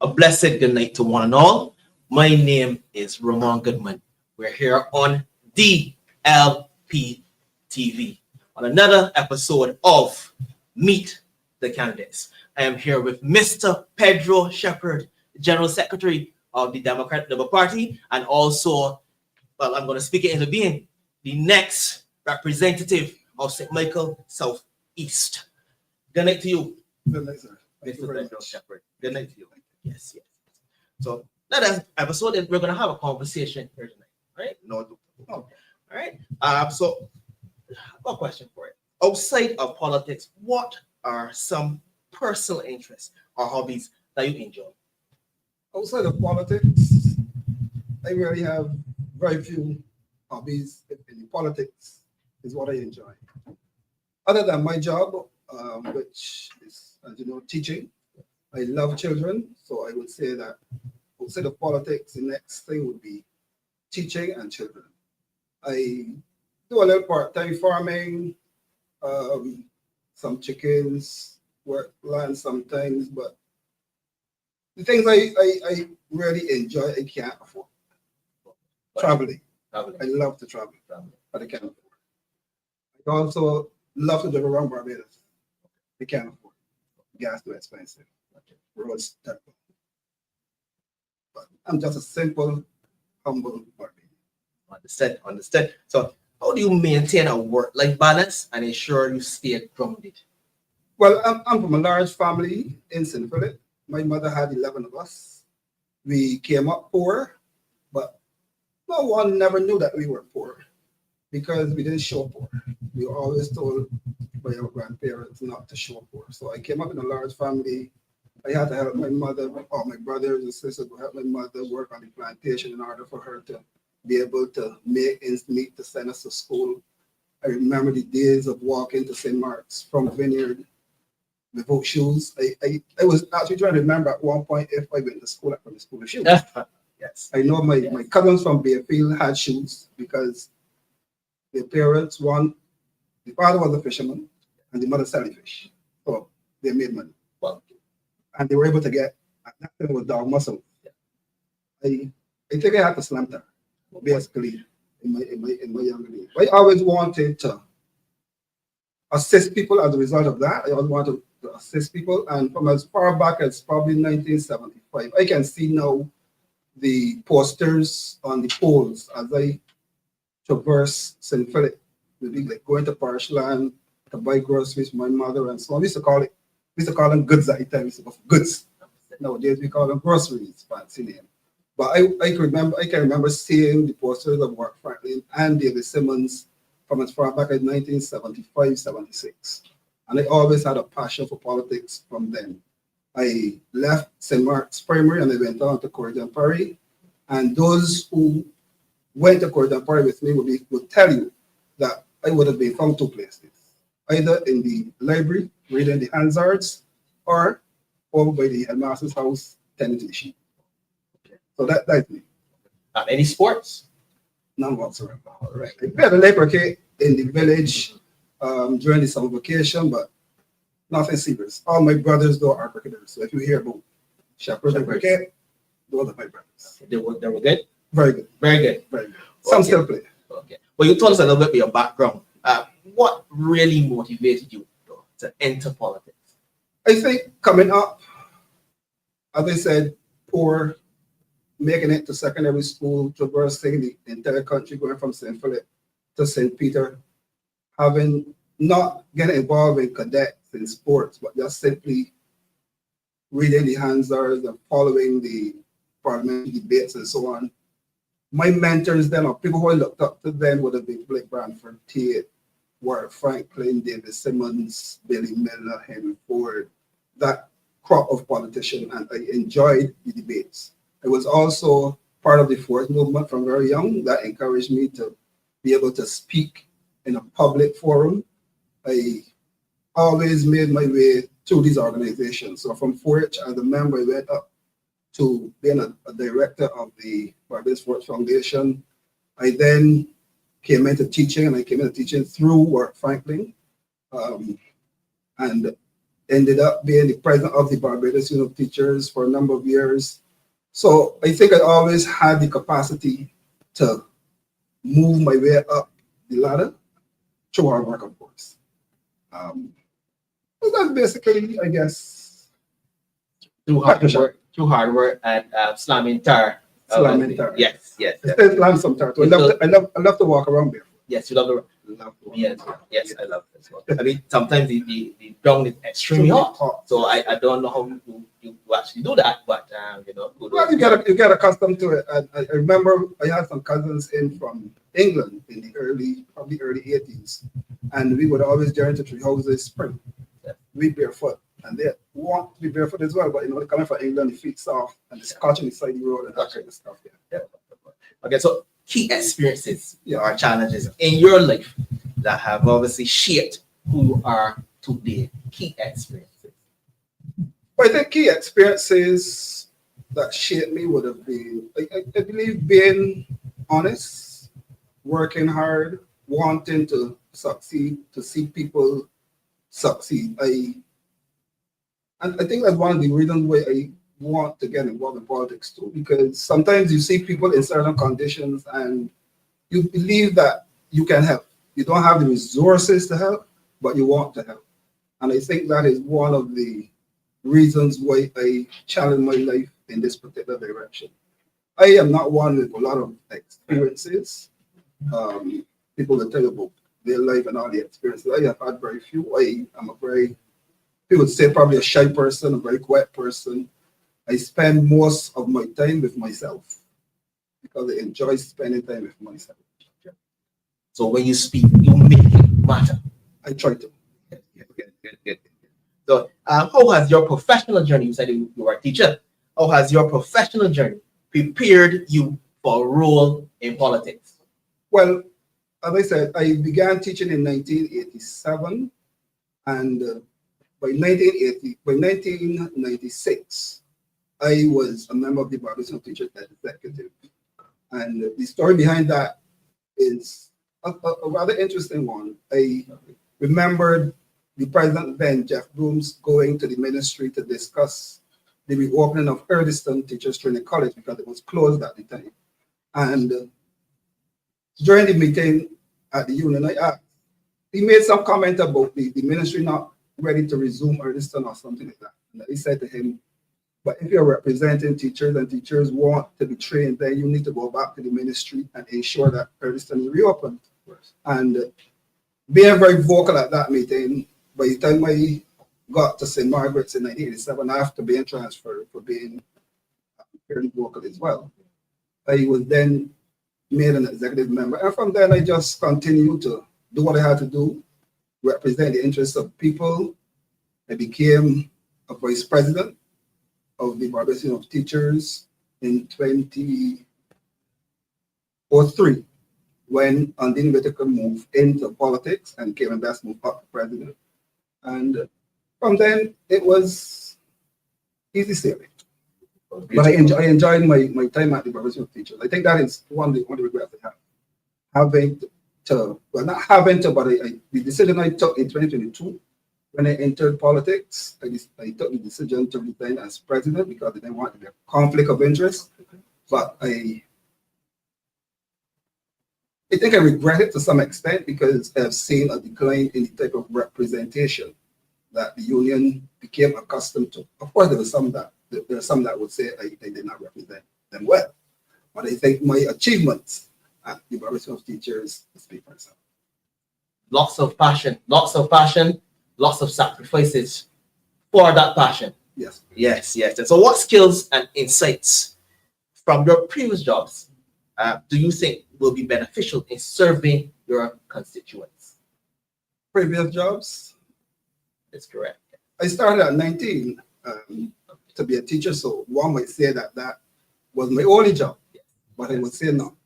A blessed good night to one and all. My name is Ramon Goodman. We're here on DLP TV on another episode of Meet the Candidates. I am here with Mr. Pedro Shepherd, General Secretary of the Democratic Labour Party, and also, well, I'm going to speak it into being, the next representative of St. Michael Southeast. Good night to you. Good night, sir. Mr. Pedro Shepherd. Good night to you. Yes. So that episode, we're going to have a conversation here tonight, right? No. All right. So I've got a question for you. Outside of politics, what are some personal interests or hobbies that you enjoy? Outside of politics, I really have very few hobbies. In politics is what I enjoy. Other than my job, which is, as you know, teaching. I love children, so I would say that outside of politics, the next thing would be teaching and children. I do a little part-time farming, some chickens, work land sometimes, but the things I really enjoy, I can't afford. Traveling. I love to travel, but I can't afford. I also love to drive around Barbados. I can't afford. Gas too expensive. Roads terrible. But I'm just a simple, humble Barbadian. Understood. So how do you maintain a work-life balance and ensure you stay grounded? Well, I'm from a large family in St. Philip. My mother had 11 of us. We came up poor, but no one never knew that we were poor because we didn't show poor. We were always told by our grandparents not to show poor. So I came up in a large family. I had to help my mother, or my brothers and sisters would help my mother work on the plantation in order for her to be able to make ends meet to send us to school. I remember the days of walking to St. Mark's from Vineyard without shoes. I was actually trying to remember at one point if I went to school from the school with shoes. Yes. I know my cousins from Bayfield had shoes because their parents, the father was a fisherman and the mother selling fish. So they made money. Well, and they were able to get, at that time it was dog muscle. I think I had to slam that, basically, in my younger days. I always wanted to assist people as a result of that. I always wanted to assist people, and from as far back as probably 1975, I can see now the posters on the poles as I traverse St. Philip. We'd be like going to parish land to buy groceries for my mother and so on. We used to call them goods at the time. We used to go for goods. Nowadays we call them groceries, fancy name. But I can remember seeing the posters of Mark Franklin and David Simmons from as far back as 1975, 76. And I always had a passion for politics from then. I left St. Mark's Primary and I went on to Corridor Parry. And those who went to Corridor Parry with me would tell you that I would have been found two places. Either in the library, reading the Hansards, or over by the headmaster's house, tending to the sheep. So that's me. Any sports? None whatsoever. All right. I played a leprechaun in the village during the summer vacation, but nothing serious. All my brothers, though, are cricketers. So if you hear about Shepherd and cricket, those are my brothers. They were good? Very good. Very good. Very good. Some still play. Okay. Well, you told us a little bit about your background. What really motivated you to enter politics? I think coming up, as I said, poor, making it to secondary school, traversing the entire country, going from St. Philip to St. Peter, not getting involved in cadets in sports, but just simply reading the Hansards and following the parliamentary debates and so on. My mentors then, or people who I looked up to then, would have been Blake Branford, Tate, Warren Franklin, David Simmons, Billy Miller, Henry Ford, that crop of politicians, and I enjoyed the debates. I was also part of the Fourth Movement from very young. That encouraged me to be able to speak in a public forum. I always made my way through these organizations. So from 4-H as a member, I went up to being a director of the Barbados 4-H Foundation. I then came into teaching, and I came into teaching through Warren Franklin. And ended up being the president of the Barbados Union of Teachers for a number of years. So I think I always had the capacity to move my way up the ladder through hard work, of course. So that's basically, I guess, Through hard work and slamming tar. slamming tar. Yes, yes. I still slam some tar. I love to walk around barefoot. Yes, you love the yes, yes, I love it as well. I mean, sometimes the ground is extremely hot, so I don't know how you actually do that, but you know. Well, you get accustomed to it. I remember I had some cousins in from England in the probably early 80s, and we would always journey to tree houses spring. Yeah. We barefoot, and they want to be barefoot as well, but you know, they're coming from England, the feet soft, and the scotch on the side of the road and that kind of stuff. Yeah. Okay, so key experiences or challenges in your life that have obviously shaped who you are today. Key experiences. But I think key experiences that shaped me would have been, I believe, being honest, working hard, wanting to succeed, to see people succeed. And I think that's one of the reasons why I want to get involved in politics too, because sometimes you see people in certain conditions and you believe that you can help. You don't have the resources to help, but you want to help. And I think that is one of the reasons why I challenge my life in this particular direction. I am not one with a lot of experiences. People that tell you about their life and all the experiences. I have had very few. I am a very, people would say probably a shy person, a very quiet person. I spend most of my time with myself because I enjoy spending time with myself. So when you speak, you make it matter. I try to. Good. So how has your professional journey, you said you were a teacher, how has your professional journey prepared you for a role in politics? Well, as I said, I began teaching in 1987, and by 1996, I was a member of the Barbados Teachers Executive. And the story behind that is a rather interesting one. I remembered the president then, Jeff Brooms, going to the ministry to discuss the reopening of Eardiston Teachers Training College because it was closed at the time. And during the meeting at the union, he made some comment about the ministry not ready to resume Eardiston or something like that. And he said to him, but if you're representing teachers and teachers want to be trained, then you need to go back to the ministry and ensure that Eardiston is reopened. And being very vocal at that meeting, by the time I got to St. Margaret's in 1987, after being transferred for being fairly vocal as well, I was then made an executive member. And from then, I just continued to do what I had to do, represent the interests of people. I became a vice president of the Barbados Union of Teachers in 2003, when Undine Whitaker moved into politics and Kevin Best moved up to president. And from then, it was easy sailing. But I enjoyed my time at the Barbados Union of Teachers. I think that is one of the regrets I have. Having to, well, not having to, but the decision I took in 2022, when I entered politics, I took the decision to resign as president because I didn't want a conflict of interest. But I think I regret it to some extent because I've seen a decline in the type of representation that the union became accustomed to. Of course, there are some that would say I did not represent them well. But I think my achievements at the Barbados Union of Teachers speak for itself. Lots of passion, lots of sacrifices for that passion. Yes. And so what skills and insights from your previous jobs do you think will be beneficial in serving your constituents? Previous jobs? That's correct. I started at 19 to be a teacher, so one might say that was my only job, but I would say no.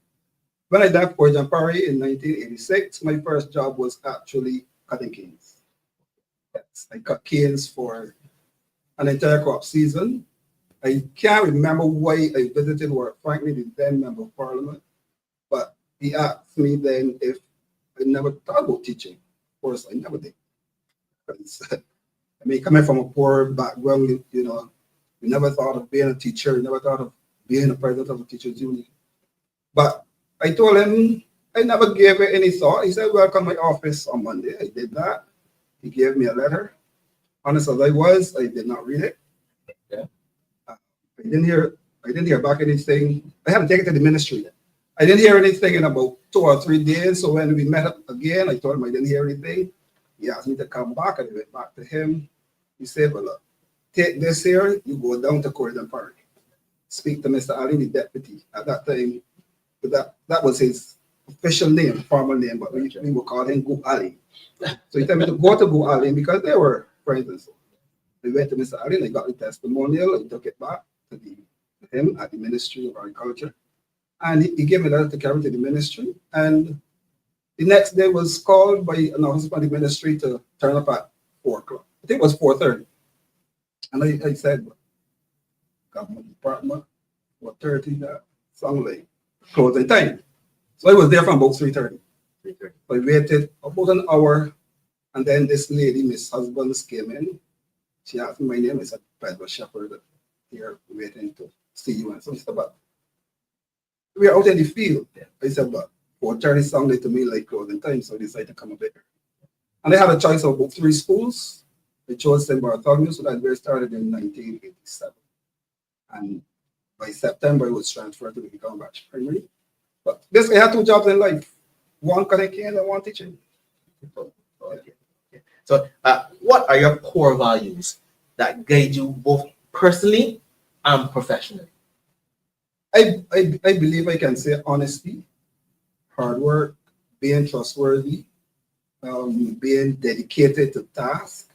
When I left Port Jampari in 1986, my first job was actually cutting canes. Yes, I cut canes for an entire crop season. I can't remember why I visited Warwick Franklin, the then member of parliament, but he asked me then if I never thought about teaching. Of course, I never did. I mean, coming from a poor background, you know, we never thought of being a teacher, we never thought of being a president of a teachers union. But I told him I never gave it any thought. He said, "Welcome to my office on Monday." I did that. He gave me a letter. Honest as I was, I did not read it. Yeah. I didn't hear back anything. I haven't taken it to the ministry. I didn't hear anything in about 2 or 3 days. So when we met up again, I told him I didn't hear anything. He asked me to come back. I went back to him. He said, "Well, look, take this here. You go down to Corridor Park. Speak to Mr. Ali, the deputy." At that time, that was his official name, formal name, but we would call him Go Ali. So he told me to go to Go Ali because they were friends and so. We went to Mr. Ali and I got the testimonial. I took it back to him at the Ministry of Agriculture. And he gave me a letter to carry to the ministry. And the next day was called by an officer from the ministry to turn up at 4 o'clock. I think it was 4:30. And I said, government department, 4:30, that sounds like closing time. So I was there from about 3:30. I waited about an hour. And then this lady, Miss Husbands, came in. She asked me my name. I said, Pedro Shepherd, here waiting to see you. And so she said, "But we are out in the field." I said, "But 4:30 sounded to me like closing time." So I decided to come a bit early. And I had a choice of about 3 schools. I chose St. Bartholomew, so that we started in 1987. And by September, I was transferred to the Cambridge Primary. But basically, I had 2 jobs in life. One connecting and one teaching. Okay. So, what are your core values that guide you both personally and professionally? I believe I can say honesty, hard work, being trustworthy, being dedicated to task,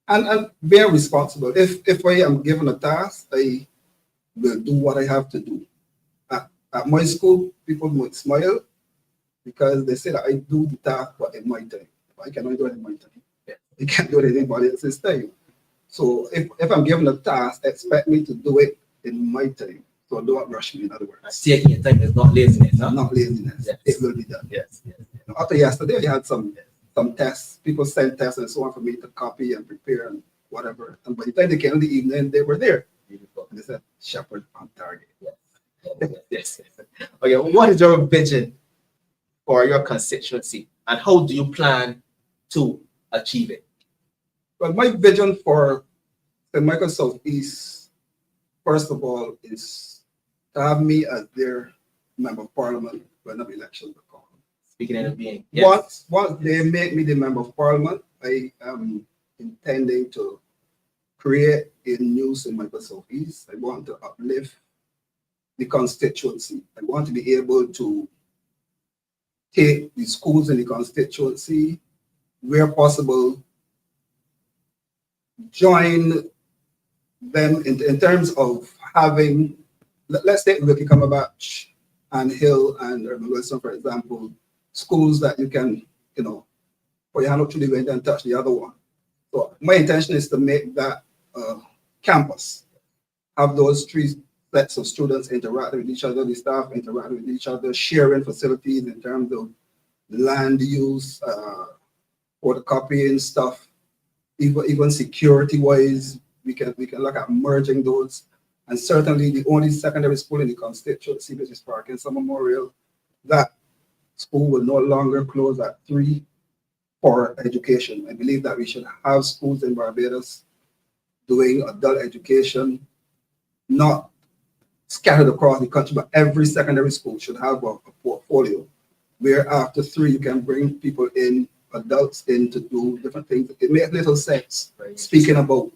and being responsible. If I am given a task, I will do what I have to do. At my school, people might smile because they say that I do the task, but in my time. I cannot do it in my time. Yeah. I can't do it in anybody else's time. So if I'm given a task, expect me to do it in my time. So don't rush me, in other words. Taking your time is not laziness, huh? Not laziness. Yes. It will be done. Yes. After yesterday, I had some tests. People sent tests and so on for me to copy and prepare and whatever. And by the time they came in the evening, they were there. Beautiful. And they said, "Shepherd on target." Yes. Okay, what is your vision for your constituency and how do you plan to achieve it? Well, my vision for St. Michael Southeast, first of all, is to have me as their member of parliament when the elections are called. Speaking of being, yes. Once they make me the member of parliament, I am intending to create a new St. Michael Southeast. I want to uplift the constituency. I want to be able to take the schools in the constituency, where possible, join them in terms of having, let's take Ricky Cumberbatch and Hill and Urban Wilson, for example, schools that you can, put your hand up to the window and touch the other one. So my intention is to make that campus, have those 3 sets of students interact with each other, the staff interact with each other, sharing facilities in terms of land use, photocopying stuff, even security-wise, we can look at merging those. And certainly the only secondary school in the constituency, which is Parkinson Memorial, that school will no longer close at 3 for education. I believe that we should have schools in Barbados doing adult education, not scattered across the country, but every secondary school should have a portfolio where after 3 you can bring people in, adults in, to do different things. It makes little sense. Right. Speaking about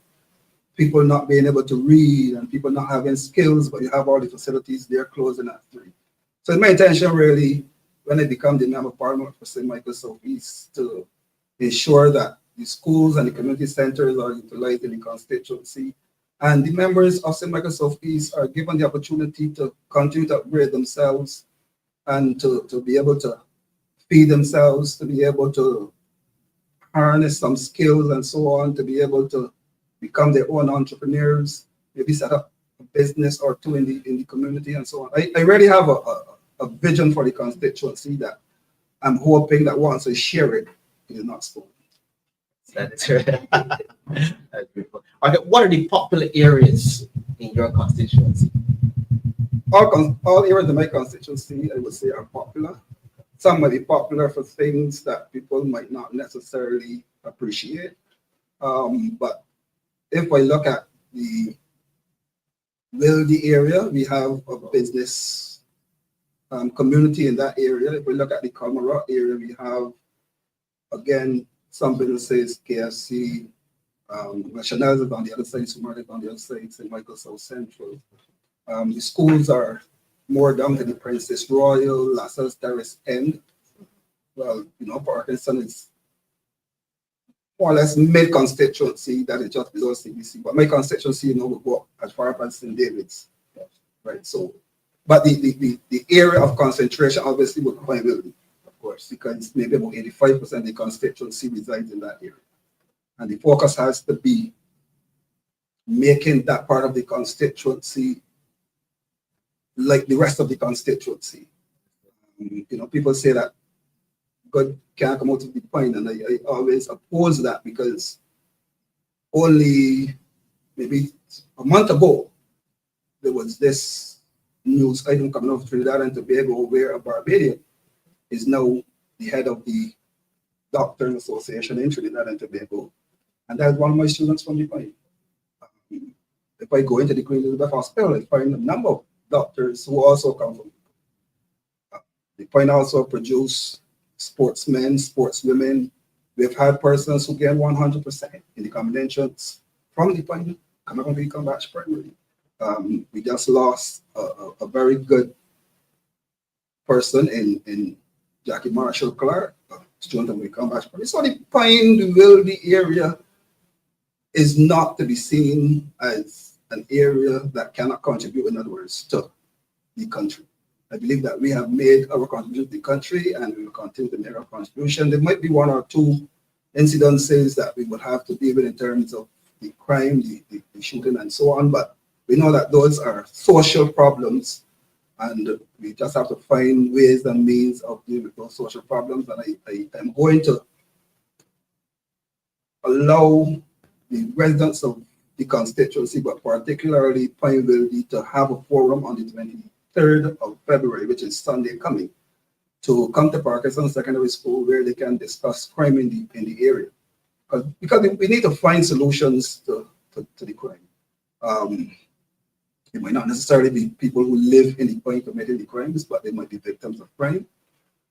people not being able to read and people not having skills, but you have all the facilities, they're closing at 3. So my intention really, when I become the member of parliament for St. Michael Southeast, to ensure that the schools and the community centers are utilized in the constituency, and the members of St. Michael Southeast are given the opportunity to continue to upgrade themselves and to be able to feed themselves, to be able to harness some skills and so on, to be able to become their own entrepreneurs, maybe set up a business or 2 in the community and so on. I really have a vision for the constituency that I'm hoping that once I share it, it is not stolen. That's right. That's beautiful. Okay, what are the popular areas in your constituency? All areas of my constituency, I would say, are popular. Some might be popular for things that people might not necessarily appreciate. But if I look at the wealthy area, we have a business community in that area. If we look at the Commonwealth area, we have, again, some businesses, KFC, Chanel's is on the other side, Supermarket on the other side, St. Michael South Central. The schools are more down to the Princess Royal, LaSalle Terrace End. Well, Parkinson is more or less mid-constituency that is just below CBC. But my constituency, will go up as far as St. David's. Right. So, but the area of concentration obviously would quite well be, of course, because maybe about 85% of the constituency resides in that area. And the focus has to be making that part of the constituency like the rest of the constituency. People say that God can't come out of the point, and I always oppose that, because only maybe a month ago there was this news item coming off Trinidad and Tobago where a Barbadian is now the head of the Doctors Association in Trinidad and Tobago, and that's one of my students from the point. If I go into the Queen Elizabeth Hospital, I find a number of doctors who also come from the point. Also produce sportsmen, sportswomen. We've had persons who get 100% in the combinations from the point coming from the combat primary. We just lost a very good person in Jackie Marshall Clark, student of the combat primary. So the point, the wealthy area, is not to be seen as an area that cannot contribute, in other words, to the country. I believe that we have made our contribution to the country, and we will continue to make our contribution. There might be one or two incidences that we would have to deal with in terms of the crime, the shooting, and so on, but we know that those are social problems, and we just have to find ways and means of dealing with those social problems. And I am going to allow the residents of the constituency, but particularly Pineville, to have a forum on the 23rd of February, which is Sunday coming, to come to Parkinson Secondary School, where they can discuss crime in the area. Because we need to find solutions to the crime. It might not necessarily be people who live in the point committing the crimes, but they might be victims of crime.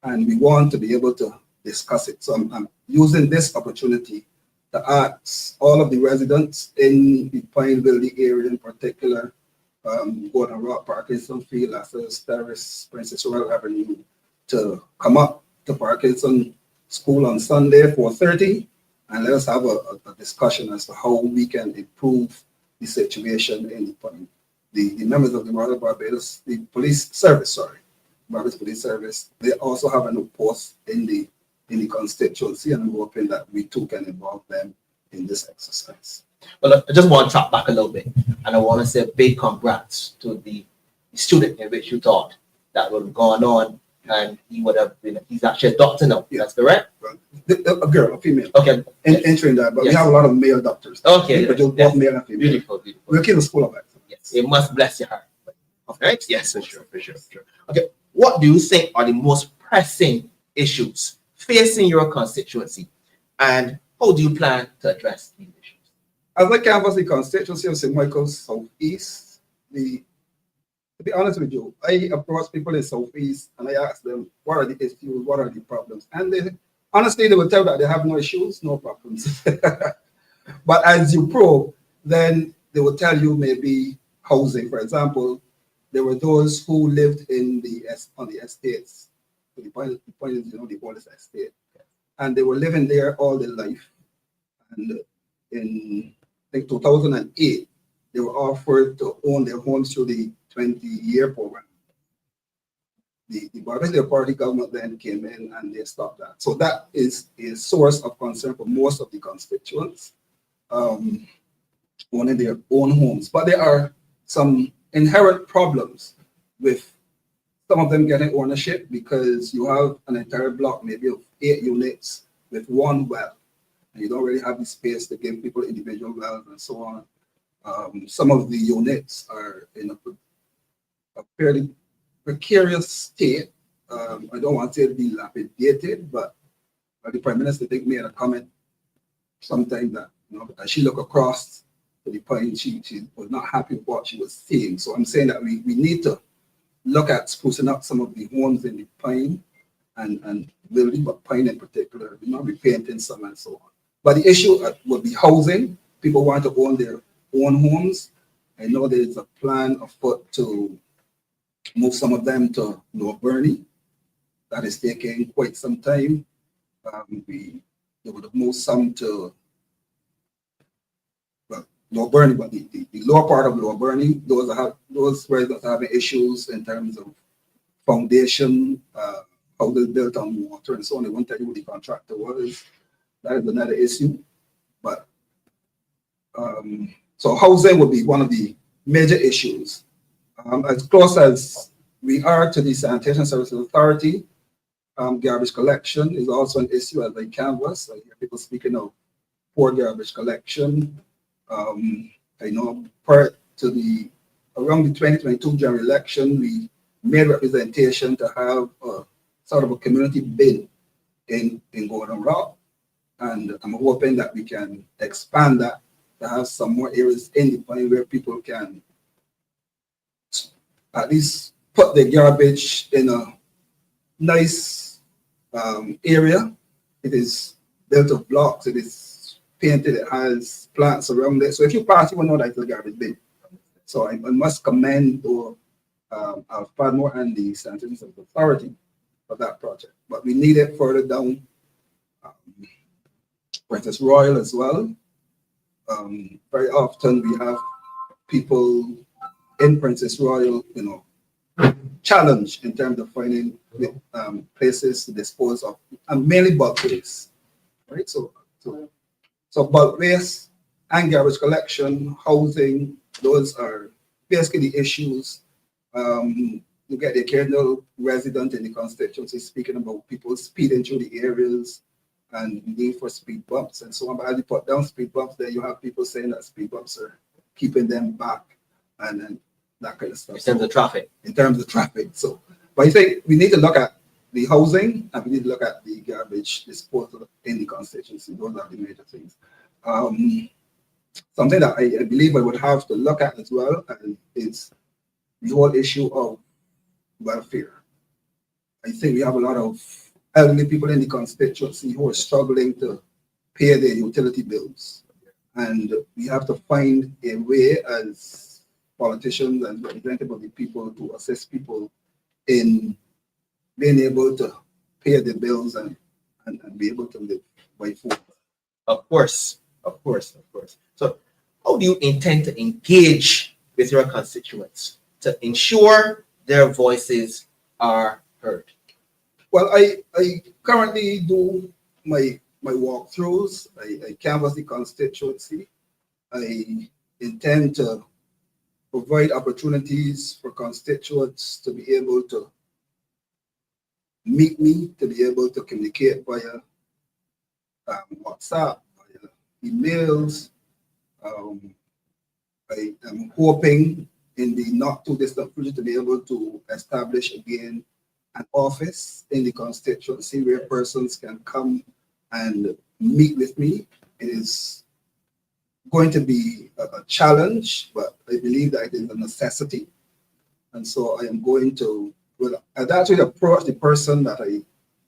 And we want to be able to discuss it. So I'm using this opportunity to ask all of the residents in the Pineville area in particular, Gordon Rock, Parkinson Field, LaSalle Terrace, Princess Royal Avenue, to come up to Parkinson School on Sunday, 4:30, and let us have a discussion as to how we can improve the situation in the point. The members of the Royal Barbados, the police service, Barbados Police Service, they also have a new post in the constituency, and I'm hoping that we too can involve them in this exercise. Well, I just want to track back a little bit, and I want to say a big congrats to the student in which you taught that would have gone on, and he would have been, he's actually a doctor now. Yeah. That's correct? Well, a girl, a female. Okay. In Trinidad, but we have a lot of male doctors. Okay. Both male and female. Beautiful. We'll keep the school of excellence. Yes. It must bless your heart. Okay. Yes, for sure. Okay. What do you think are the most pressing issues facing your constituency, and how do you plan to address these issues? As I canvass the constituency of St. Michael's Southeast, to be honest with you, I approach people in Southeast and I ask them, what are the issues, what are the problems? And honestly, they will tell that they have no issues, no problems. But as you probe, then they will tell you maybe housing. For example, there were those who lived on the estates. The point is, the oldest estate. And they were living there all their life. And in, I think, 2008, they were offered to own their homes through the 20-year program. The Barbados Party government then came in and they stopped that. So that is a source of concern for most of the constituents, owning their own homes. But there are some inherent problems with some of them getting ownership, because you have an entire block maybe of 8 units with one well, and you don't really have the space to give people individual wells and so on. Some of the units are in a fairly precarious state. I don't want to say dilapidated, but the Prime Minister, I think, made a comment sometime that, as she looked across to the point, she was not happy with what she was seeing. So I'm saying that we need to look at sprucing up some of the homes in the Pine and building, but Pine in particular, repainting some and so on. But the issue would be housing. People want to own their own homes. I know there is a plan afoot to move some of them to Lower Burney. That is taking quite some time. They would have moved some to Lower Burney, but the lower part of Lower Burney, those residents are having issues in terms of foundation, how they built on water and so on. They won't tell you who the contractor was. That is another issue. But so housing would be one of the major issues. As close as we are to the Sanitation Services Authority, garbage collection is also an issue as I canvass. I hear people speaking of poor garbage collection. I know prior to around the 2022 general election, we made representation to have sort of a community bin in Golden Rock. And I'm hoping that we can expand that to have some more areas in the Pine where people can at least put the garbage in a nice area. It is built of blocks. It is painted. It has plants around it. So if you pass, you will know that it's a garbage bin. So I must commend Alf Padmore and the Sanitation Services Authority for that project. But we need it further down. Princess Royal as well. Very often we have people in Princess Royal, challenged in terms of finding places to dispose of, and mainly bulk waste, right? So bulk waste and garbage collection, housing, those are basically the issues. You get the occasional resident in the constituency speaking about people speeding through the areas and the need for speed bumps and so on. But as you put down speed bumps, then you have people saying that speed bumps are keeping them back and that kind of stuff. In terms of traffic. So, but I think we need to look at the housing and we need to look at the garbage disposal in the constituency. Those are the major things. Something that I believe I would have to look at as well is the whole issue of welfare. I think we have a lot of elderly people in the constituency who are struggling to pay their utility bills. And we have to find a way as politicians and representatives of the people to assist people in being able to pay their bills and be able to live by food. Of course. So how do you intend to engage with your constituents to ensure their voices are heard? Well, I currently do my walkthroughs. I canvass the constituency. I intend to provide opportunities for constituents to be able to meet me, to be able to communicate via WhatsApp, via emails. I am hoping in the not too distant future to be able to establish again an office in the constituency where persons can come and meet with me. It is going to be a challenge, but I believe that it is a necessity. And so I am going to, I'd actually approach the person that I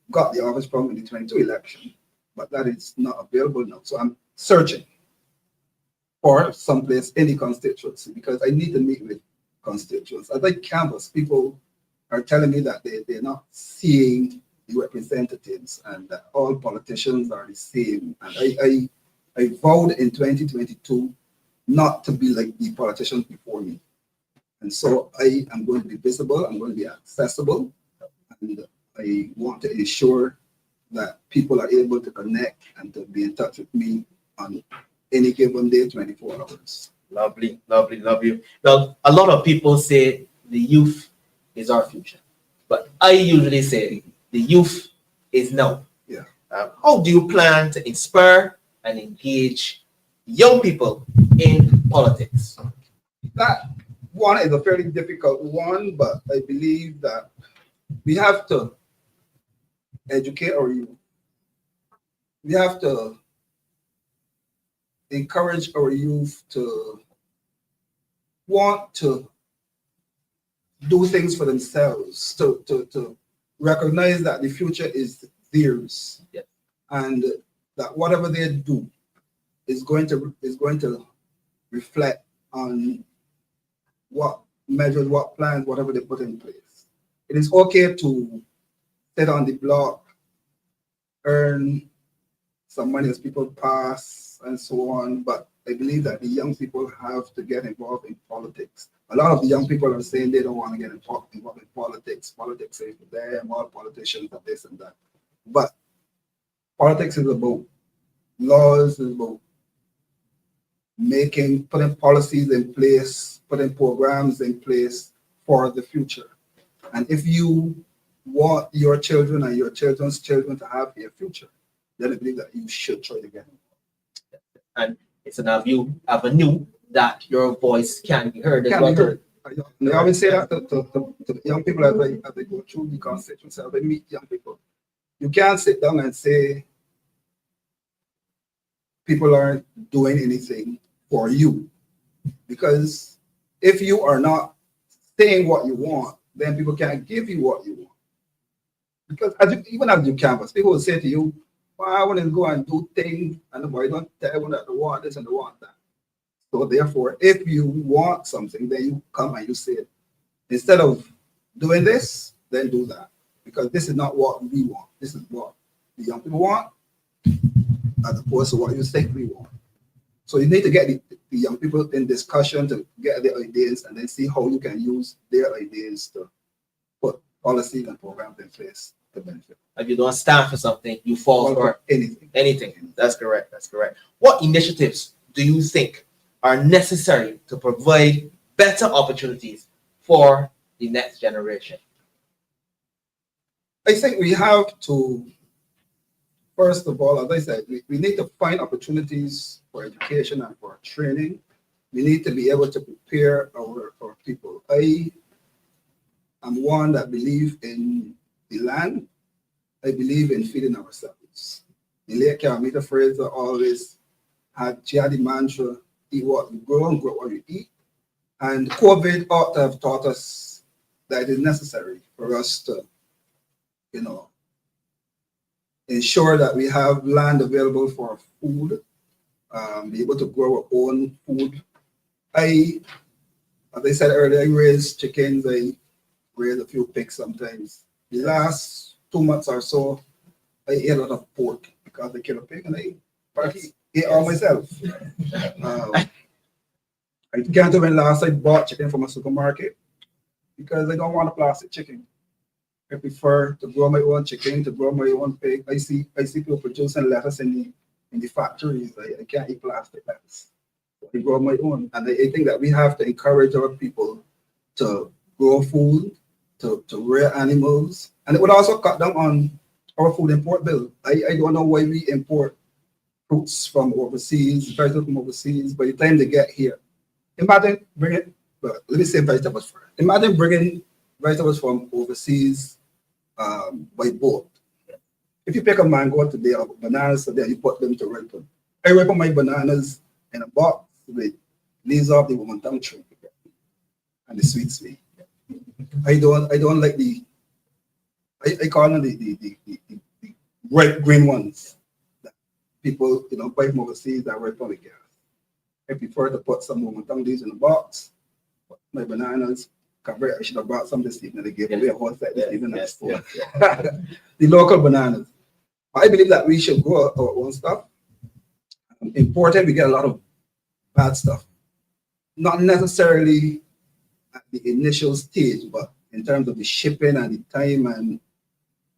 got the office from in the 22 election, but that is not available now. So I'm searching for someplace in the constituency because I need to meet with constituents. As I canvass, people are telling me that they're not seeing the representatives and that all politicians are the same. And I vowed in 2022 not to be like the politicians before me. And so I am going to be visible, I'm going to be accessible, and I want to ensure that people are able to connect and to be in touch with me on any given day, 24 hours. Lovely. Well, a lot of people say the youth is our future, but I usually say the youth is now. Yeah. How do you plan to inspire and engage young people in politics? That one is a fairly difficult one, but I believe that we have to educate our youth. We have to encourage our youth to want to do things for themselves, to recognize that the future is theirs, Yes. and that whatever they do is going to reflect on what measures, what plans, whatever they put in place. It is okay to sit on the block, earn some money as people pass and so on, but I believe that the young people have to get involved in politics. A lot of the young people are saying they don't want to get involved in politics. Politics is for them, all politicians are this and that. But politics is about laws, is about putting policies in place, putting programs in place for the future. And if you want your children and your children's children to have a future, then I believe that you should try to get involved. And it's an avenue that your voice can be heard as well. I always say that to young people as they go through the constituency, as they meet young people. You can't sit down and say people aren't doing anything for you. Because if you are not saying what you want, then people can't give you what you want. Because even as you canvas, people will say to you, well, I want to go and do things, and the boy don't tell you that they want this and they want that. So therefore, if you want something, then you come and you say it. Instead of doing this, then do that. Because this is not what we want. This is what the young people want, as opposed to what you think we want. So you need to get the young people in discussion to get their ideas and then see how you can use their ideas to put policies and programs in place to benefit. If you don't stand for something, you fall for anything. Anything. That's correct. That's correct. What initiatives do you think are necessary to provide better opportunities for the next generation? I think we have to, first of all, as I said, we need to find opportunities for education and for training. We need to be able to prepare our people. I am one that believes in the land. I believe in feeding ourselves. The late Karamita Fraser always had the mantra, eat what you grow and grow what you eat. And COVID ought to have taught us that it is necessary for us to, ensure that we have land available for food, be able to grow our own food. As I said earlier, I raise chickens, I raise a few pigs sometimes. The last 2 months or so, I ate a lot of pork because I killed a pig and I partly ate all myself. I can't even last I bought chicken from a supermarket because I don't want a plastic chicken. I prefer to grow my own chicken, to grow my own pig. I see people producing lettuce in the factories. I can't eat plastic lettuce. I grow my own. And I think that we have to encourage our people to grow food, to rear animals. And it would also cut down on our food import bill. I don't know why we import fruits from overseas, vegetables from overseas. By the time they get here, imagine bringing, well, let me say vegetables first. Imagine bringing vegetables from overseas by boat. If you pick a mango today or bananas today, you put them to ripen. I ripen my bananas in a box with leaves off the womanton tree and the sweet. I don't like I call them the bright green ones that people buy from overseas that ripen with gas. I prefer to put some womanton leaves in a box, put my bananas. I should have brought some this evening. They gave away a whole set this evening. The local bananas. I believe that we should grow our own stuff. Imported, we get a lot of bad stuff. Not necessarily at the initial stage, but in terms of the shipping and the time and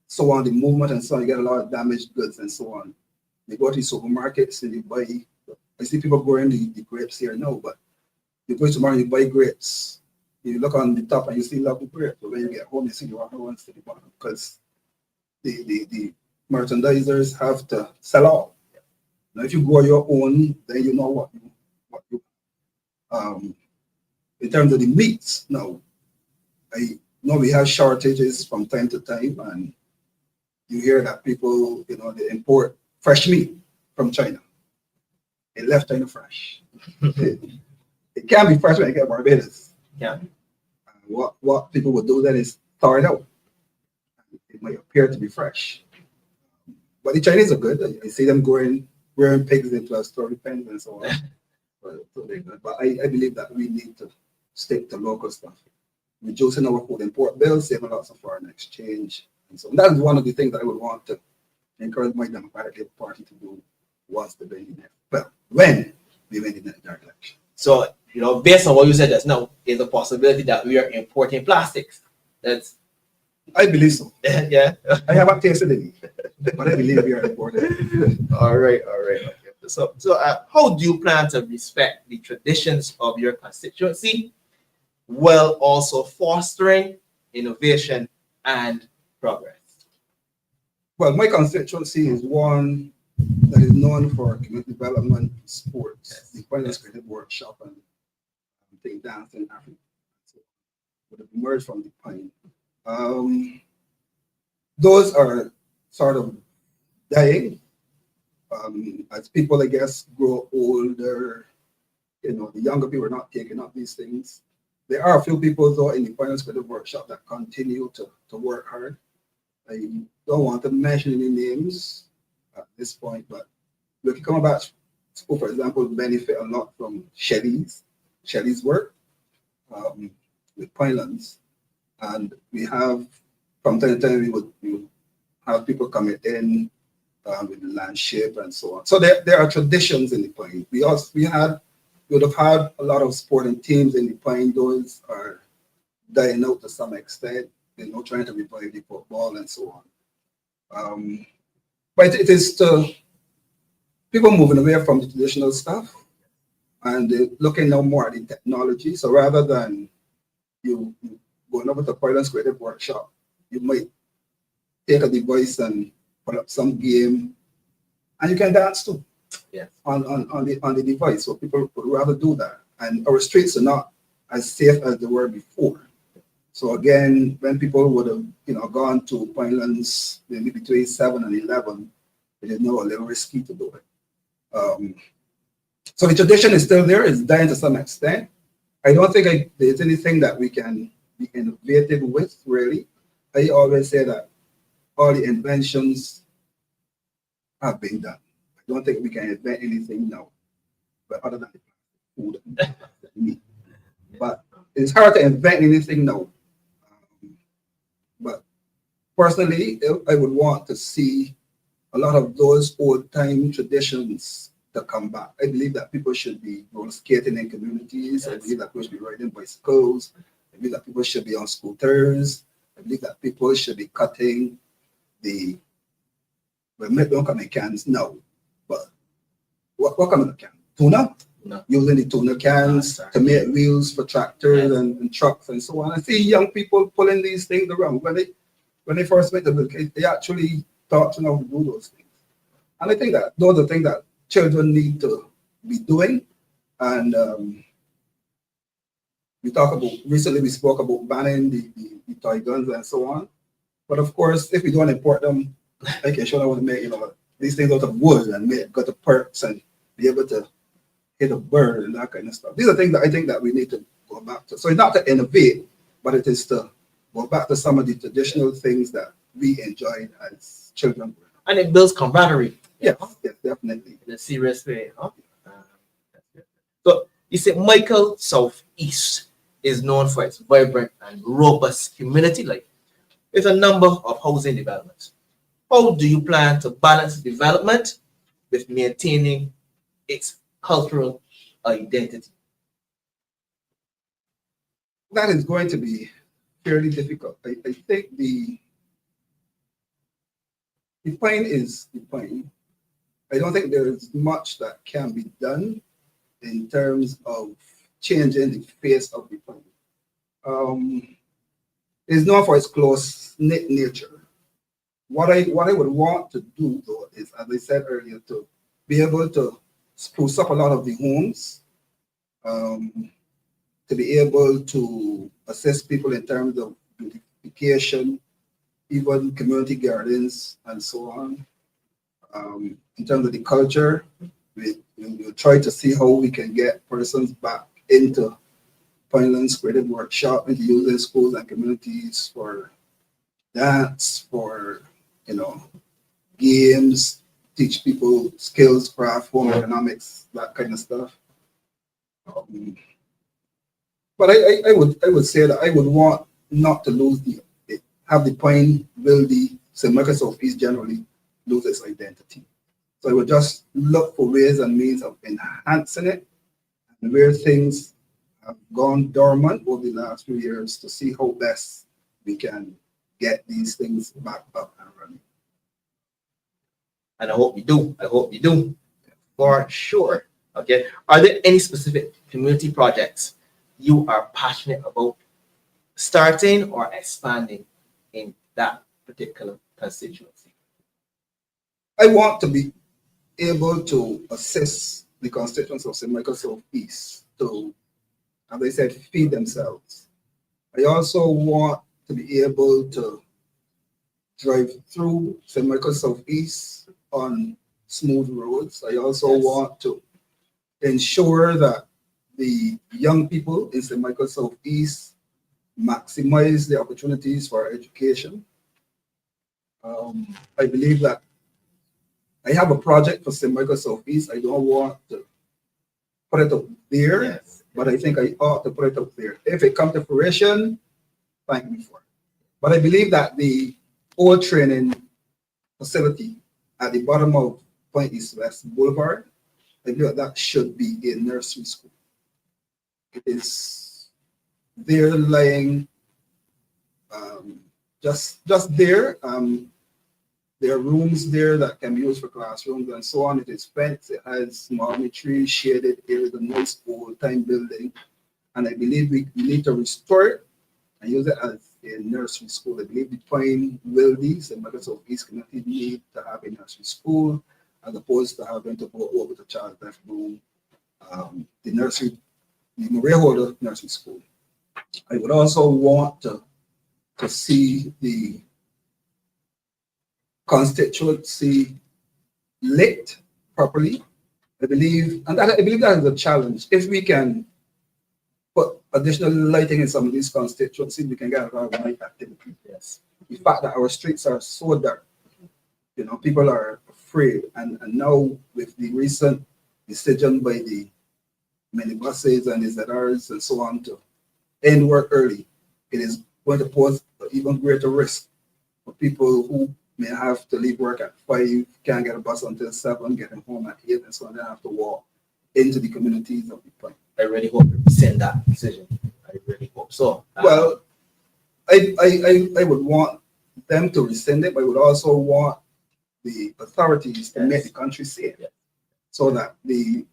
so on, the movement and so on, you get a lot of damaged goods and so on. You go to the supermarkets and you buy, I see people growing the grapes here now, but you go tomorrow and you buy grapes. You look on the top and you see lovely grapes, but when you get home, you see the wrong ones to the bottom because the merchandisers have to sell out. Now, if you grow your own, then you know what you in terms of the meats. Now, I know we have shortages from time to time, and you hear that people, they import fresh meat from China. It left China fresh. It can't be fresh when it gets Barbados. Yeah. What people would do then is thaw it out. It might appear to be fresh. But the Chinese are good. I see them rearing pigs into a story pens and so on. So they're good. But I believe that we need to stick to local stuff. Reducing our food import bills, saving lots of foreign exchange. And so that is one of the things that I would want to encourage my Democratic Labour Party to do once they win the next. Well, when we win the next election. So, based on what you said just now, is a possibility that we are importing plastics. I believe so. Yeah. I haven't tasted any, but I believe we are importing. All right. Okay. So, how do you plan to respect the traditions of your constituency while also fostering innovation and progress? Well, my constituency is one that is known for community development, sports, the finance creative workshop, and thing dance in Africa. So would have emerged from the Pine. Those are sort of dying as people, I guess, grow older. The younger people are not taking up these things. There are a few people, though, in the finance creative workshop that continue to work hard. I don't want to mention any names at this point, but looking coming back school, for example, benefit a lot from Shelly's work with Pinelands. And we have, from time to time, we would have people coming in with the landship and so on. So there are traditions in the Pine. We would have had a lot of sporting teams in the Pine. Those are dying out to some extent, trying to revive the football and so on. But it is people moving away from the traditional stuff and looking now more at the technology. So rather than you going over to Pinelands Creative Workshop, you might take a device and put up some game, and you can dance too. Yes. On the device. So people would rather do that. And our streets are not as safe as they were before. So again, when people would have gone to Pinelands maybe between 7 and 11, it is now a little risky to do it. So the tradition is still there. It's dying to some extent. I don't think there's anything that we can be innovative with, really. I always say that all the inventions have been done. I don't think we can invent anything now, but other than the food and meat. But it's hard to invent anything now. But personally, I would want to see a lot of those old-time traditions to come back. I believe that people should be roller skating in communities. Yes. I believe that people should be riding bicycles. I believe that people should be on scooters. I believe that people should be cutting milk don't come in cans now, but what come in the can? Tuna? No. Using the tuna cans to make wheels for tractors and trucks and so on. I see young people pulling these things around. When they first met the milk, they actually taught to know how to do those things. And I think that those are things that children need to be doing. And recently we spoke about banning the toy guns and so on. But of course, if we don't import them, like I sure I want to make these things out of wood and got the perks and be able to hit a bird and that kind of stuff. These are things that I think that we need to go back to. So it's not to innovate, but it is to go back to some of the traditional things that we enjoyed as children. And it builds camaraderie. Yes, definitely. In a serious way. Huh? So you say Michael Southeast is known for its vibrant and robust community life with a number of housing developments. How do you plan to balance development with maintaining its cultural identity? That is going to be fairly difficult. I think the Pine is the Pine. I don't think there is much that can be done in terms of changing the face of the Pine. It's known for its close-knit nature. What I would want to do, though, is, as I said earlier, to be able to spruce up a lot of the homes, to be able to assist people in terms of beautification, even community gardens and so on. In terms of the culture, we'll try to see how we can get persons back into Pinelands Creative Workshop, into using schools and communities for dance, for games, teach people skills, craft, home economics, that kind of stuff. But I would say that I would want not to lose have the Pineville, the St. Michael Southeast generally lose its identity. So I would just look for ways and means of enhancing it, and where things have gone dormant over the last few years to see how best we can get these things back up and running. And I hope you do. I hope you do. For sure. Okay. Are there any specific community projects you are passionate about starting or expanding in that particular constituency? I want to be able to assist the constituents of St. Michael Southeast to, as I said, feed themselves. I also want to be able to drive through St. Michael Southeast on smooth roads. I also want to ensure that the young people in St. Michael Southeast maximize the opportunities for education. I believe that I have a project for St. Michael Southeast. I don't want to put it up there, but I think I ought to put it up there. If it comes to fruition, thank me for it. But I believe that the old training facility at the bottom of Point East West Boulevard, I believe that should be a nursery school. It is there lying just there. There are rooms there that can be used for classrooms and so on. It is fenced. It has mulberry trees, shaded areas, a nice old-time building. And I believe we need to restore it and use it as a nursery school. I believe the Pineville, St. Michael Southeast community need to have a nursery school as opposed to having to go over to Charles F. Bloom, the Maria Holder Nursery School. I would also want to see the constituency lit properly. I believe that is a challenge. If we can put additional lighting in some of these constituencies, we can get a lot of night activity. Yes. The fact that our streets are so dark, people are afraid. And now with the recent decision by the minibuses and the ZRs and so on to end work early, it is going to pose an even greater risk for people who may have to leave work at 5, can't get a bus until 7, getting home at 8, and so on. They have to walk into the communities of the point. I really hope you rescind that decision. I really hope so. Well, I would want them to rescind it, but I would also want the authorities to make the country safe, so that the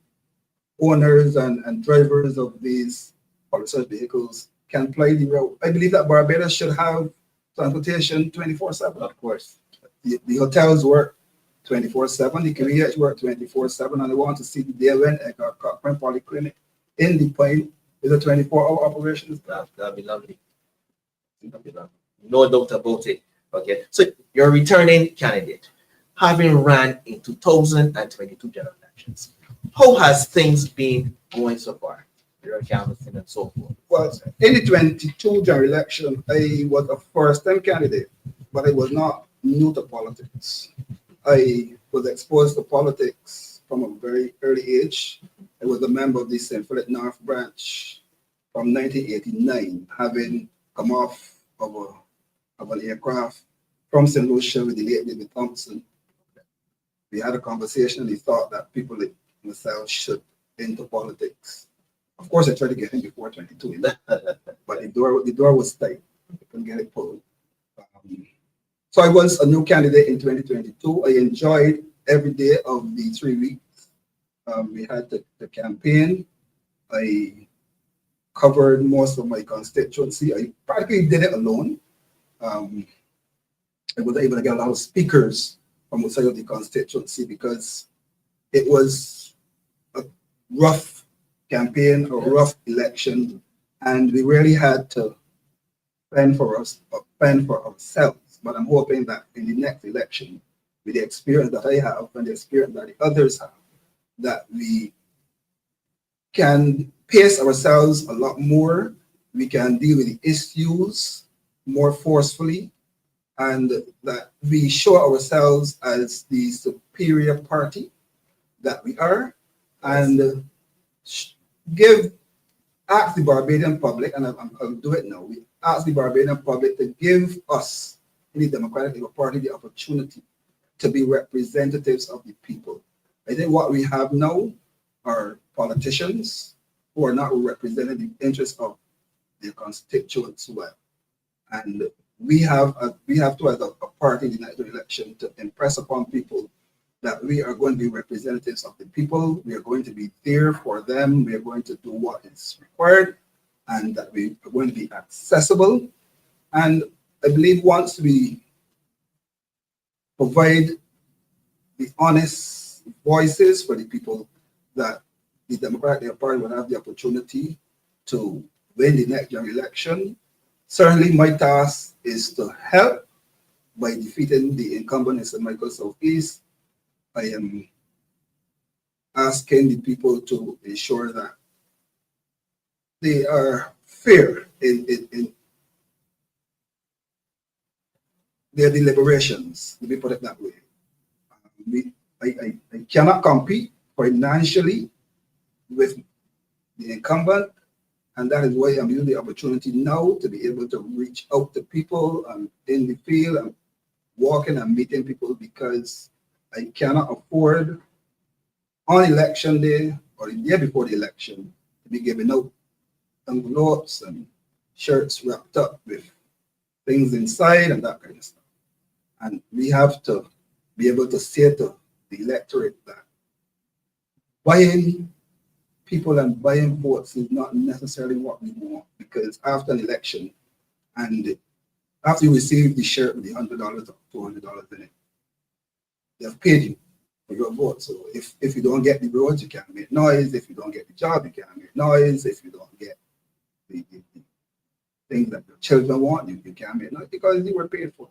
owners and drivers of these public vehicles can ply the road. I believe that Barbados should have transportation 24/7. Of course. The hotels work 24/7, the KVH work 24/7, and I want to see the DLN Cochrane Polyclinic in the Pine is a 24-hour operation. That'd be lovely. No doubt about it. Okay, so you're a returning candidate, having ran in 2022 general elections. How has things been going so far? Your canvassing and so forth. Well, in the 22 general election, I was a first-time candidate, but I was not new to politics. I was exposed to politics from a very early age. I was a member of the St. Philip North branch from 1989, having come off of an aircraft from St. Lucia with the late David Thompson. We had a conversation, and he thought that people like myself should enter politics. Of course, I tried to get him before 22, but the door was tight. I couldn't get it pulled. So I was a new candidate in 2022. I enjoyed every day of the 3 weeks. We had the campaign. I covered most of my constituency. I practically did it alone. I was able to get a lot of speakers from outside of the constituency because it was a rough campaign, a rough election, and we really had to fend for ourselves. But I'm hoping that in the next election, with the experience that I have and the experience that the others have, that we can pace ourselves a lot more. We can deal with the issues more forcefully, and that we show ourselves as the superior party that we are, and ask the Barbadian public, and I'll do it now. We ask the Barbadian public to give us in the Democratic Labour Party the opportunity to be representatives of the people. I think what we have now are politicians who are not representing the interests of their constituents well. And we have to, as a party in the next election, to impress upon people that we are going to be representatives of the people. We are going to be there for them. We are going to do what is required, and that we are going to be accessible. And I believe once we provide the honest voices for the people, that the Democratic Party will have the opportunity to win the next general election. Certainly my task is to help by defeating the incumbent in St. Michael Southeast. I am asking the people to ensure that they are fair in their deliberations, let me put it that way. I cannot compete financially with the incumbent, and that is why I'm using the opportunity now to be able to reach out to people in the field and walking and meeting people, because I cannot afford on election day or the day before the election to be giving out envelopes and shirts wrapped up with things inside and that kind of stuff. And we have to be able to say to the electorate that buying people and buying votes is not necessarily what we want, because after an election and after you receive the shirt with the $100 or $200 in it, they have paid you for your vote. So if you don't get the roads, you can't make noise. If you don't get the job, you can't make noise. If you don't get the things that your children want, you can't make noise because you were paid for.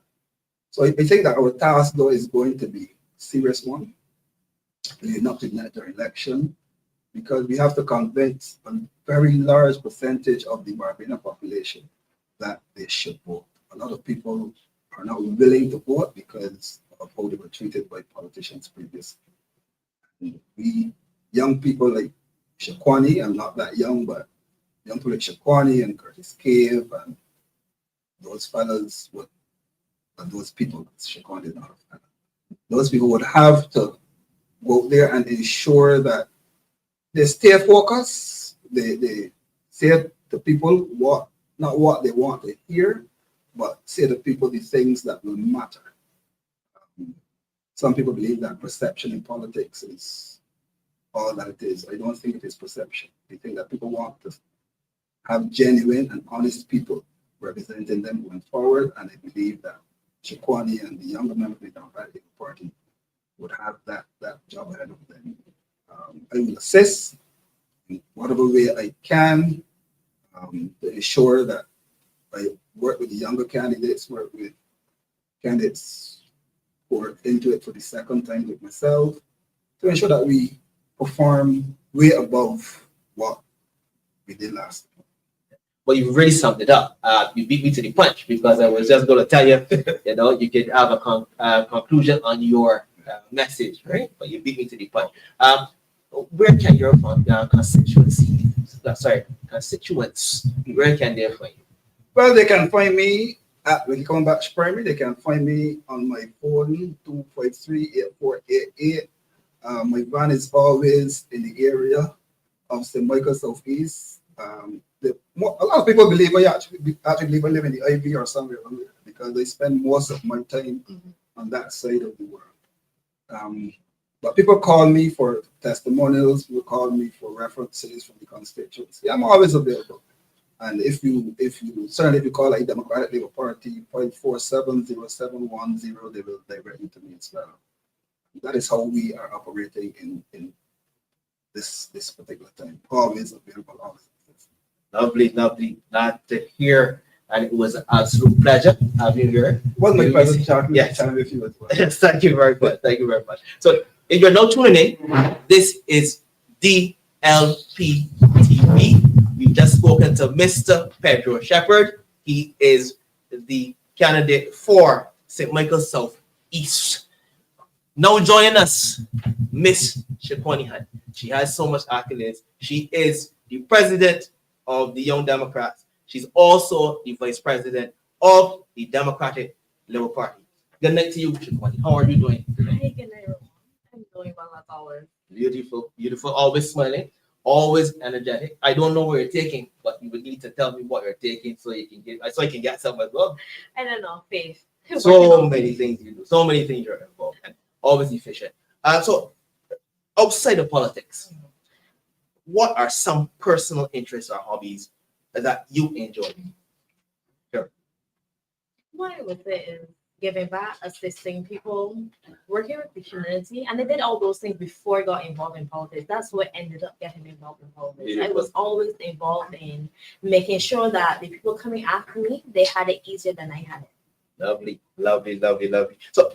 So I think that our task, though, is going to be a serious one leading up to the next election, because we have to convince a very large percentage of the Barbadian population that they should vote. A lot of people are not willing to vote because of how they were treated by politicians previously. And we young people like Shaquani, I'm not that young, but young people like Shaquani and Curtis Cave and those fellas would, and those people, Shaquani is not a fella, those people would have to go out there and ensure that they stay focused. They say to people not what they want to hear, but say to people the things that will matter. Some people believe that perception in politics is all that it is. I don't think it is perception. I think that people want to have genuine and honest people representing them going forward, and I believe that Shaquani and the younger members of the Democratic Party would have that job ahead of them. I will assist in whatever way I can to ensure that I work with the younger candidates, work with candidates who are into it for the second time like myself, to ensure that we perform way above what we did last time. Well, you really summed it up. You beat me to the punch, because I was just going to tell you, you could have a conclusion on your message, right? But you beat me to the punch. Where can your constituents, where can they find you? Well, they can find me when you come back to primary. They can find me on my phone, 253-8488. My van is always in the area of St. Michael Southeast. A lot of people believe I actually live in the IV or somewhere around there, because I spend most of my time on that side of the world. But people call me for testimonials, people call me for references from the constituency. I'm always available. And if you call a Democratic Labour Party 547-0710, they will direct you to me as well. that is how we are operating in this particular time. Always available, always. Lovely, lovely. Glad to hear. And it was an absolute pleasure having you here. Well, my pleasure chatting Yes. with you as well. Yes, thank you very much. Thank you very much. So if you're now tuning in, this is DLP TV. We've just spoken to Mr. Pedro Shepherd. He is the candidate for St. Michael South East. Now joining us, Miss Shaquani Hunte. She has so much accolades. She is the president of the Young Democrats. She's also the vice president of the Democratic Labour Party. Good night to you, Shaquani. How are you doing today? Hi, good night, everyone. I'm doing well as always. Beautiful, beautiful. Always smiling, always energetic. I don't know where you're taking, but you would need to tell me what you're taking so you can get some as well. I don't know, faith. So many things you do, so many things you're involved in. Always efficient. So outside of politics, what are some personal interests or hobbies that you enjoy? Sure. What I would say is giving back, assisting people, working with the community, and I did all those things before I got involved in politics. That's what ended up getting me involved in politics. Beautiful. I was always involved in making sure that the people coming after me, they had it easier than I had it. Lovely, lovely, lovely, lovely. So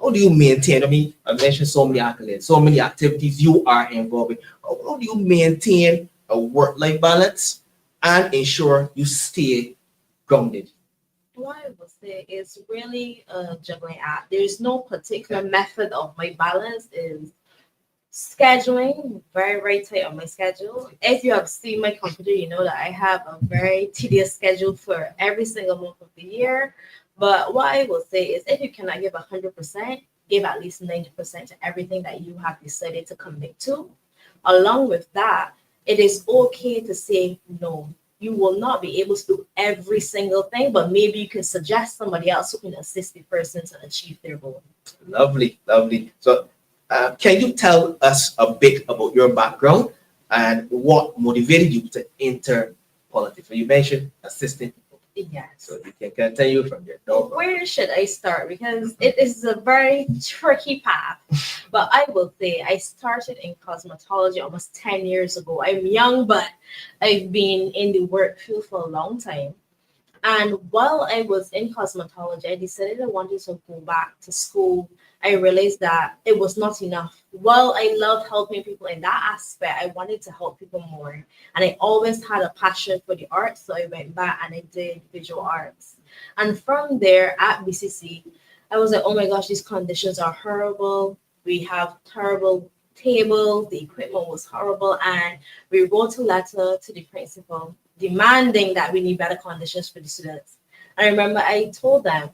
how do you maintain? I mean, I mentioned so many accolades, so many activities you are involved in. How do you maintain a work-life balance and ensure you stay grounded? What I would say is really a juggling act. There's no particular method of my balance. Is scheduling very, very tight on my schedule. If you have seen my computer, you know that I have a very tedious schedule for every single month of the year. But what I will say is if you cannot give 100%, give at least 90% to everything that you have decided to commit to. Along with that, it is okay to say no. You will not be able to do every single thing, but maybe you can suggest somebody else who can assist the person to achieve their goal. Lovely, lovely. So can you tell us a bit about your background and what motivated you to enter politics? So you mentioned assisting people. Yes. So you can continue from there. No problem. Where should I start? Because it is a very tricky path. But I will say I started in cosmetology almost 10 years ago. I'm young, but I've been in the work field for a long time. And while I was in cosmetology, I decided I wanted to go back to school. I realized that it was not enough. While I love helping people in that aspect, I wanted to help people more. And I always had a passion for the arts, so I went back and I did visual arts. And from there at BCC, I was like, oh my gosh, these conditions are horrible. We have terrible tables. The equipment was horrible. And we wrote a letter to the principal demanding that we need better conditions for the students. I remember I told them,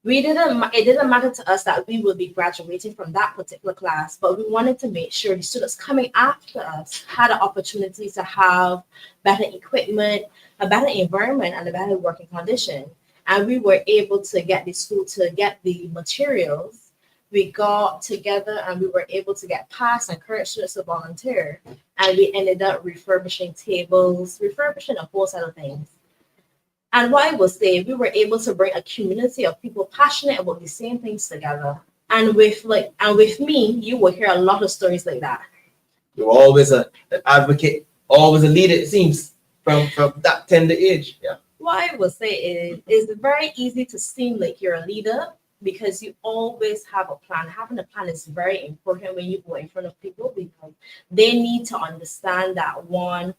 it didn't matter to us that we would be graduating from that particular class, but we wanted to make sure the students coming after us had an opportunity to have better equipment, a better environment, and a better working condition. And we were able to get the school to get the materials. We got together and we were able to get past and current students to volunteer. And we ended up refurbishing tables, refurbishing a whole set of things. And what I will say, we were able to bring a community of people passionate about the same things together. And with me, you will hear a lot of stories like that. You're always an advocate, always a leader, it seems, from that tender age. Yeah. What I will say is it's very easy to seem like you're a leader because you always have a plan. Having a plan is very important when you go in front of people because they need to understand that one,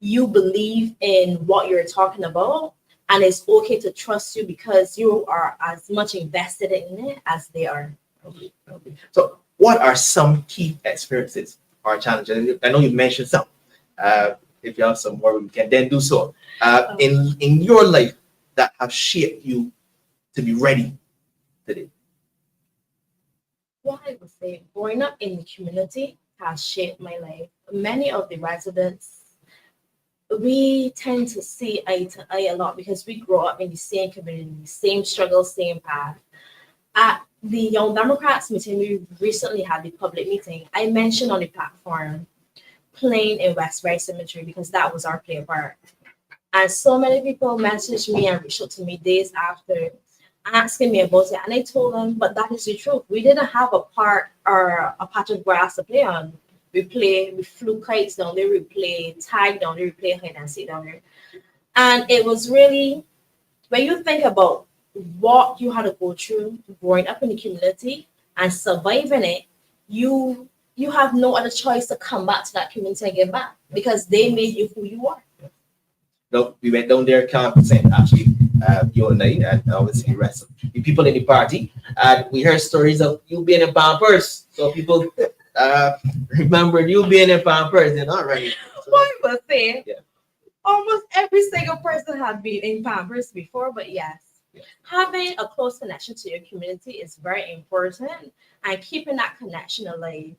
you believe in what you're talking about, and it's okay to trust you because you are as much invested in it as they are. So, what are some key experiences or challenges? I know you mentioned some. If you have some more, we can then do so. In your life that have shaped you to be ready today. What I would say, growing up in the community has shaped my life. Many of the residents, we tend to see eye to eye a lot because we grow up in the same community, same struggle, same path. At the Young Democrats meeting, we recently had the public meeting. I mentioned on the platform playing in Westbury Cemetery because that was our play part. And so many people messaged me and reached out to me days after. asking me about it, and I told them, but that is the truth. We didn't have a park or a patch of grass to play on. We flew kites down there, we play tag down there, we play hide and seek down there. And it was really, when you think about what you had to go through growing up in the community and surviving it, you have no other choice to come back to that community and give back because they made you who you are. No, we went down there, Camp St. Actually, you and I, and obviously the rest of the people in the party, and we heard stories of you being in Pampers. So people remembered you being in Pampers, and already. So, What I will say, yeah. almost every single person had been in Pampers before, but yes. Having a close connection to your community is very important and keeping that connection alive.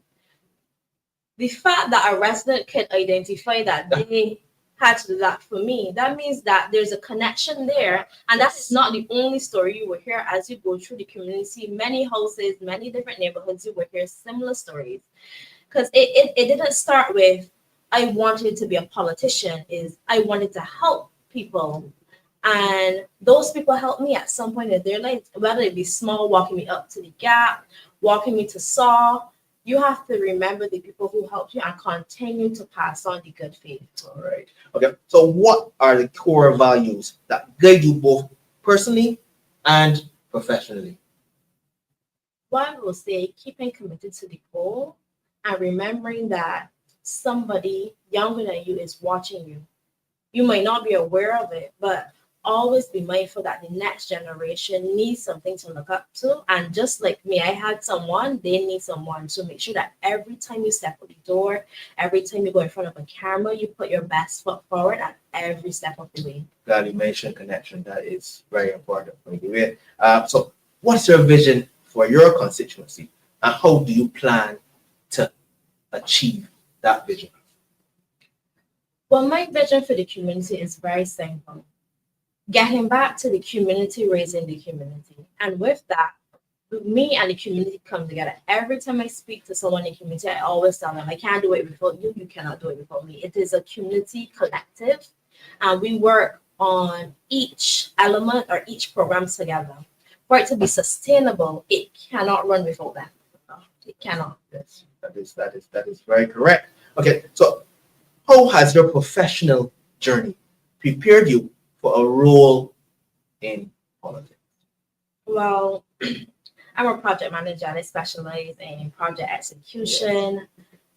The fact that a resident can identify that they had to do that for me, that means that there's a connection there. And that's not the only story you will hear as you go through the community. Many houses, many different neighborhoods, you will hear similar stories. Because it didn't start with, I wanted to be a politician, is I wanted to help people. And those people helped me at some point in their life, whether it be small, walking me up to the gap, walking me to Saw. You have to remember the people who helped you and continue to pass on the good faith. All right. Okay. So, what are the core values that guide you both personally and professionally? One will say keeping committed to the goal and remembering that somebody younger than you is watching you. You might not be aware of it, but always be mindful that the next generation needs something to look up to. And just like me, I had someone, they need someone. So make sure that every time you step out the door, every time you go in front of a camera, you put your best foot forward at every step of the way. Glad you mentioned connection. That is very important for you. So, what's your vision for your constituency, and how do you plan to achieve that vision? Well, my vision for the community is very simple. Getting back to the community, raising the community. And with that, me and the community come together. Every time I speak to someone in the community, I always tell them, I can't do it without you. You cannot do it without me. It is a community collective. And we work on each element or each program together. For it to be sustainable, it cannot run without that. It cannot. Yes, that is very correct. Okay, so how has your professional journey prepared you for a role in politics? Well, I'm a project manager and I specialize in project execution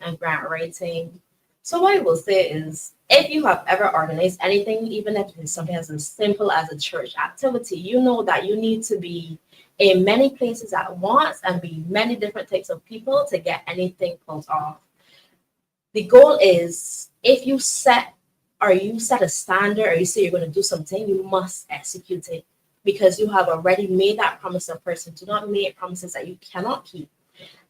and grant writing. So what I will say is, if you have ever organized anything, even if it's something as simple as a church activity, you know that you need to be in many places at once and be many different types of people to get anything pulled off. The goal is, if you set a standard or you say you're going to do something, you must execute it because you have already made that promise to a person. Do not make promises that you cannot keep.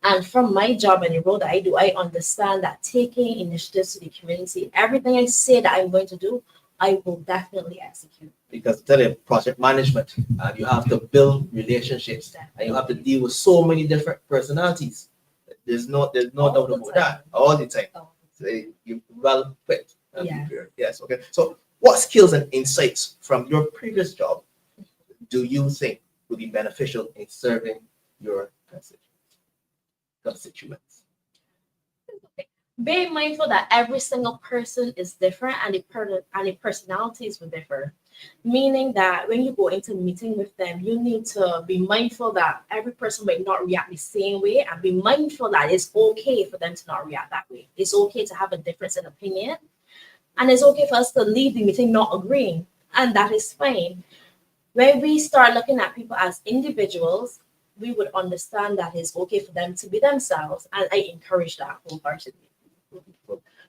And from my job and the role that I do, I understand that taking initiatives to the community, everything I say that I'm going to do, I will definitely execute. Because tell you, project management, and you have to build relationships, and you have to deal with so many different personalities. There's no doubt about that all the time. So you're well equipped and prepared. Yes. Okay. So, what skills and insights from your previous job do you think would be beneficial in serving your constituents? Being mindful that every single person is different and the personalities will differ. Meaning that when you go into a meeting with them, you need to be mindful that every person might not react the same way, and be mindful that it's okay for them to not react that way. It's okay to have a difference in opinion, and it's okay for us to leave the meeting not agreeing, and that is fine. When we start looking at people as individuals, we would understand that it's okay for them to be themselves, and I encourage that wholeheartedly.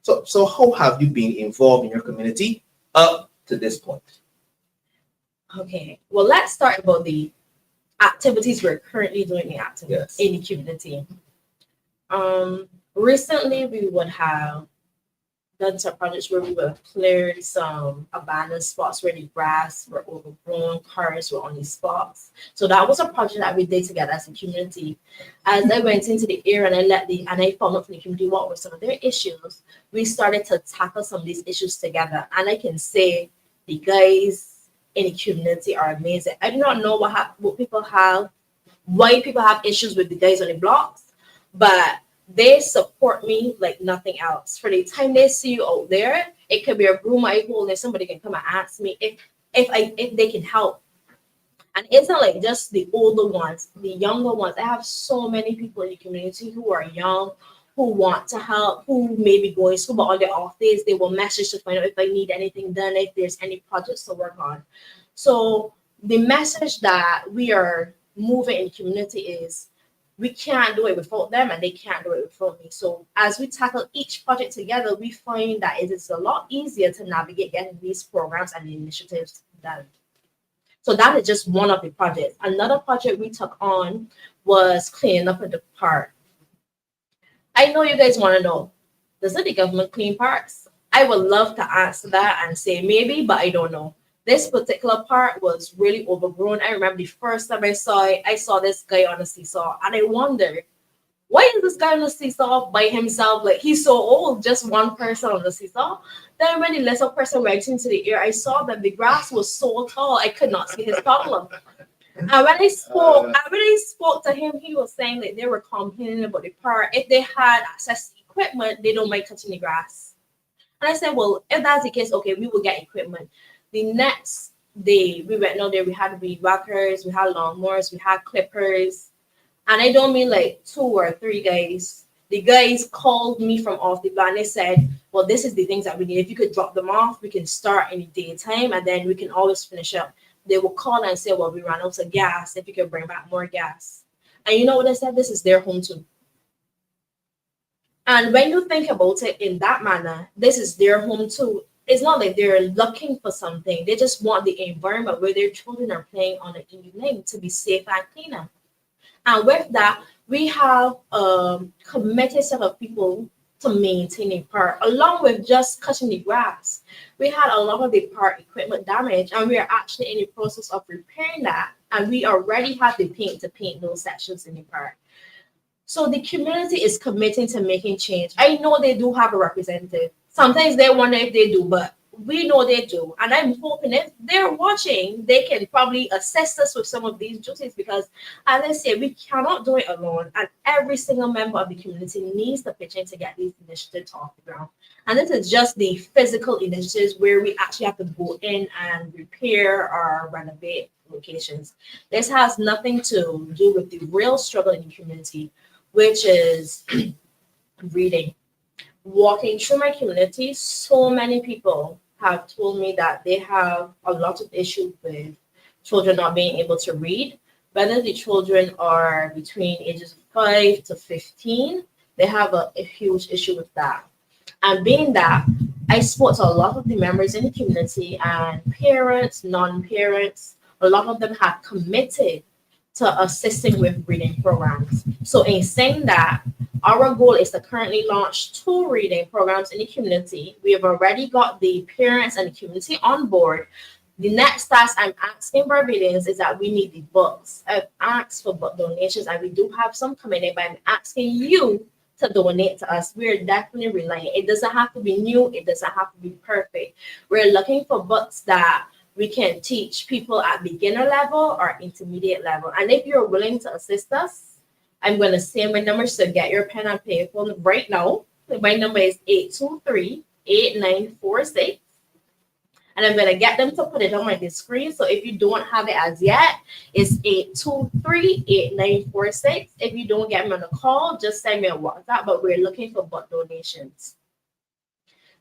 So how have you been involved in your community up to this point? Okay, well, let's start about the activities we're currently doing in the community. Recently, we would have done some projects where we would have cleared some abandoned spots where the grass were overgrown, cars were on these spots. So that was a project that we did together as a community. As I went into the area and I found out from the community what were some of their issues, we started to tackle some of these issues together. And I can say the guys in the community are amazing. I do not know what people have, why people have issues with the guys on the blocks, but they support me like nothing else. For the time they see you out there, it could be a room I hold and somebody can come and ask me if they can help. And it's not like just the older ones, the younger ones. I have so many people in the community who are young, who want to help, who may be going to school, but on their off days, they will message to find out if I need anything done, if there's any projects to work on. So the message that we are moving in the community is we can't do it without them and they can't do it without me. So as we tackle each project together, we find that it is a lot easier to navigate getting these programs and the initiatives done. So that is just one of the projects. Another project we took on was cleaning up in the park. I know you guys want to know, does the government clean parks? I would love to answer that and say maybe, but I don't know. This particular park was really overgrown. I remember the first time I saw this guy on a seesaw, and I wondered, why is this guy on the seesaw by himself? Like, he's so old, just one person on the seesaw. Then when the little person went into the air, I saw that the grass was so tall, I could not see his column. And when I spoke to him, he was saying that they were complaining about the park. If they had access to equipment, they don't mind cutting the grass. And I said, well, if that's the case, okay, we will get equipment. The next day, we went out there, we had weed whackers, we had lawnmowers, we had clippers. And I don't mean like 2 or 3 guys. The guys called me from off the van. They said, well, this is the things that we need. If you could drop them off, we can start in the daytime and then we can always finish up. They will call and say, well, we ran out of gas. If you could bring back more gas. And you know what I said? This is their home too. And when you think about it in that manner, this is their home too. It's not like they're looking for something. They just want the environment where their children are playing on the evening to be safe and cleaner. And with that, we have a committed set of people to maintain a park, along with just cutting the grass. We had a lot of the park equipment damage, and we are actually in the process of repairing that. And we already have the paint to paint those sections in the park. So the community is committing to making change. I know they do have a representative. Sometimes they wonder if they do, but we know they do. And I'm hoping if they're watching, they can probably assist us with some of these duties because, as I say, we cannot do it alone. And every single member of the community needs to pitch in to get these initiatives off the ground. And this is just the physical initiatives where we actually have to go in and repair or renovate locations. This has nothing to do with the real struggle in the community, which is reading. Walking through my community, so many people have told me that they have a lot of issues with children not being able to read. Whether the children are between ages 5 to 15, they have a huge issue with that. And being that, I spoke to a lot of the members in the community and parents, non-parents, a lot of them have committed to assisting with reading programs. So in saying that, our goal is to currently launch 2 reading programs in the community. We have already got the parents and the community on board. The next task I'm asking Barbadians is that we need the books. I've asked for book donations and we do have some coming in, but I'm asking you to donate to us. We're definitely relying. It doesn't have to be new. It doesn't have to be perfect. We're looking for books that we can teach people at beginner level or intermediate level. And if you're willing to assist us, I'm going to say my number, so get your pen and paper right now. My number is 823-8946. And I'm going to get them to put it on my screen. So if you don't have it as yet, it's 823-8946. If you don't get me on a call, just send me a WhatsApp. But we're looking for book donations.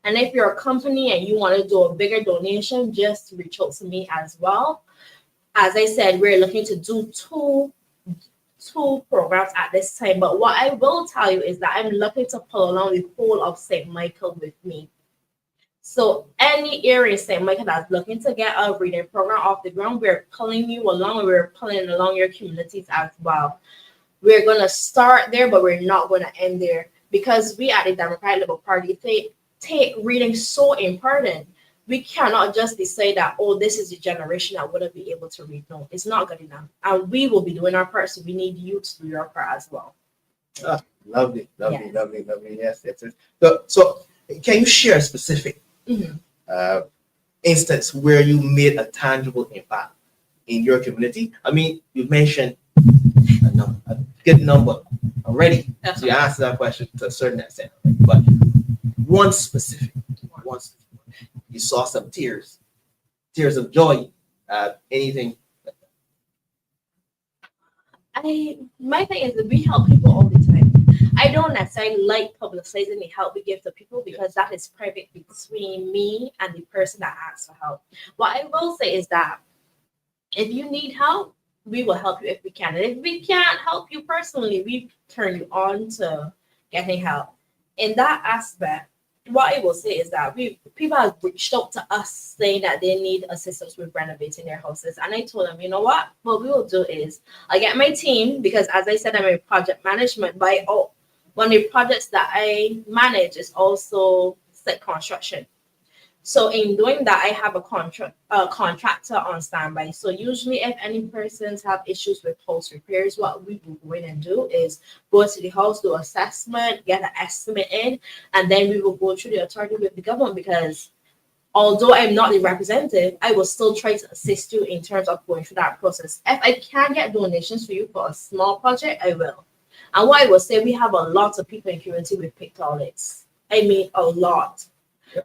And if you're a company and you want to do a bigger donation, just reach out to me as well. As I said, we're looking to do two programs at this time. But what I will tell you is that I'm looking to pull along the whole of St. Michael with me. So any area in St. Michael that's looking to get a reading program off the ground, we're pulling you along and we're pulling along your communities as well. We're going to start there, but we're not going to end there because we at the Democratic Liberal Party take reading so important. We cannot just decide that, oh, this is the generation that wouldn't be able to read. No, it's not good enough. And we will be doing our part, so we need you to do your part as well. Lovely. Yes. So can you share a specific instance where you made a tangible impact in your community? I mean, you mentioned a good number already. So you answered that question to a certain extent. But one specific, you saw some tears of joy, anything. My thing is that we help people all the time. I don't necessarily like publicizing the help we give to people because that is private between me and the person that asks for help. What I will say is that if you need help, we will help you if we can. And if we can't help you personally, we turn you on to getting help. In that aspect, what I will say is that people have reached out to us saying that they need assistance with renovating their houses. And I told them, you know what we will do is I get my team, because as I said, I'm a project management by one of the projects that I manage is also site construction. So in doing that, I have a contractor on standby. So usually if any persons have issues with house repairs, what we will go in and do is go to the house, do assessment, get an estimate in, and then we will go through the authority with the government, because although I'm not the representative, I will still try to assist you in terms of going through that process. If I can get donations for you for a small project, I will. And what I will say, we have a lot of people in community with pig toilets. I mean, a lot.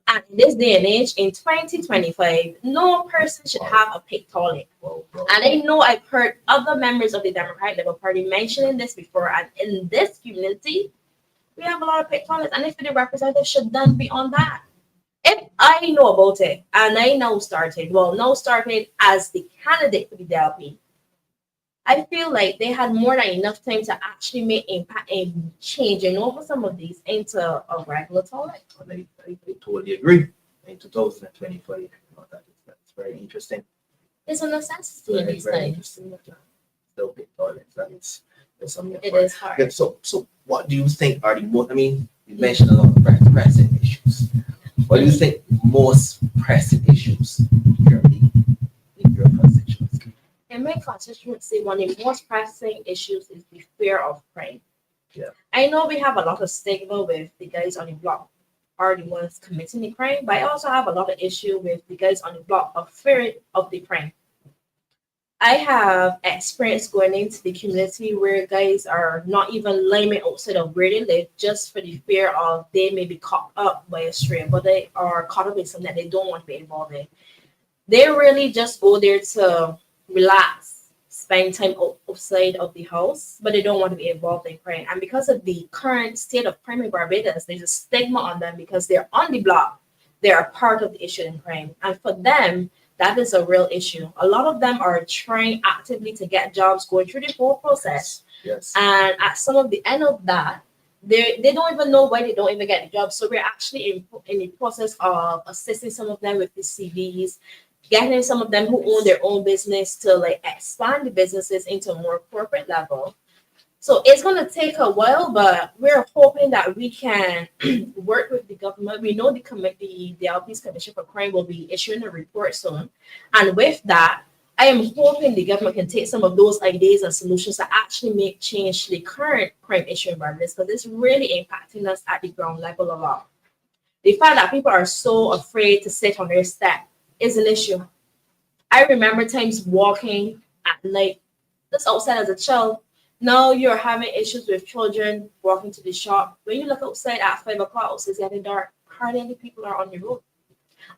And in this day and age, in 2025, no person should have a pig toilet. And I know I've heard other members of the Democratic Labour Party mentioning this before. And in this community, we have a lot of pig toilets. And if the representative should then be on that. If I know about it, and I now started as the candidate for the DLP, I feel like they had more than enough time to actually make impact and changing over some of these into a regular toilet. I totally agree. In 2025, that's very interesting. It's a necessity in these times. Still big toilets. It's something. It is hard. Okay, so what do you think are the most? I mean, you mentioned a lot of pressing issues. What do you think most pressing issues currently in your constituency? In my constituency, one of the most pressing issues is the fear of crime. Yeah. I know we have a lot of stigma with the guys on the block are the ones committing the crime, but I also have a lot of issue with the guys on the block of fear of the crime. I have experience going into the community where guys are not even living outside of where they live just for the fear of they may be caught up by a stray, but they are caught up in something that they don't want to be involved in. They really just go there to relax, spend time outside of the house, but they don't want to be involved in crime. And because of the current state of crime in Barbados, there's a stigma on them because they're on the block. They're a part of the issue in crime. And for them, that is a real issue. A lot of them are trying actively to get jobs, going through the whole process. Yes. And at some of the end of that, they don't even know why they don't even get the job. So we're actually in the process of assisting some of them with the CVs, getting some of them who own their own business to like expand the businesses into a more corporate level. So it's going to take a while, but we're hoping that we can work with the government. We know the DLP's Commission for Crime will be issuing a report soon. And with that, I am hoping the government can take some of those ideas and solutions to actually make change to the current crime issue in Barbados, because it's really impacting us at the ground level a lot. The fact that people are so afraid to sit on their step is an issue. I remember times walking at night, just outside as a child. Now you're having issues with children walking to the shop. When you look outside at 5 o'clock, it's getting dark. Hardly any people are on the road.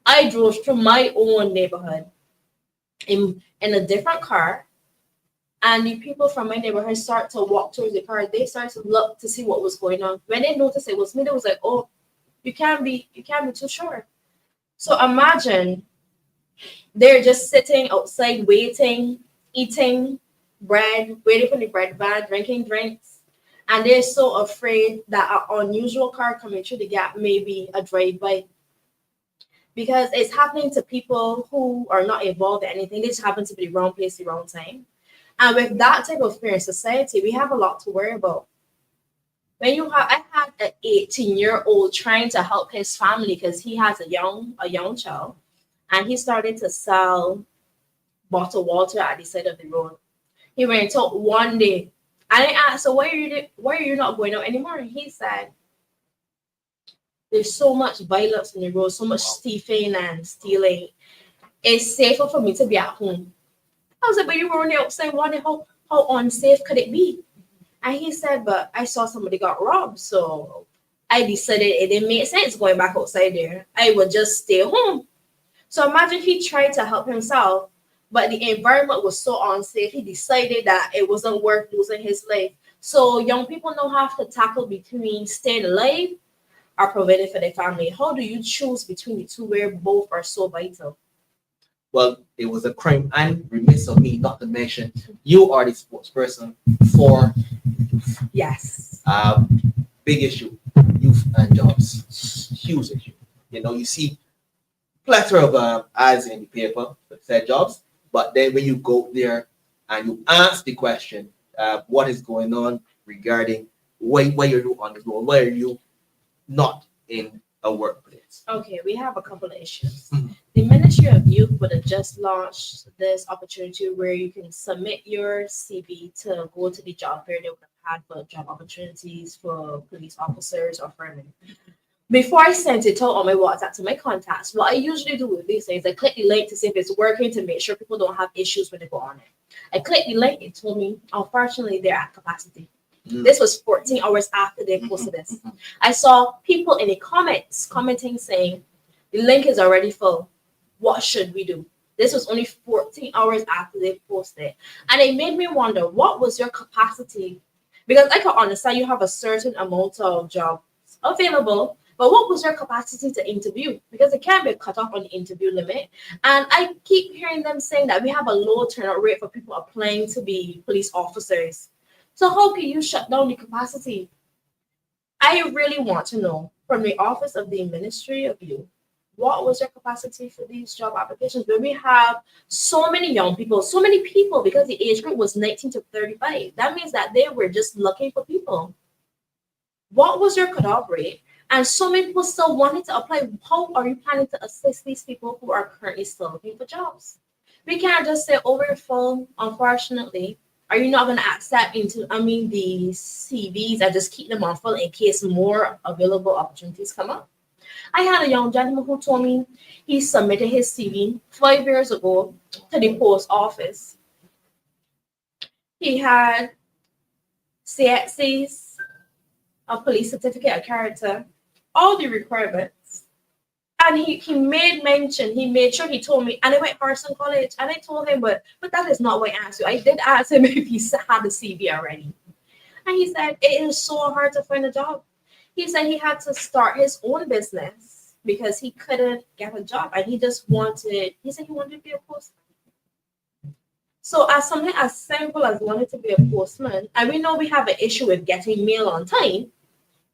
I drove through my own neighborhood in a different car, and the people from my neighborhood start to walk towards the car. They start to look to see what was going on. When they noticed it was me, they was like, "Oh, you can't be too sure." So imagine they're just sitting outside waiting, eating bread, waiting for the bread van, drinking drinks, and they're so afraid that an unusual car coming through the gap may be a drive-by, because it's happening to people who are not involved in anything. They just happen to be the wrong place, the wrong time. And with that type of fear in society, we have a lot to worry about. I had an 18-year-old trying to help his family because he has a young child, and he started to sell bottled water at the side of the road. He went out one day, and I asked, "So why are you not going out anymore?" And he said, There's so much violence in the road, so much thieving and stealing. It's safer for me to be at home. I was like, but you were on the outside, wondering how unsafe could it be? And he said, but I saw somebody got robbed, so I decided it didn't make sense going back outside there. I would just stay home. So imagine he tried to help himself, but the environment was so unsafe, he decided that it wasn't worth losing his life. So young people now have to tackle between staying alive or providing for their family. How do you choose between the two where both are so vital? Well, it was a crime and remiss of me not to mention you are the spokesperson for Yes. big issue, youth and jobs. Huge issue. You know, you see plethora of ads in the paper that said jobs, but then when you go there and you ask the question, what is going on regarding why you're on the road, why are you not in a workplace? Okay, we have a couple of issues. Mhm. The Ministry of Youth would have just launched this opportunity where you can submit your CV to go to the job fair they would have had for job opportunities for police officers or firemen. Before I sent it out on my WhatsApp to my contacts, what I usually do with these things, I click the link to see if it's working to make sure people don't have issues when they go on it. I clicked the link, it told me, unfortunately, they're at capacity. This was 14 hours after they posted this. I saw people in the comments commenting saying, the link is already full. What should we do? This was only 14 hours after they posted. And it made me wonder, what was your capacity? Because I can understand you have a certain amount of jobs available, but what was your capacity to interview? Because it can't be cut off on the interview limit. And I keep hearing them saying that we have a low turnout rate for people applying to be police officers. So how can you shut down the capacity? I really want to know from the Office of the Ministry of Youth, what was your capacity for these job applications? When we have so many young people, so many people, because the age group was 19 to 35. That means that they were just looking for people. What was your cutoff rate? And so many people still wanted to apply. How are you planning to assist these people who are currently still looking for jobs? We can't just say over your phone, unfortunately. Are you not going to accept the CVs and just keep them on file in case more available opportunities come up? I had a young gentleman who told me he submitted his CV 5 years ago to the post office. He had CXCs, a police certificate of character, all the requirements. And he made mention, he made sure he told me, and I went Carson College, and I told him, but that is not what I asked you. I did ask him if he had a CV already. And he said, it is so hard to find a job. He said he had to start his own business because he couldn't get a job. And he wanted to be a postman. So as something as simple as wanting to be a postman, and we know we have an issue with getting mail on time,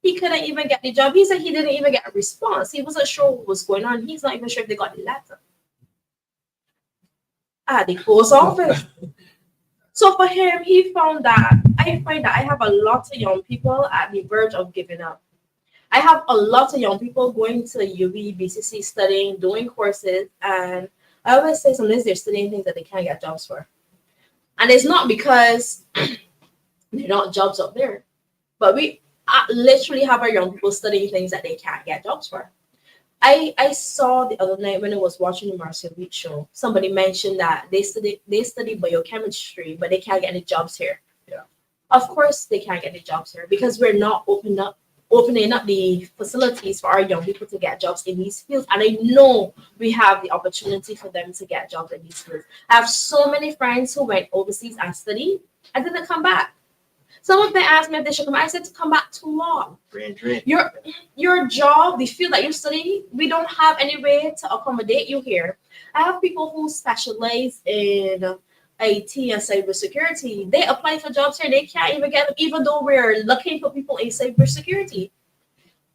he couldn't even get the job. He said he didn't even get a response. He wasn't sure what was going on. He's not even sure if they got the letter at the post office. So for him, I find that I have a lot of young people at the verge of giving up. I have a lot of young people going to UB, BCC, studying, doing courses, and I always say sometimes they're studying things that they can't get jobs for. And it's not because they're not jobs up there, but we literally have our young people studying things that they can't get jobs for. I saw the other night when I was watching the Marcia Week show, somebody mentioned that they study biochemistry, but they can't get any jobs here. Yeah. Of course they can't get any jobs here because we're not opening up the facilities for our young people to get jobs in these fields. And I know we have the opportunity for them to get jobs in these fields. I have so many friends who went overseas and studied and didn't come back. Some of them asked me if they should come back. I said to come back to what? Your job, the field that you're studying, we don't have any way to accommodate you here. I have people who specialize in IT and cybersecurity. They apply for jobs here. They can't even get them, even though we're looking for people in cybersecurity.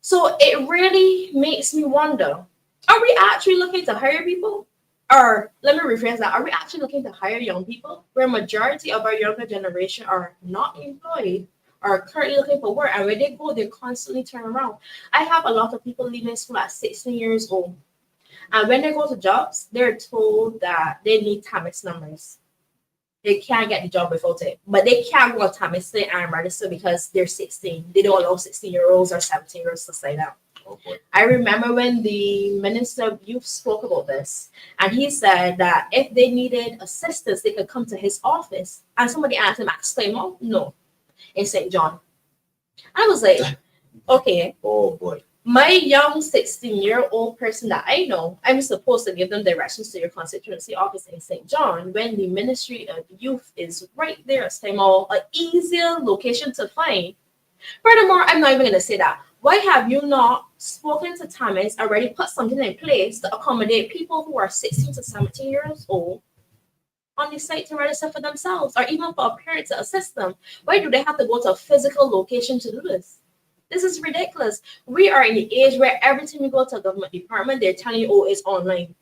So it really makes me wonder, are we actually looking to hire people? Or let me rephrase that. Are we actually looking to hire young people where majority of our younger generation are not employed, are currently looking for work, and when they go, they constantly turn around? I have a lot of people leaving school at 16 years old. And when they go to jobs, they're told that they need TAMIS numbers. They can't get the job without it. But they can't go on TAMIS and register because they're 16. They don't allow 16-year-olds or 17-year-olds to sign up. Oh boy. I remember when the Minister of Youth spoke about this, and he said that if they needed assistance, they could come to his office. And somebody asked him, explain more? No, in St. John. I was like, okay. Oh boy. My young 16-year-old person that I know, I'm supposed to give them directions to your constituency office in St. John when the Ministry of Youth is right there at St. Mall, an easier location to find. Furthermore, I'm not even going to say that. Why have you not spoken to Thomas, already put something in place to accommodate people who are 16 to 17 years old on the site to register for themselves, or even for a parent to assist them? Why do they have to go to a physical location to do this? This is ridiculous. We are in the age where every time you go to a government department, they're telling you, oh, it's online.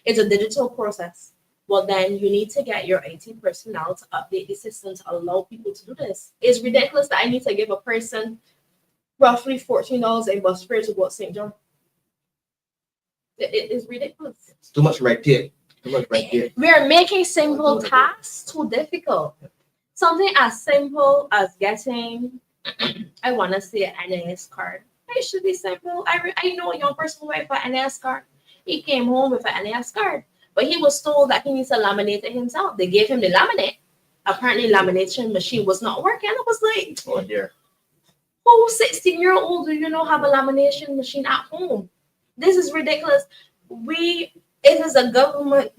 It's a digital process. Well, then you need to get your IT personnel to update the system to allow people to do this. It's ridiculous that I need to give a person roughly $14 in bus fare to go to St. John. It is ridiculous. It's too much right there. Too much right there. We are making simple tasks too difficult. Something as simple as getting, I want to say, an NAS card. It should be simple. I know a young person who went for an NAS card. He came home with an NAS card, but he was told that he needs to laminate it himself. They gave him the laminate. Apparently, lamination machine was not working. I was like, oh dear. Who 16-year-old do you know have a lamination machine at home? This is ridiculous. It is a government.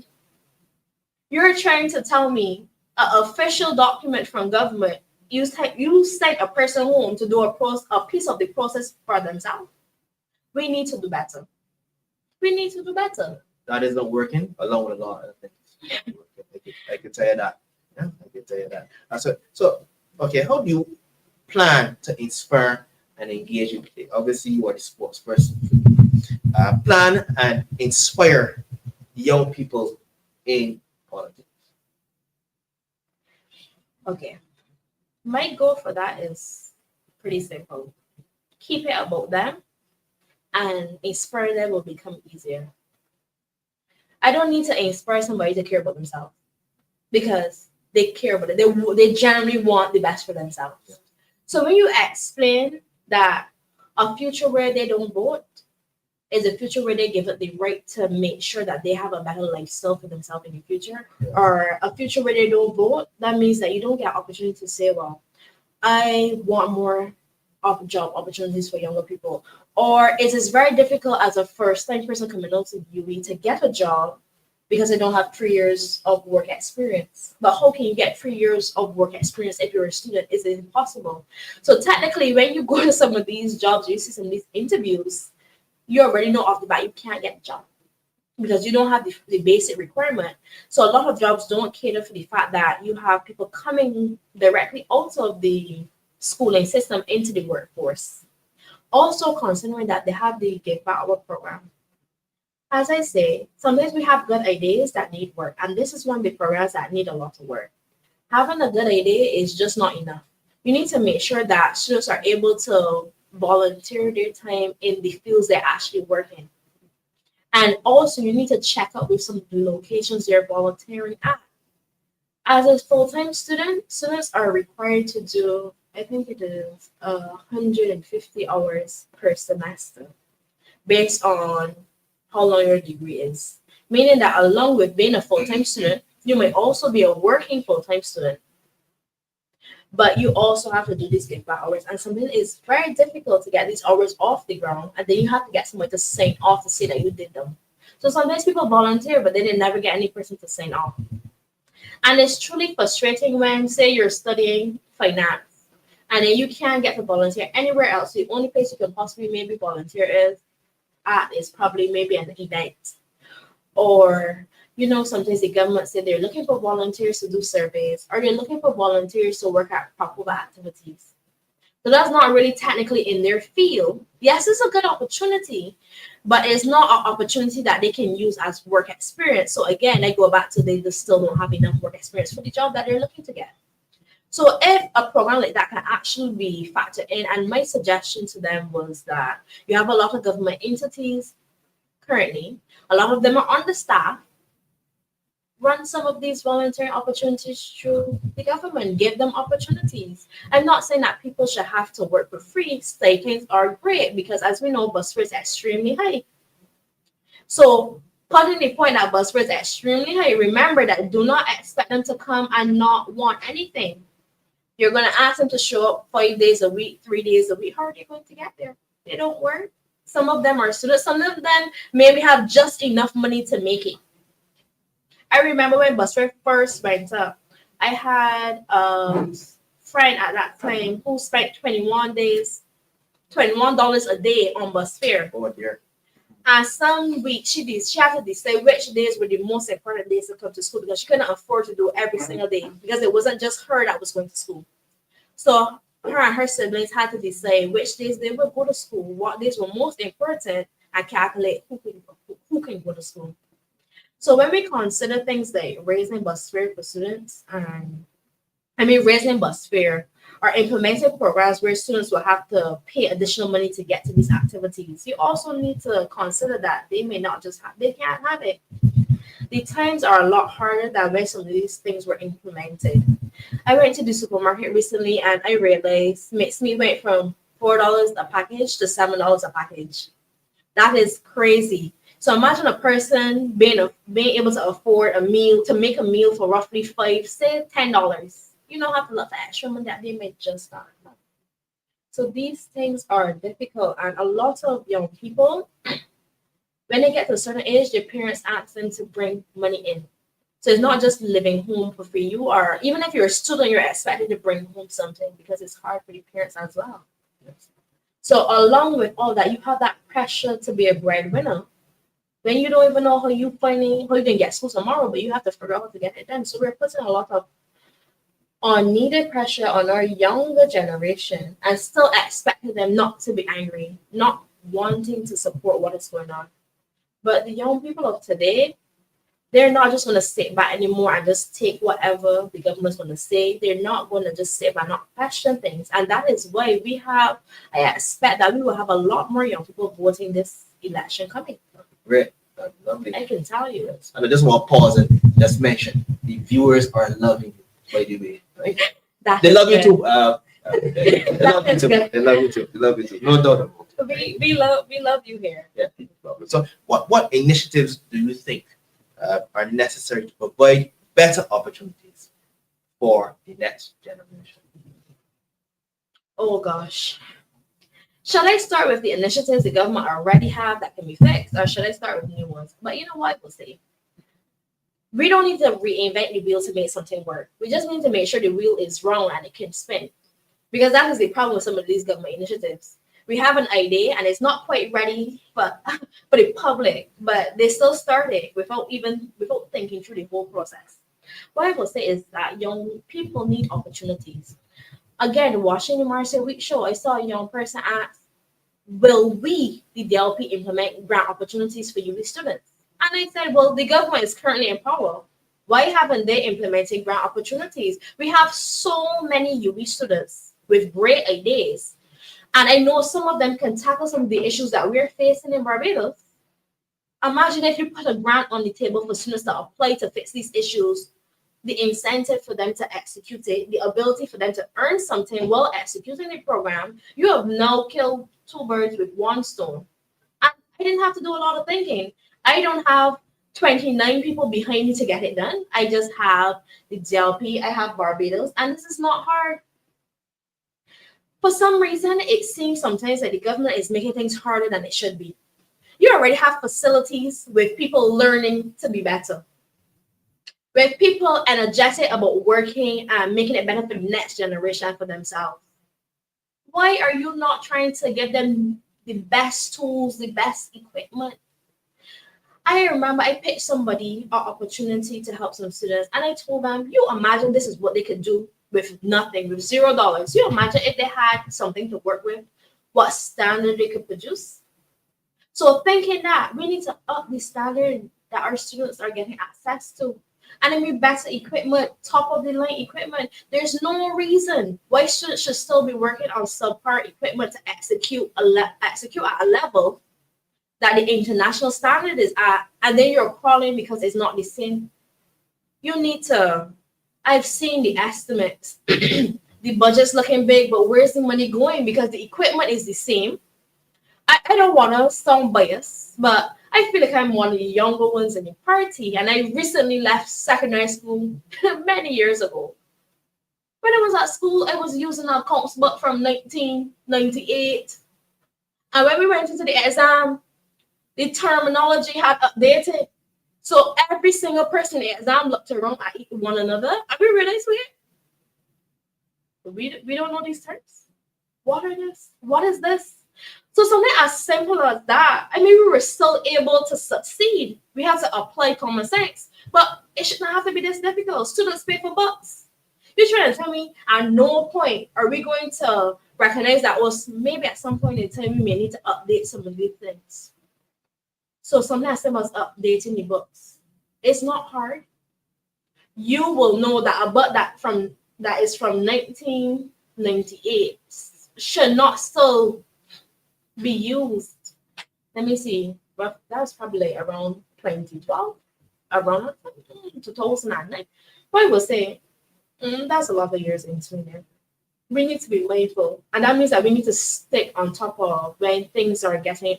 You're trying to tell me an official document from government, you sent a person home to do a piece of the process for themselves. We need to do better. We need to do better. That isn't working along with a lot of things. I can tell you that. Yeah, I can tell you that. So, okay, how do you plan to inspire and engage with it? Obviously, you are the sports person. Plan and inspire young people in politics. Okay. My goal for that is pretty simple. Keep it about them, and inspire them will become easier. I don't need to inspire somebody to care about themselves because they care about it. They generally want the best for themselves. So when you explain that a future where they don't vote is a future where they give it the right to make sure that they have a better lifestyle for themselves in the future, or a future where they don't vote, that means that you don't get opportunity to say, well, I want more of job opportunities for younger people. Or it is very difficult as a first-time person coming out to UE to get a job because they don't have 3 years of work experience. But how can you get 3 years of work experience if you're a student? It's impossible. So technically, when you go to some of these jobs, you see some of these interviews, you already know off the bat you can't get a job because you don't have the basic requirement. So a lot of jobs don't cater for the fact that you have people coming directly out of the schooling system into the workforce. Also considering that they have the Give Back Our program. As I say, sometimes we have good ideas that need work, and this is one of the programs that need a lot of work. Having a good idea is just not enough. You need to make sure that students are able to volunteer their time in the fields they actually work in. And also, you need to check out with some of the locations they're volunteering at. As a full-time student, students are required to do, I think it is 150 hours per semester based on how long your degree is. Meaning that along with being a full-time student, you may also be a working full-time student. But you also have to do these Give Back hours. And something is very difficult to get these hours off the ground. And then you have to get someone to sign off to say that you did them. So sometimes people volunteer, but then they never get any person to sign off. And it's truly frustrating when, say, you're studying finance, and then you can't get to volunteer anywhere else. The only place you can possibly maybe volunteer is probably maybe an event. Or, sometimes the government say they're looking for volunteers to do surveys, or they're looking for volunteers to work at proper activities. So that's not really technically in their field. Yes, it's a good opportunity, but it's not an opportunity that they can use as work experience. So again, I go back to they just still don't have enough work experience for the job that they're looking to get. So if a program like that can actually be factored in, and my suggestion to them was that you have a lot of government entities currently, a lot of them are understaffed. run some of these volunteering opportunities through the government, give them opportunities. I'm not saying that people should have to work for free. Stipends are great because, as we know, bus fares are extremely high. So, putting the point that bus fares are extremely high, remember that do not expect them to come and not want anything. You're going to ask them to show up 5 days a week, 3 days a week. How are they going to get there? They don't work. Some of them are students. Some of them maybe have just enough money to make it. I remember when bus fare first went up, I had a friend at that time who spent $21 a day on bus fare. Oh dear. And some weeks she had to decide which days were the most important days to come to school because she couldn't afford to do every single day because it wasn't just her that was going to school. So her and her siblings had to decide which days they would go to school, what days were most important, and calculate who can go to school. So when we consider things like raising bus fare for students, raising bus fare or implementing programs where students will have to pay additional money to get to these activities, you also need to consider that they can't have it. The times are a lot harder than when some of these things were implemented. I went to the supermarket recently and I realized mixed meat went from $4 a package to $7 a package. That is crazy. So imagine a person being able to afford to make a meal for roughly $10. You don't have to look for extra money that they may just not have. So these things are difficult, and a lot of young people, when they get to a certain age, their parents ask them to bring money in. So it's not just living home for free. Even if you're a student, you're expected to bring home something because it's hard for your parents as well. Yes. So along with all that, you have that pressure to be a breadwinner. When you don't even know how you can get school tomorrow, but you have to figure out how to get it done. So we're putting a lot of unneeded pressure on our younger generation and still expecting them not to be angry, not wanting to support what is going on. But the young people of today, they're not just going to sit back anymore and just take whatever the government's going to say. They're not going to just sit back and not question things. And that is why I expect that we will have a lot more young people voting this election coming. Great. That's lovely. I can tell you. And I just want to pause and just mention the viewers are loving you, by the way. Right? They love you too. They love you too. They love you too. They love you too. No doubt about it. We love you here. Yeah. So what initiatives do you think are necessary to provide better opportunities for the next generation? Oh gosh. Shall I start with the initiatives the government already have that can be fixed, or should I start with new ones? But you know what? We'll see. We don't need to reinvent the wheel to make something work. We just need to make sure the wheel is round and it can spin. Because that is the problem with some of these government initiatives. We have an idea and it's not quite ready for the public, but they still started without thinking through the whole process. What I will say is that young people need opportunities. Again, watching the Marcia Week show, I saw a young person ask, will we, the DLP, implement grant opportunities for UWI students? And I said, well, the government is currently in power. Why haven't they implemented grant opportunities? We have so many UWI students with great ideas. And I know some of them can tackle some of the issues that we're facing in Barbados. Imagine if you put a grant on the table for students to apply to fix these issues, the incentive for them to execute it, the ability for them to earn something while executing the program. You have now killed two birds with one stone. And I didn't have to do a lot of thinking. I don't have 29 people behind me to get it done. I just have the DLP, I have Barbados, and this is not hard. For some reason, it seems sometimes that the government is making things harder than it should be. You already have facilities with people learning to be better, with people energetic about working and making it better for the next generation and for themselves. Why are you not trying to give them the best tools, the best equipment? I remember I pitched somebody an opportunity to help some students, and I told them, you imagine this is what they could do with nothing, with $0. You imagine if they had something to work with, what standard they could produce? So thinking that we need to up the standard that our students are getting access to. And then we better equipment, top of the line equipment. There's no reason why students should still be working on subpar equipment to execute at a level that the international standard is at, and then you're crawling because it's not the same. you need to, I've seen the estimates. The budget's looking big, but where's the money going? Because the equipment is the same. I don't want to sound biased, but I feel like I'm one of the younger ones in the party. And I recently left secondary school many years ago. When I was at school, I was using an accounts book from 1998. And when we went into the exam, the terminology had updated. So every single person in the exam looked around at one another. And we realized we don't know these terms. What are this? What is this? So something as simple as that, I mean, we were still able to succeed. We have to apply common sense, but it should not have to be this difficult. Students pay for books. You're trying to tell me at no point are we going to recognize that was maybe at some point in time we may need to update some of these things. So something as simple as updating the books. It's not hard. You will know that a book that is from 1998 should not still be used. Let me see. But that was probably like around 2012, around 2009. But I will say that's a lot of years into it. We need to be mindful, and that means that we need to stick on top of when things are getting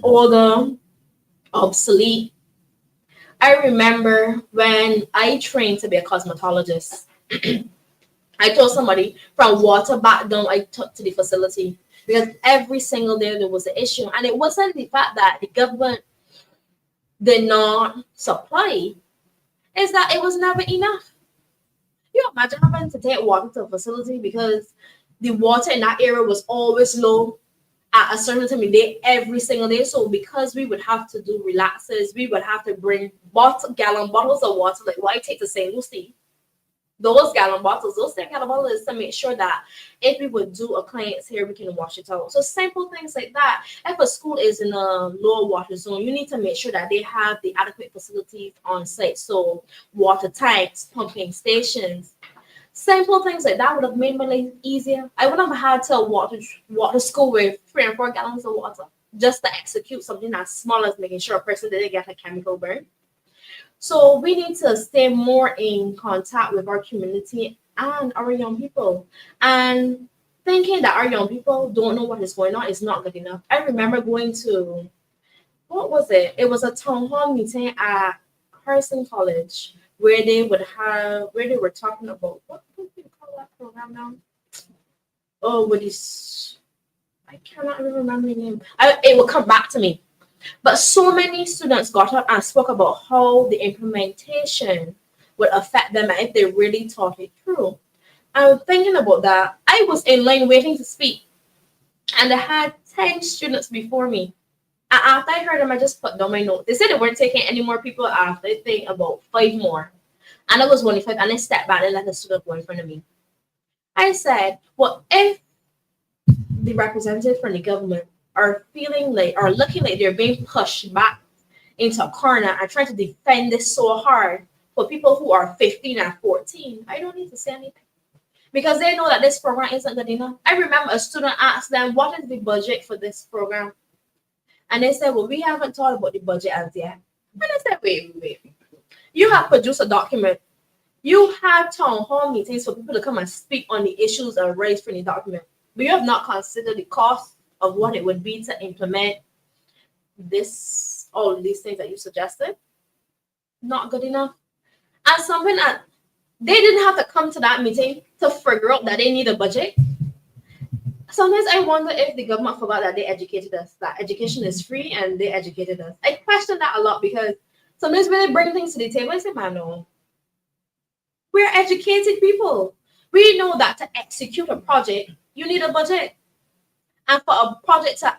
older, obsolete. I remember when I trained to be a cosmetologist. I told somebody from water back down I took to the facility because every single day there was an issue. And it wasn't the fact that the government did not supply, it's that it was never enough. You imagine having to take water to a facility because the water in that area was always low at a certain time of day every single day. So because we would have to do relaxes, we would have to bring gallon bottles of water, like what I take to St. Lucie. Those gallon bottles, those 10 gallon bottles to make sure that if we would do a client's hair, we can wash it out. So simple things like that. If a school is in a low water zone, you need to make sure that they have the adequate facilities on site. So water tanks, pumping stations, simple things like that would have made my life easier. I wouldn't have had to walk to school with 3 and 4 gallons of water just to execute something as small as making sure a person didn't get a chemical burn. So we need to stay more in contact with our community and our young people. And thinking that our young people don't know what is going on is not good enough. I remember going to, what was it? It was a town hall meeting at Carson College where they were talking about, what do you call that program now? Oh, what is, I cannot even remember the name. It will come back to me. But so many students got up and spoke about how the implementation would affect them and if they really thought it through. I was thinking about that. I was in line waiting to speak, and I had 10 students before me. And after I heard them, I just put down my note. They said they weren't taking any more people after. I think about 5 more. And I was only 5, and I stepped back and let the student go in front of me. I said, well, if the representative from the government are feeling like or looking like they're being pushed back into a corner and trying to defend this so hard for people who are 15 and 14, I don't need to say anything because they know that this program isn't good enough. I remember a student asked them, what is the budget for this program? And they said, well, we haven't thought about the budget as yet. And I said, wait. You have produced a document. You had town hall meetings for people to come and speak on the issues and raised from the document. But you have not considered the cost of what it would be to implement all of these things that you suggested. Not good enough. And something that they didn't have to come to that meeting to figure out that they need a budget. Sometimes I wonder if the government forgot that they educated us, that education is free and they educated us. I question that a lot because sometimes when they bring things to the table, I say, man, no. We're educated people. We know that to execute a project, you need a budget. And for a project to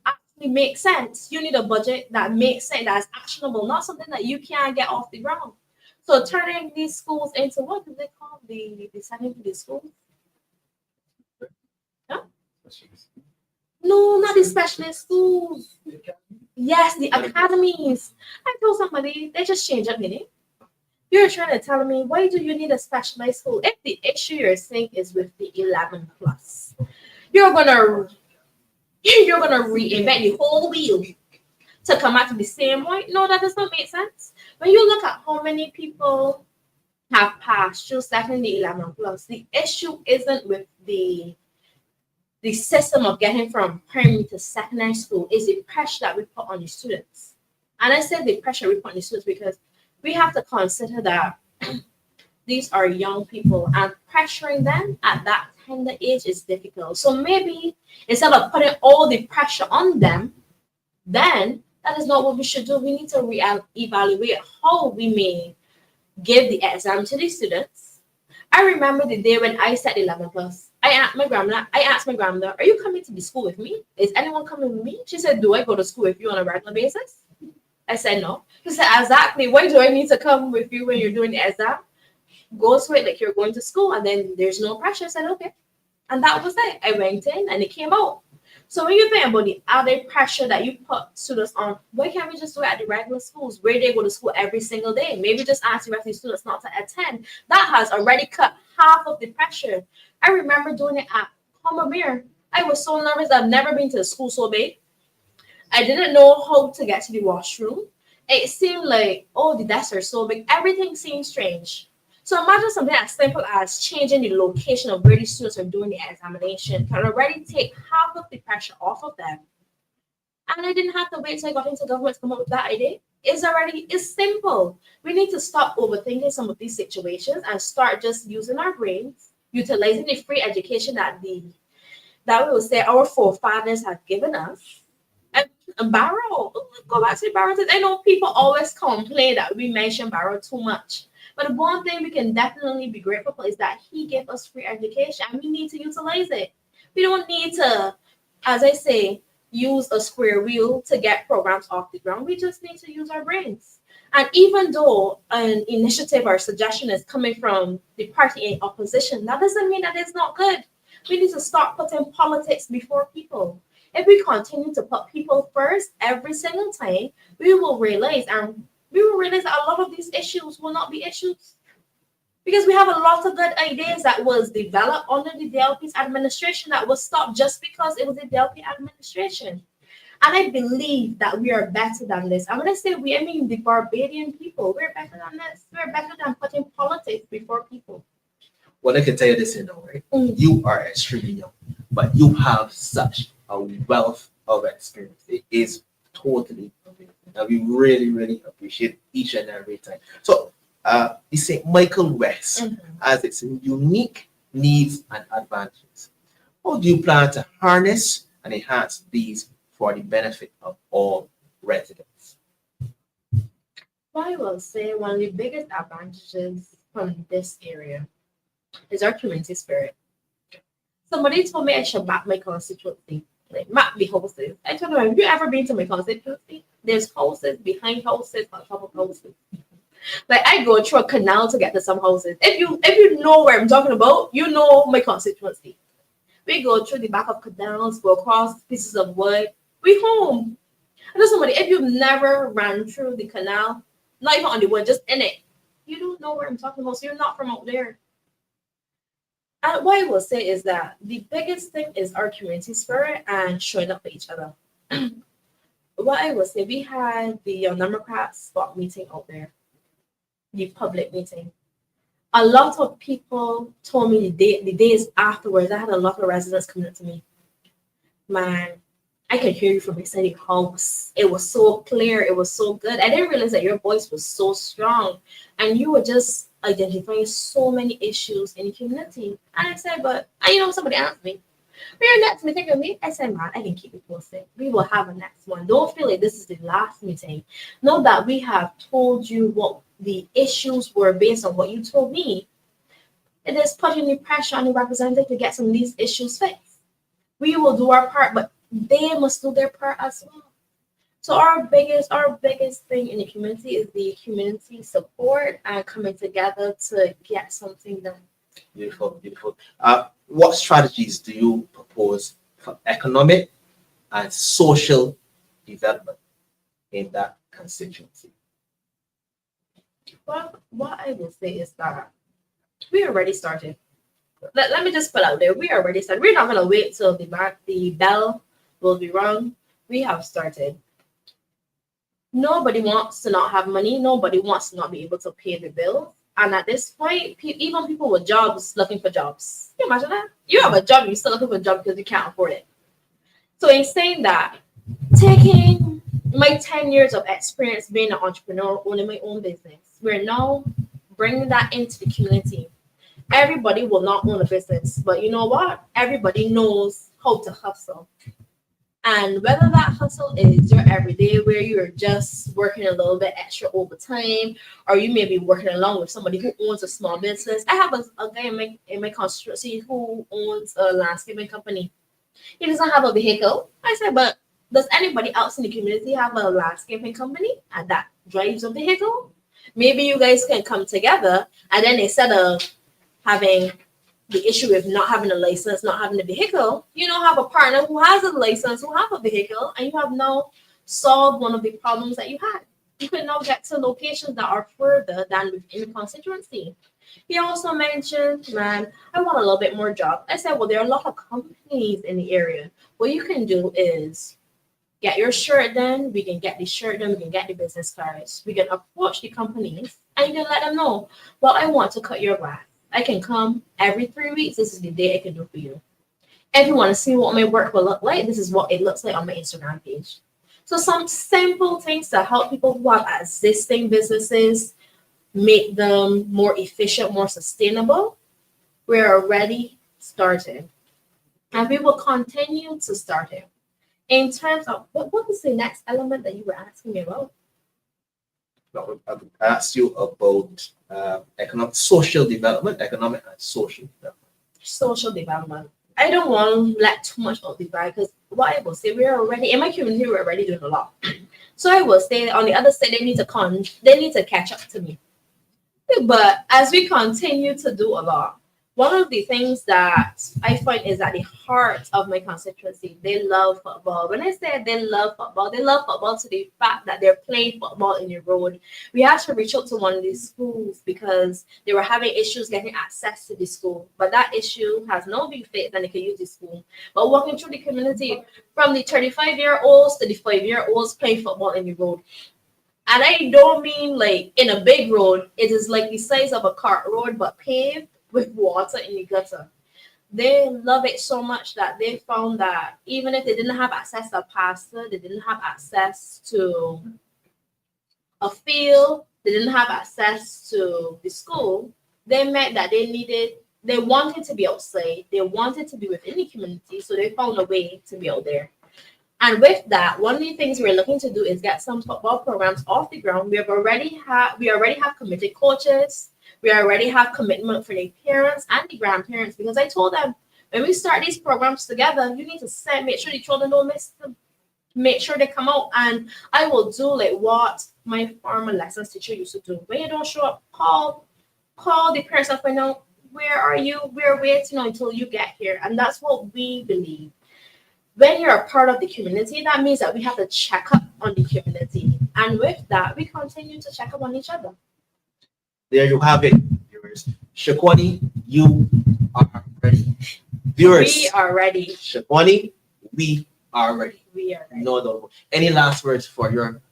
actually make sense, you need a budget that makes sense, that's actionable, not something that you can't get off the ground. So turning these schools into, what do they call the sending to the schools? Huh? No, not the specialist schools. Yes, the academies. I told somebody, they just changed up the name. You're trying to tell me, why do you need a specialized school? If the issue you're saying is with the 11 plus, you're gonna reinvent the whole wheel to come out to the same point. No, that does not make sense. When you look at how many people have passed through secondary 11 plus, the issue isn't with the system of getting from primary to secondary school, is the pressure that we put on the students. And I said the pressure we put on the students because we have to consider that these are young people and pressuring them at that tender age is difficult. So maybe instead of putting all the pressure on them, then that is not what we should do. We need to evaluate how we may give the exam to the students. I remember the day when I said 11 plus. I asked my grandmother, are you coming to the school with me? Is anyone coming with me? She said, do I go to school with you on a regular basis? I said, no. She said, exactly. Why do I need to come with you when you're doing the exam? Go to it like you're going to school, and then there's no pressure. I said, okay. And that was it. I went in and it came out. So when you think about the added pressure that you put students on, why can't we just do it at the regular schools where they go to school every single day? Maybe just ask the rest of the students not to attend. That has already cut half of the pressure. I remember doing it at Combermere. I was so nervous. I've never been to a school so big. I didn't know how to get to the washroom. It seemed like, oh, the desks are so big. Everything seemed strange. So imagine something as simple as changing the location of where the students are doing the examination can already take half of the pressure off of them. And I didn't have to wait till I got into government to come up with that idea. It's simple. We need to stop overthinking some of these situations and start just using our brains, utilizing the free education that we will say our forefathers have given us. And Barrow, go back to the Barrow. I know people always complain that we mention Barrow too much. But one thing we can definitely be grateful for is that he gave us free education and we need to utilize it. We don't need to, as I say, use a square wheel to get programs off the ground. We just need to use our brains. And even though an initiative or suggestion is coming from the party in opposition, that doesn't mean that it's not good. We need to start putting politics before people. If we continue to put people first every single time, we will realize that a lot of these issues will not be issues. Because we have a lot of good ideas that was developed under the DLP's administration that was stopped just because it was the DLP administration. And I believe that we are better than this. And when I say we, I mean the Barbadian people. We're better than this. We're better than putting politics before people. Well, I can tell you this, right? You are extremely young, but you have such a wealth of experience. It is totally amazing. And we really, really appreciate each and every time. So, the St. Michael West has its unique needs and advantages. How do you plan to harness and enhance these for the benefit of all residents? Well, I will say one of the biggest advantages from this area is our community spirit. Somebody told me I should map my constituency, like map the houses. I told them, have you ever been to my constituency? There's houses behind houses on top of houses. Like I go through a canal to get to some houses. If you know where I'm talking about, you know my constituency. We go through the back of canals, go across pieces of wood. We home. I know somebody, if you've never ran through the canal, not even on the wood, just in it, you don't know where I'm talking about. So you're not from out there. And what I will say is that the biggest thing is our community spirit and showing up for each other. What I will say, we had the Democrat spot meeting out there, the public meeting. A lot of people told me the days afterwards, I had a lot of residents coming up to me. Man, I can hear you from inside the house. It was so clear. It was so good. I didn't realize that your voice was so strong. And you were just identifying so many issues in the community. And I said, somebody asked me, "Will your next meeting with me?" I said, man, I can keep it posted. We will have a next one. Don't feel like this is the last meeting. Know that we have told you what the issues were based on what you told me. It is putting the pressure on the representative to get some of these issues fixed. We will do our part, but they must do their part as well. So our biggest thing in the community is the community support and coming together to get something done. Beautiful, beautiful. What strategies do you propose for economic and social development in that constituency? Well, what I will say is that we already started. Let me just put out there, we already started. We're not going to wait till the bell will be rung. We have started. Nobody wants to not have money. Nobody wants to not be able to pay the bill. And at this point, even people with jobs looking for jobs. Can you imagine that? You have a job, you're still looking for a job because you can't afford it. So in saying that, taking my 10 years of experience being an entrepreneur, owning my own business, we're now bringing that into the community. Everybody will not own a business, but you know what? Everybody knows how to hustle. And whether that hustle is your everyday, where you're just working a little bit extra overtime, or you may be working along with somebody who owns a small business. I have a guy in my constituency who owns a landscaping company. He doesn't have a vehicle. I said, but does anybody else in the community have a landscaping company and that drives a vehicle? Maybe you guys can come together, and then instead of having the issue with not having a license, not having a vehicle, have a partner who has a license, who have a vehicle, and you have now solved one of the problems that you had. You can now get to locations that are further than within the constituency. He also mentioned, man, I want a little bit more job. I said, well, there are a lot of companies in the area. What you can do is get your shirt done. We can get the shirt done. We can get the business cards. We can approach the companies and you can let them know, well, I want to cut your grass. I can come every 3 weeks. This is the day I can do for you. If you want to see what my work will look like, this is what it looks like on my Instagram page. So some simple things to help people who have existing businesses, make them more efficient, more sustainable. We're already started. And we will continue to start it. In terms of, what is the next element that you were asking me about? I've asked you about economic, social development, economic and social development. Social development. I don't want to let too much of the vibe because what I will say, we're already, in my community, we're already doing a lot. So I will say on the other side, they need to catch up to me. But as we continue to do a lot, one of the things that I find is at the heart of my constituency, they love football. When I say they love football to the fact that they're playing football in the road. We had to reach out to one of these schools because they were having issues getting access to the school. But that issue has now been fixed and they can use the school. But walking through the community, from the 35-year-olds to the 5-year-olds playing football in the road. And I don't mean like in a big road. It is like the size of a cart road, but paved with water in the gutter. They love it so much that they found that even if they didn't have access to a pastor, they didn't have access to a field, they didn't have access to the school, they meant that they wanted to be outside, they wanted to be within the community, so they found a way to be out there. And with that, one of the things we're looking to do is get some football programs off the ground. We already have committed coaches. We already have commitment for the parents and the grandparents, because I told them when we start these programs together, you need to make sure the children don't miss them. Make sure they come out, and I will do like what my former lessons teacher used to do. When you don't show up, call the parents and find out, where are you? We're waiting until you get here. And that's what we believe. When you're a part of the community, that means that we have to check up on the community. And with that, we continue to check up on each other. There you have it, viewers. Shaquani, you are ready. Viewers, we are ready. Shaquani, we are ready. We are ready. No. Any last words for your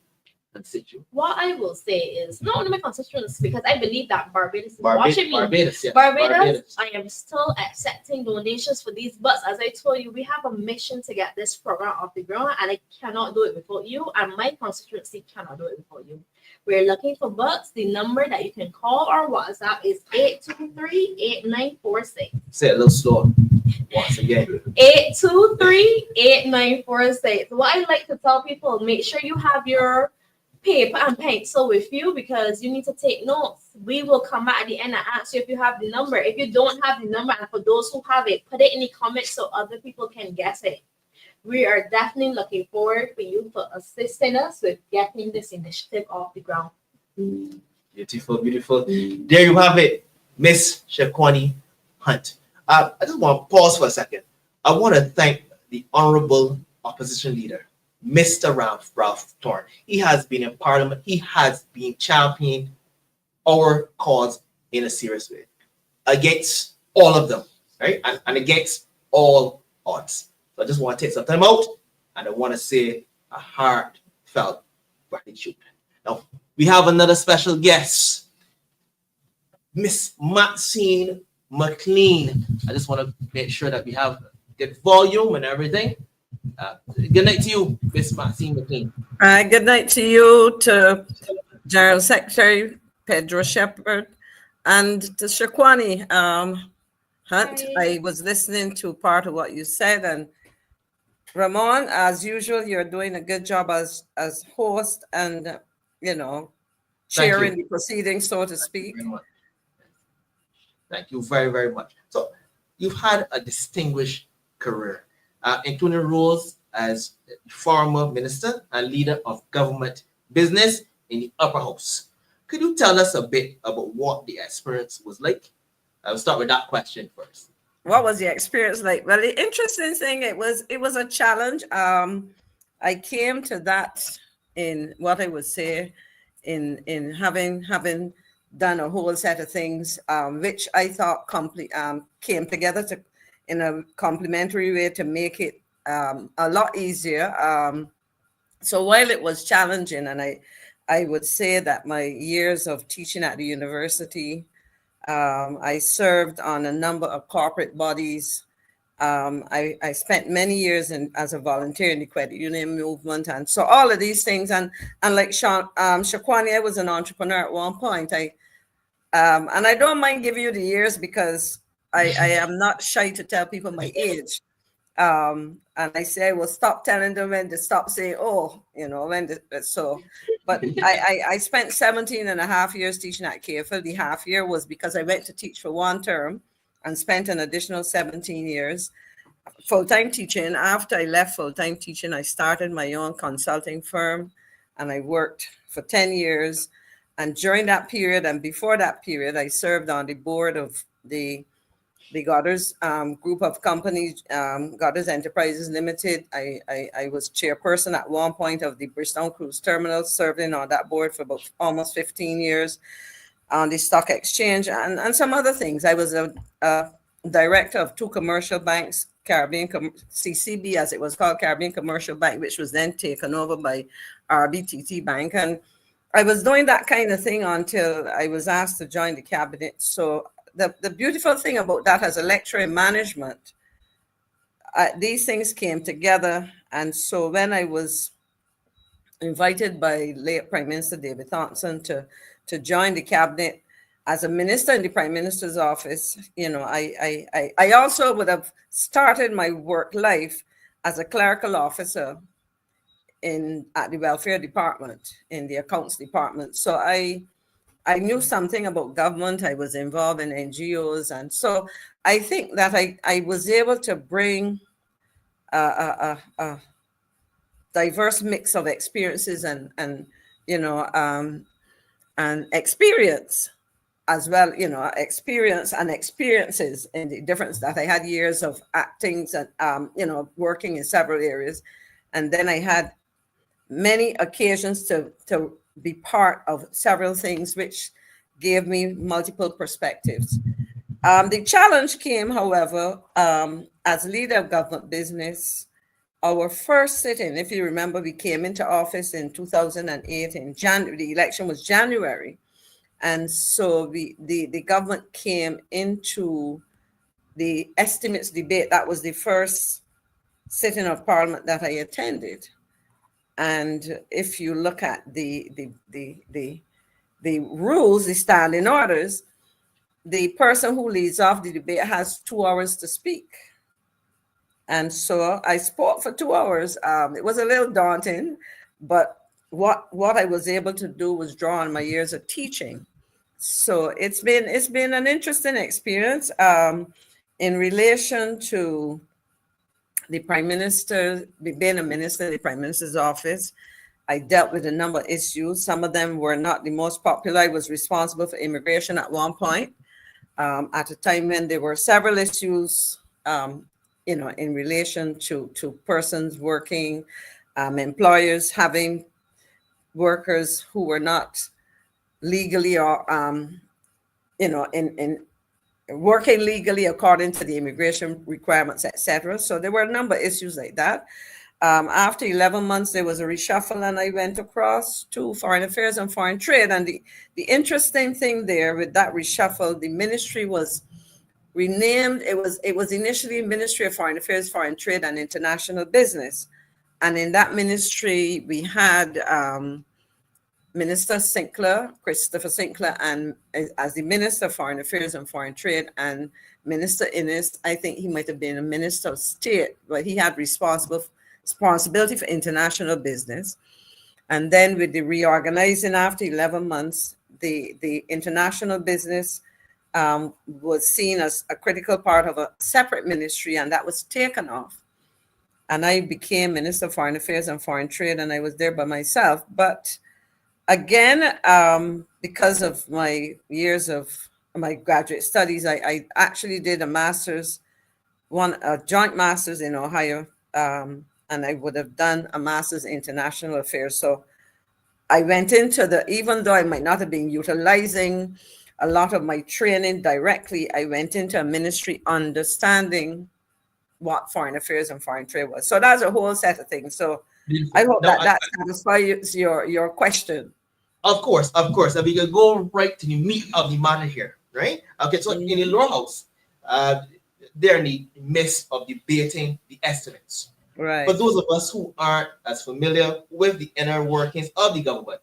constituents? What I will say is, not only my constituents, because I believe that Barbados is watching me. Barbados, yes. Barbados, I am still accepting donations for these butts. As I told you, we have a mission to get this program off the ground, and I cannot do it without you, and my constituency cannot do it without you. We're looking for butts. The number that you can call or WhatsApp is 823-8946. Say it a little slower. Once again. 823-8946. What I like to tell people, make sure you have your paper and pencil with you, because you need to take notes. We will come back at the end and ask you if you have the number. If you don't have the number, and for those who have it, put it in the comments so other people can guess it. We are definitely looking forward for you for assisting us with getting this initiative off the ground. Beautiful. There you have it, Miss Shaquani Hunte. I just want to pause for a second. I want to thank the Honorable Opposition Leader, Mr. Ralph Thorne. He has been in Parliament. He has been championing our cause in a serious way against all of them, right? And against all odds. So I just want to take some time out, and I want to say a heartfelt gratitude. Now, we have another special guest, Miss Maxine McClean. I just want to make sure that we have good volume and everything. Good night to you, Miss Maxine McClean. Good night to you, to General Secretary Pedro Shepherd, and to Shaquani Hunt. I was listening to part of what you said, and Ramon, as usual, you're doing a good job as host and chairing the proceedings, so to speak. Thank you very, very much. So you've had a distinguished career, including roles as former minister and leader of government business in the upper house. Could you tell us a bit about what the experience was like? I'll start with that question first. What was the experience like? Well, the interesting thing, it was a challenge. I came to that in what I would say in having done a whole set of things, which I thought came together in a complementary way to make it a lot easier. So while it was challenging, and I would say that my years of teaching at the university, I served on a number of corporate bodies. I spent many years as a volunteer in the credit union movement, and so all of these things. And like Shaquani, I was an entrepreneur at one point. And I don't mind giving you the years because I am not shy to tell people my age. And I say, well, stop telling them when to stop saying, but I spent 17 and a half years teaching at KFL. The half year was because I went to teach for one term and spent an additional 17 years full-time teaching. After I left full-time teaching, I started my own consulting firm, and I worked for 10 years. And during that period and before that period, I served on the board of the Goddard's group of companies, Goddard's Enterprises Limited. I was chairperson at one point of the Bridgetown Cruise Terminal, serving on that board for about almost 15 years on the stock exchange and some other things. I was a director of two commercial banks, CCB, as it was called, Caribbean Commercial Bank, which was then taken over by RBTT Bank. And I was doing that kind of thing until I was asked to join the cabinet. So the beautiful thing about that, as a lecturer in management, these things came together. And so when I was invited by late Prime Minister David Thompson to join the cabinet as a minister in the Prime Minister's office, I also would have started my work life as a clerical officer at the welfare department, in the accounts department. So I knew something about government. I was involved in NGOs. And so I think that I was able to bring a diverse mix of experiences and experience as well, experience and experiences in the difference that I had years of acting and, working in several areas. And then I had many occasions to be part of several things, which gave me multiple perspectives. The challenge came, however, as leader of government business. Our first sitting, if you remember, we came into office in 2008 in January. The election was January. And so the government came into the estimates debate. That was the first sitting of Parliament that I attended. And if you look at the rules, the standing orders, the person who leads off the debate has 2 hours to speak. And so I spoke for 2 hours. It was a little daunting, but what I was able to do was draw on my years of teaching. So it's been an interesting experience in relation to the Prime Minister, being a minister in the Prime Minister's office. I dealt with a number of issues. Some of them were not the most popular. I was responsible for immigration at one point, at a time when there were several issues, in relation to persons working, employers having workers who were not legally or, in working legally according to the immigration requirements, etc. So there were a number of issues like that. After 11 months, there was a reshuffle, and I went across to Foreign Affairs and Foreign Trade. And the interesting thing there with that reshuffle, the ministry was renamed. It was initially Ministry of Foreign Affairs, Foreign Trade, and International Business. And in that ministry, we had Minister Sinclair, Christopher Sinclair, and as the Minister of Foreign Affairs and Foreign Trade, and Minister Innes, I think he might have been a Minister of State, but he had responsibility for international business. And then with the reorganizing after 11 months, the international business was seen as a critical part of a separate ministry, and that was taken off. And I became Minister of Foreign Affairs and Foreign Trade, and I was there by myself. But again, because of my years of my graduate studies, I actually did a joint master's in Ohio, and I would have done a master's in international affairs. So I went into even though I might not have been utilizing a lot of my training directly, I went into a ministry understanding what foreign affairs and foreign trade was. So that's a whole set of things. So I hope that satisfies your question. Of course. And we can go right to the meat of the matter here, right? Okay, so in the lower house, they're in the midst of debating the estimates. Right. For those of us who aren't as familiar with the inner workings of the government,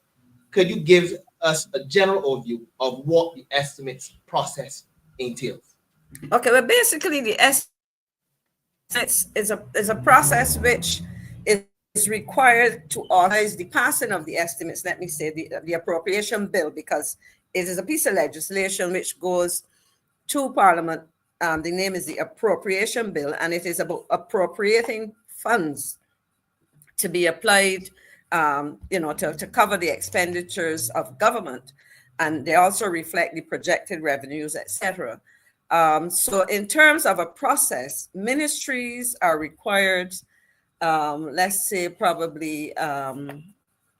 could you give us a general overview of what the estimates process entails? Okay, well, basically the estimates is a process which is required to authorize the passing of the estimates, let me say, the appropriation bill, because it is a piece of legislation which goes to Parliament. The name is the appropriation bill, and it is about appropriating funds to be applied, to cover the expenditures of government. And they also reflect the projected revenues, etc. So in terms of a process, ministries are required, let's say probably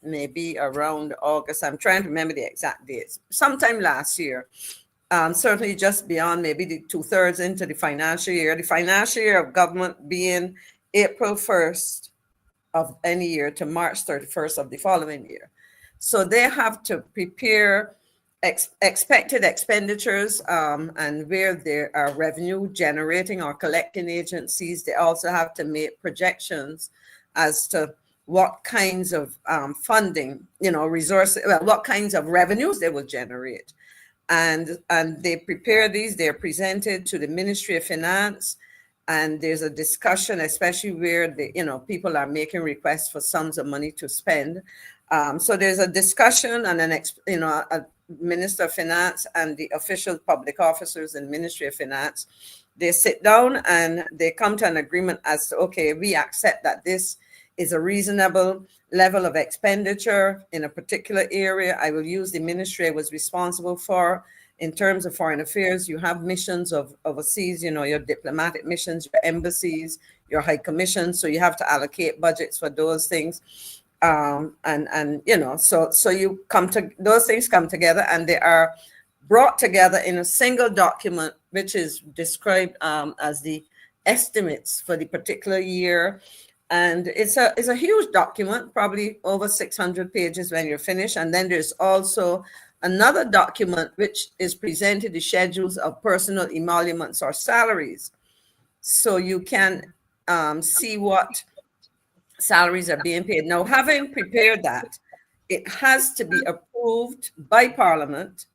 maybe around August. I'm trying to remember the exact dates. Sometime last year, certainly just beyond maybe the 2/3 into the financial year. The financial year of government being April 1st of any year to March 31st of the following year. So they have to prepare expected expenditures and where there are revenue generating or collecting agencies. They also have to make projections as to what kinds of funding, resources, what kinds of revenues they will generate. And they prepare these, they're presented to the Ministry of Finance, and there's a discussion, especially where people are making requests for sums of money to spend. So there's a discussion, and a Minister of Finance and the official public officers in Ministry of Finance, they sit down and they come to an agreement as to, okay, we accept that this is a reasonable level of expenditure in a particular area. I will use the ministry I was responsible for. In terms of foreign affairs, you have missions of overseas, your diplomatic missions, your embassies, your high commissions. So you have to allocate budgets for those things. So you those things come together, and they are brought together in a single document, which is described as the estimates for the particular year. And it's a huge document, probably over 600 pages when you're finished. And then there's also another document which is presented the schedules of personal emoluments or salaries. So you can see what salaries are being paid. Now, having prepared that, it has to be approved by Parliament.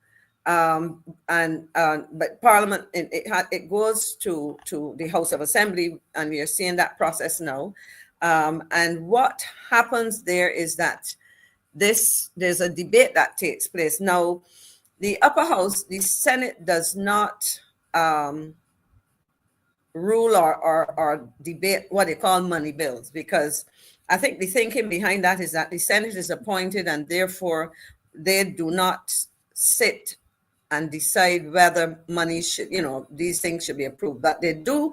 But Parliament, it goes to the House of Assembly, and we are seeing that process now. And what happens there is that there's a debate that takes place. Now, the upper house, the Senate, does not rule or debate what they call money bills, because I think the thinking behind that is that the Senate is appointed, and therefore they do not sit and decide whether money should, these things should be approved. But they do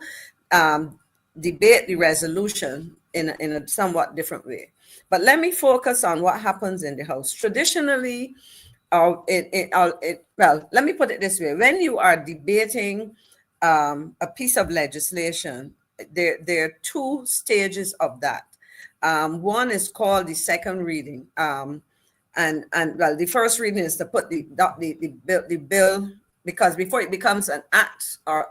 debate the resolution in a somewhat different way. But let me focus on what happens in the House. Traditionally, let me put it this way. When you are debating a piece of legislation, there are two stages of that. One is called the second reading. And well, the first reading is to put the bill, because before it becomes an act or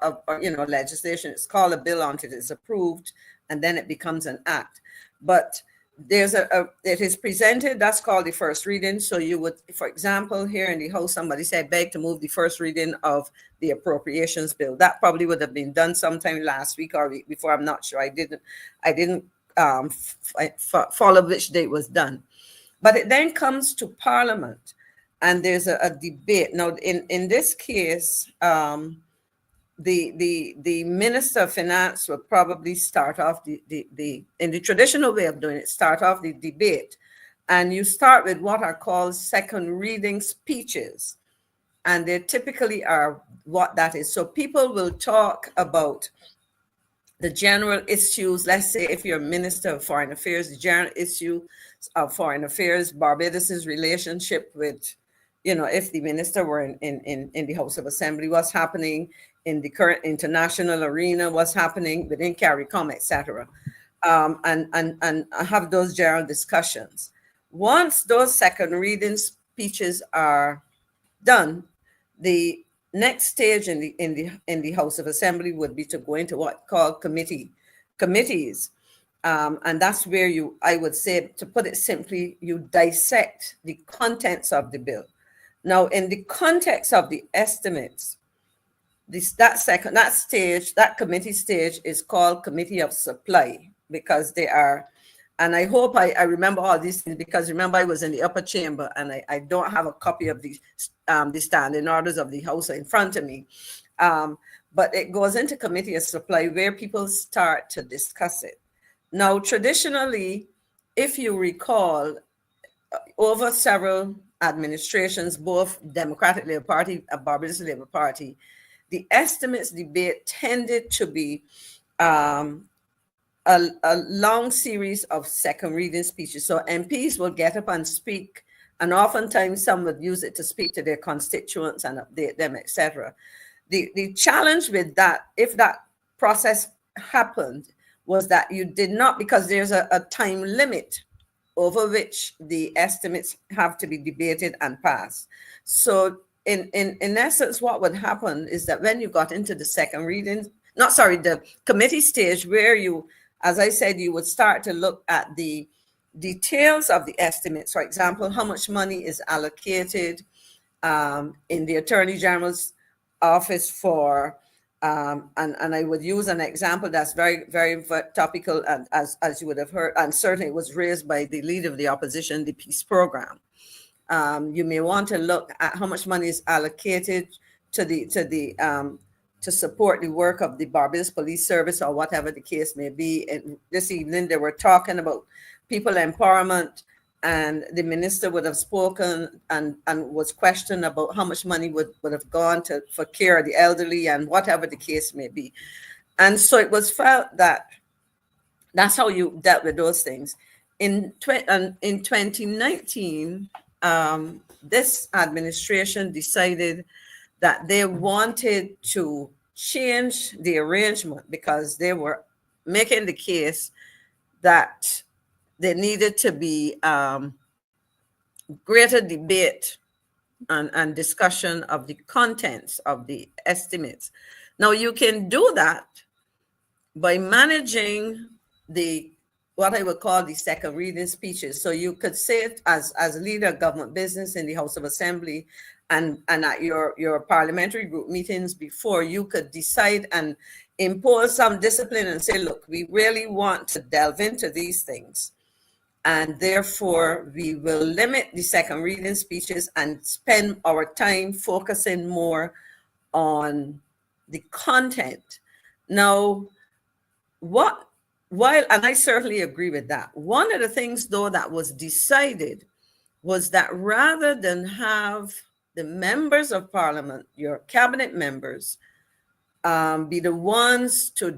legislation, it's called a bill until it's approved, and then it becomes an act. But there's it is presented, that's called the first reading. So you would, for example, here in the House, somebody said, beg to move the first reading of the appropriations bill. That probably would have been done sometime last week or week before. I'm not sure. I didn't follow which date was done. But it then comes to Parliament, and there's a debate. Now, in this case, the Minister of Finance will probably start off in the traditional way of doing it, start off the debate. And you start with what are called second reading speeches. And they typically are what that is. So people will talk about the general issues. Let's say if you're Minister of Foreign Affairs, the general issue of Foreign Affairs, Barbados's relationship with, if the minister were in the House of Assembly, what's happening in the current international arena, what's happening within CARICOM, etc. And have those general discussions. Once those second reading speeches are done, the next stage in the House of Assembly would be to go into what called committees. And that's where I would say, to put it simply, you dissect the contents of the bill. Now, in the context of the estimates, that committee stage is called Committee of Supply, because they are, and I hope I remember all these things, because remember I was in the upper chamber and I don't have a copy of the standing orders of the House in front of me. But it goes into Committee of Supply where people start to discuss it. Now, traditionally, if you recall, over several administrations, both Democratic Labour Party and Barbados Labour Party, the estimates debate tended to be a long series of second reading speeches. So MPs will get up and speak, and oftentimes some would use it to speak to their constituents and update them, etc. The challenge with that, if that process happened, was that you did not, because there's a time limit over which the estimates have to be debated and passed. So in essence, what would happen is that when you got into the second reading, the committee stage, where you, as I said, you would start to look at the details of the estimates. For example, how much money is allocated in the Attorney General's office for, and I would use an example that's very, very topical, and as you would have heard, and certainly it was raised by the leader of the opposition, the peace program. You may want to look at how much money is allocated to support the work of the Barbados Police Service, or whatever the case may be. And this evening they were talking about people empowerment, and the minister would have spoken and was questioned about how much money would have gone for care of the elderly, and whatever the case may be. And so it was felt that that's how you dealt with those things. In 2019, this administration decided that they wanted to change the arrangement, because they were making the case that there needed to be greater debate and discussion of the contents of the estimates. Now, you can do that by managing what I would call the second reading speeches. So you could say it as leader of government business in the House of Assembly, and at your parliamentary group meetings before, you could decide and impose some discipline and say, look, we really want to delve into these things, and therefore we will limit the second reading speeches and spend our time focusing more on the content. Now, and I certainly agree with that. One of the things, though, that was decided was that rather than have the members of Parliament, your cabinet members, be the ones to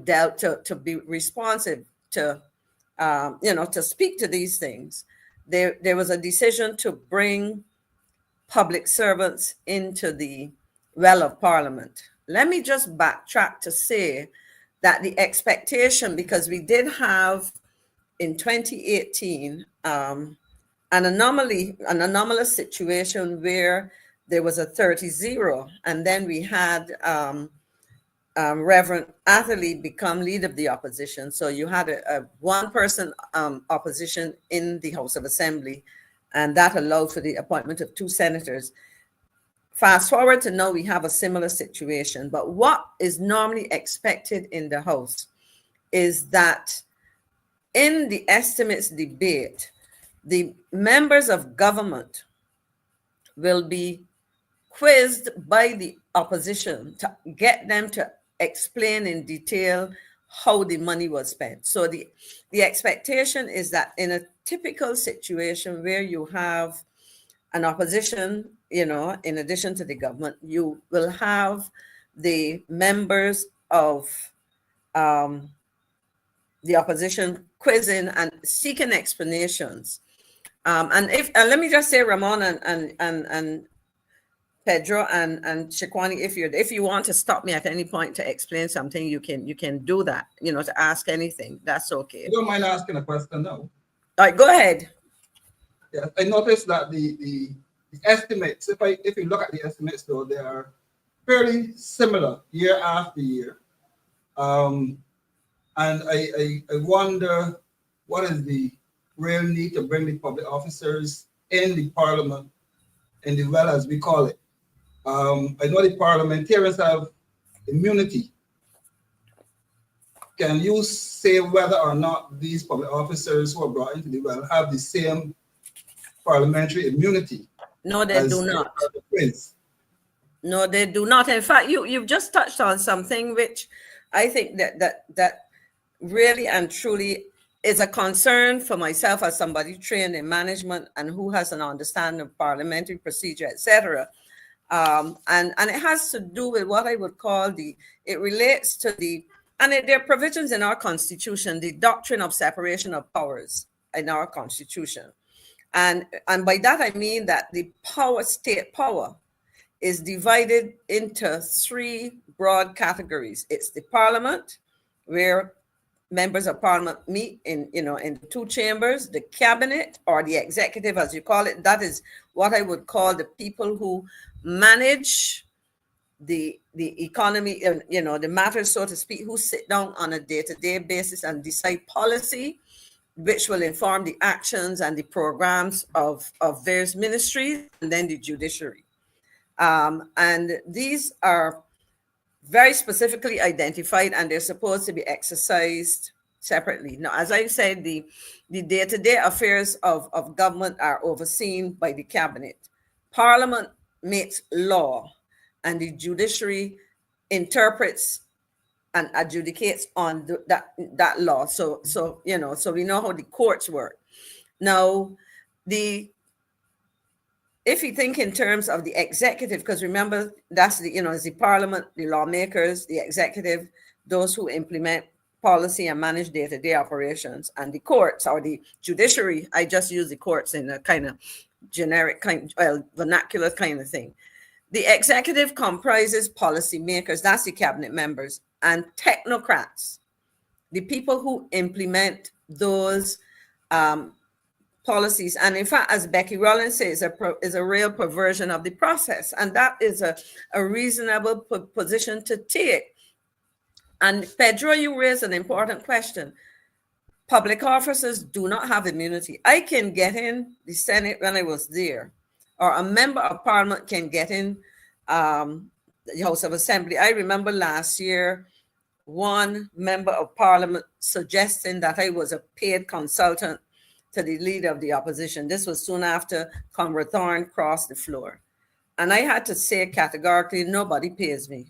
be responsive to, to speak to these things, there was a decision to bring public servants into the well of Parliament. Let me just backtrack to say that the expectation, because we did have in 2018 an anomalous situation where there was a 30-0, and then we had Reverend Atherley become leader of the opposition. So you had a one-person opposition in the House of Assembly, and that allowed for the appointment of 2 senators. Fast forward to now, we have a similar situation. But what is normally expected in the House is that in the estimates debate, the members of government will be quizzed by the opposition to get them to explain in detail how the money was spent. So the expectation is that in a typical situation where you have an opposition, in addition to the government, you will have the members of the opposition quizzing and seeking explanations. And let me just say, Ramon and Pedro and Shaquani, if you want to stop me at any point to explain something, you can do that. To ask anything, that's okay. You don't mind asking a question now? All right, go ahead. Yes, I noticed that the estimates, if you look at the estimates, though, they are fairly similar year after year. And I wonder what is the real need to bring the public officers in the parliament, in the well, as we call it. I know the parliamentarians have immunity. Can you say whether or not these public officers who are brought into the well have the same parliamentary immunity? No, they do not. No, they do not. In fact, you've just touched on something which I think that really and truly is a concern for myself as somebody trained in management and who has an understanding of parliamentary procedure, etc. And it has to do with what I would call it relates to there are provisions in our Constitution, the doctrine of separation of powers in our Constitution. And by that, I mean that the state power is divided into 3 broad categories. It's the parliament, where members of parliament meet in the 2 chambers, the cabinet, or the executive, as you call it. That is what I would call the people who manage the economy, the matters, so to speak, who sit down on a day-to-day basis and decide policy, which will inform the actions and the programs of various ministries, and then the judiciary. And these are very specifically identified, and they're supposed to be exercised separately. Now, as I said, the day-to-day affairs of government are overseen by the cabinet. Parliament makes law, and the judiciary interprets and adjudicates on that law. So we know how the courts work. Now, if you think in terms of the executive, because remember, that's it's the parliament, the lawmakers, the executive, those who implement policy and manage day-to-day operations, and the courts or the judiciary. I just use the courts in a kind of generic vernacular kind of thing. The executive comprises policymakers, that's the cabinet members, and technocrats, the people who implement those policies. And in fact, as Becky Rollins says, is a real perversion of the process. And that is a reasonable position to take. And Pedro, you raised an important question. Public officers do not have immunity. I can get in the Senate when I was there, or a member of parliament can get in the House of Assembly. I remember last year, one member of parliament suggesting that I was a paid consultant to the leader of the opposition. This was soon after Conrad Thorne crossed the floor. And I had to say categorically, nobody pays me.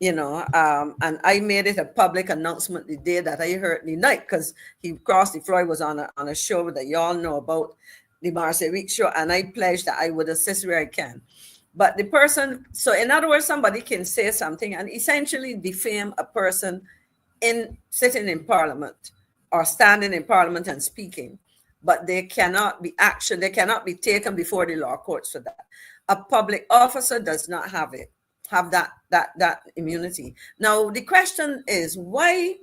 And I made it a public announcement the day that I heard the night, because he crossed the floor. I was on a show that y'all know about, the Marseille Week show, and I pledged that I would assist where I can. But the person, so in other words, somebody can say something and essentially defame a person sitting in parliament or standing in parliament and speaking, but they cannot be taken before the law courts for that. A public officer does not have that immunity. Now, the question is, why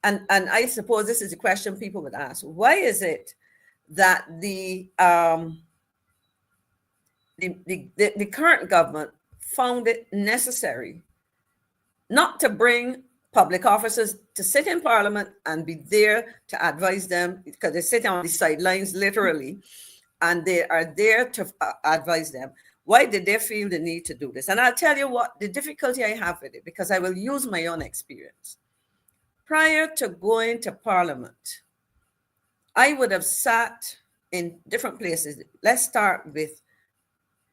and I suppose this is the question people would ask, why is it that the current government found it necessary not to bring public officers to sit in Parliament and be there to advise them, because they sit on the sidelines literally, and they are there to advise them? Why did they feel the need to do this? And I'll tell you what the difficulty I have with it, because I will use my own experience. Prior to going to Parliament, I would have sat in different places. Let's start with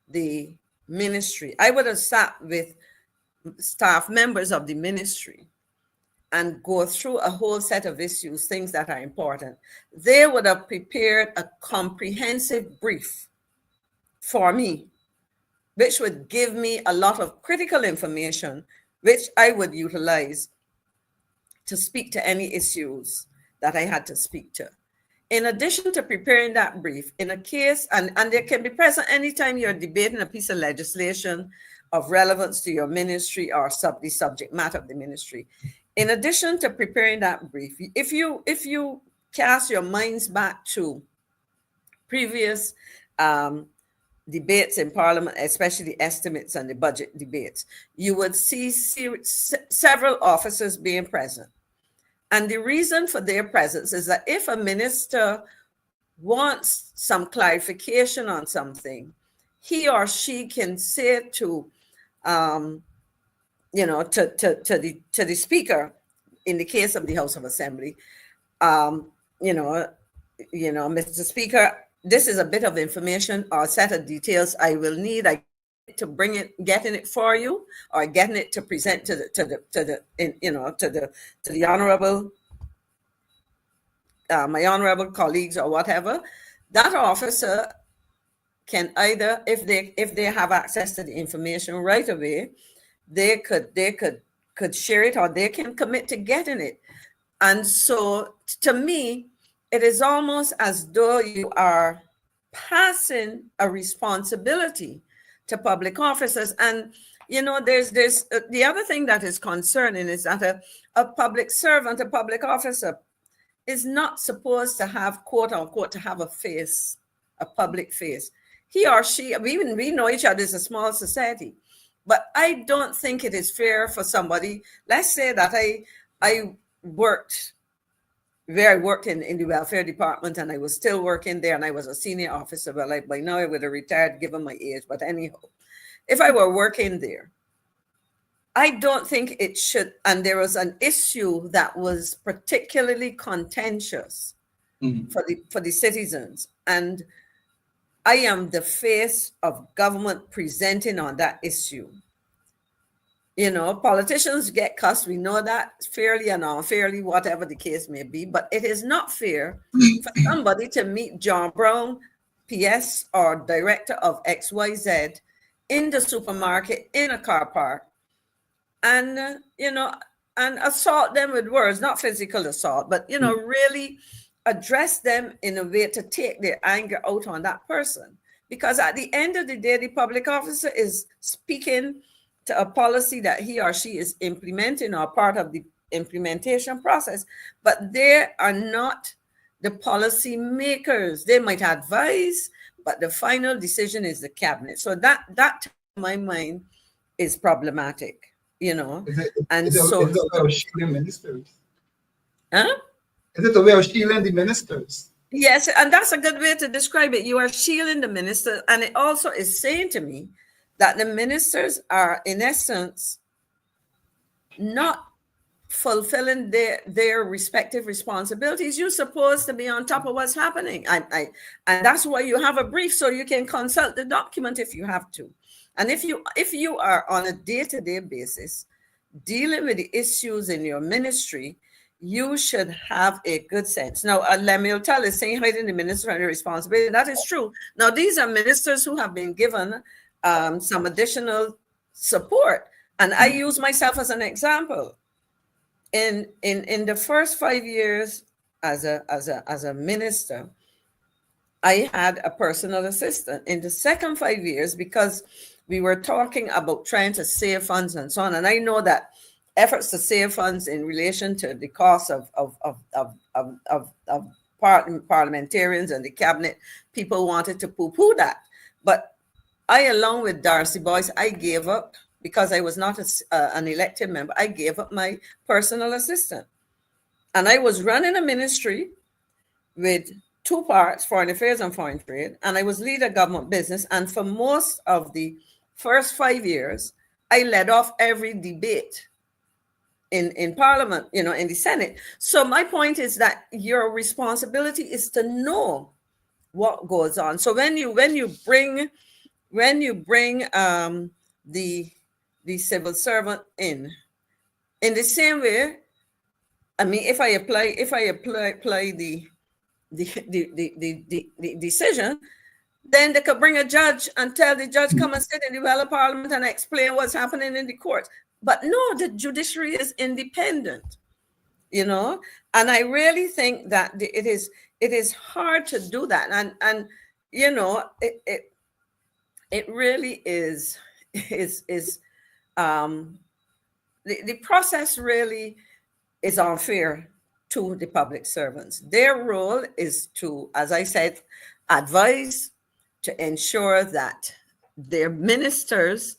the ministry. I would have sat with staff members of the ministry and go through a whole set of issues, things that are important. They would have prepared a comprehensive brief for me, which would give me a lot of critical information, which I would utilize to speak to any issues that I had to speak to. In addition to preparing that brief, in a case, and they can be present anytime you're debating a piece of legislation of relevance to your ministry or the subject matter of the ministry. In addition to preparing that brief, if you cast your minds back to previous debates in Parliament, especially the estimates and the budget debates, you would see several officers being present. And the reason for their presence is that if a minister wants some clarification on something, he or she can say to the speaker, in the case of the House of Assembly, Mr. Speaker, this is a bit of information or a set of details I will need. I to bring it, getting it for you, or getting it to present to the honorable, my honorable colleagues or whatever. That officer can either, if they have access to the information right away, they could share it, or they can commit to getting it. And so, to me, it is almost as though you are passing a responsibility to public officers. And there's the other thing that is concerning is that a public servant, a public officer, is not supposed to have, quote unquote, to have a face, a public face. He or she, we know each other, is a small society, but I don't think it is fair for somebody. Let's say that I worked in the welfare department, and I was still working there, and I was a senior officer. Well, by now I would have retired given my age, but anyhow, if I were working there, I don't think it should, and there was an issue that was particularly contentious for the citizens, and I am the face of government presenting on that issue. Politicians get cussed. We know that, fairly and unfairly, whatever the case may be. But it is not fair for somebody to meet John Brown, PS, or director of XYZ in the supermarket, in a car park, and and assault them with words, not physical assault, but really address them in a way to take their anger out on that person. Because at the end of the day, the public officer is speaking to a policy that he or she is implementing or part of the implementation process, but they are not the policy makers. They might advise, but the final decision is the cabinet. So that to my mind is problematic, Is it a way of shielding ministers? Huh? Is it a way of shielding the ministers? Yes, and that's a good way to describe it. You are shielding the minister, and it also is saying to me that the ministers are, in essence, not fulfilling their respective responsibilities. You're supposed to be on top of what's happening. And that's why you have a brief, so you can consult the document if you have to. And if you are on a day-to-day basis dealing with the issues in your ministry, you should have a good sense. Now, Lemuel Tell is saying hiding the minister and the responsibility. That is true. Now, these are ministers who have been given some additional support. And I use myself as an example. In the first 5 years as a minister, I had a personal assistant. In the second 5 years, because we were talking about trying to save funds and so on, and I know that efforts to save funds in relation to the cost of parliamentarians and the cabinet, people wanted to poo-poo that. But I, along with Darcy Boyce, I gave up because I was not an elected member. I gave up my personal assistant. And I was running a ministry with two parts, foreign affairs and foreign trade, and I was leader government business. And for most of the first 5 years, I led off every debate in Parliament, in the Senate. So my point is that your responsibility is to know what goes on. So when you bring the civil servant in the same way, I mean, if I apply the decision, then they could bring a judge and tell the judge, come and sit in the well of Parliament and explain what's happening in the court. But no, the judiciary is independent, and I really think that it is hard to do that, and it really is the process really is unfair to the public servants. Their role is to, as I said, advise, to ensure that their ministers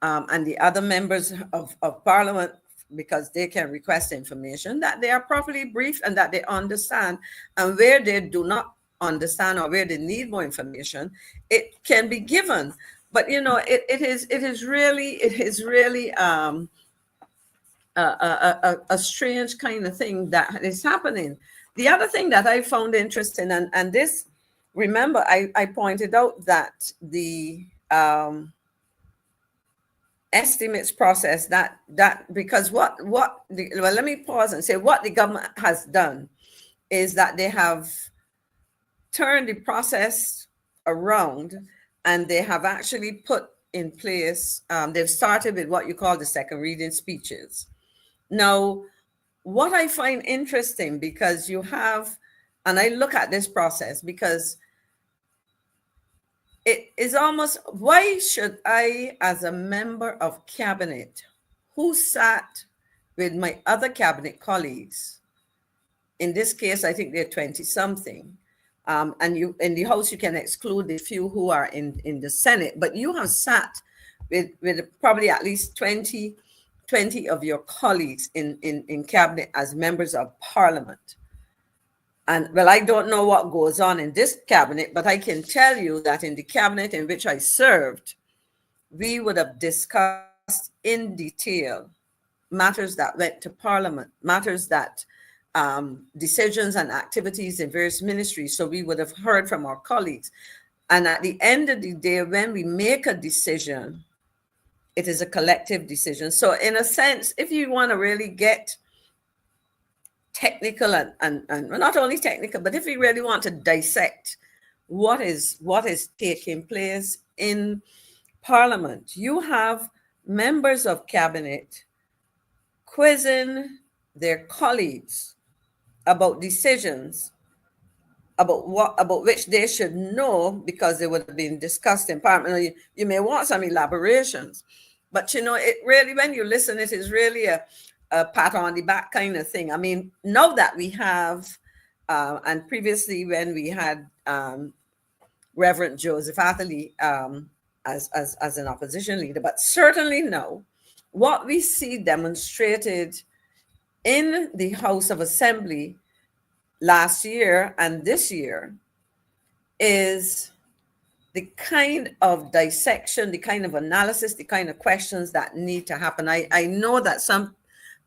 and the other members of Parliament, because they can request information, that they are properly briefed and that they understand. And where they do not understand or where they need more information, it can be given. But it is really a strange kind of thing that is happening. The other thing that I found interesting, and this, remember, I pointed out that the estimates process that because let me pause and say what the government has done is that they have turned the process around, and they have actually put in place, they've started with what you call the second reading speeches. Now, what I find interesting, because you have, and I look at this process because it is almost, why should I, as a member of cabinet who sat with my other cabinet colleagues, in this case, I think they're 20-something, and you in the House, you can exclude the few who are in the Senate, but you have sat with probably at least 20 of your colleagues in cabinet as members of Parliament. And well, I don't know what goes on in this cabinet, but I can tell you that in the cabinet in which I served, we would have discussed in detail matters that went to Parliament, matters that decisions and activities in various ministries. So we would have heard from our colleagues. And at the end of the day, when we make a decision, it is a collective decision. So in a sense, if you want to really get technical and not only technical, but if you really want to dissect what is taking place in Parliament, you have members of cabinet quizzing their colleagues about decisions about which they should know because they would have been discussed in Parliament. You may want some elaborations, but it really, when you listen, it is really a pat on the back kind of thing. I mean, now that we have, and previously when we had Reverend Joseph Atherley as an opposition leader, but certainly now, what we see demonstrated in the House of Assembly last year and this year is the kind of dissection, the kind of analysis, the kind of questions that need to happen. I know that some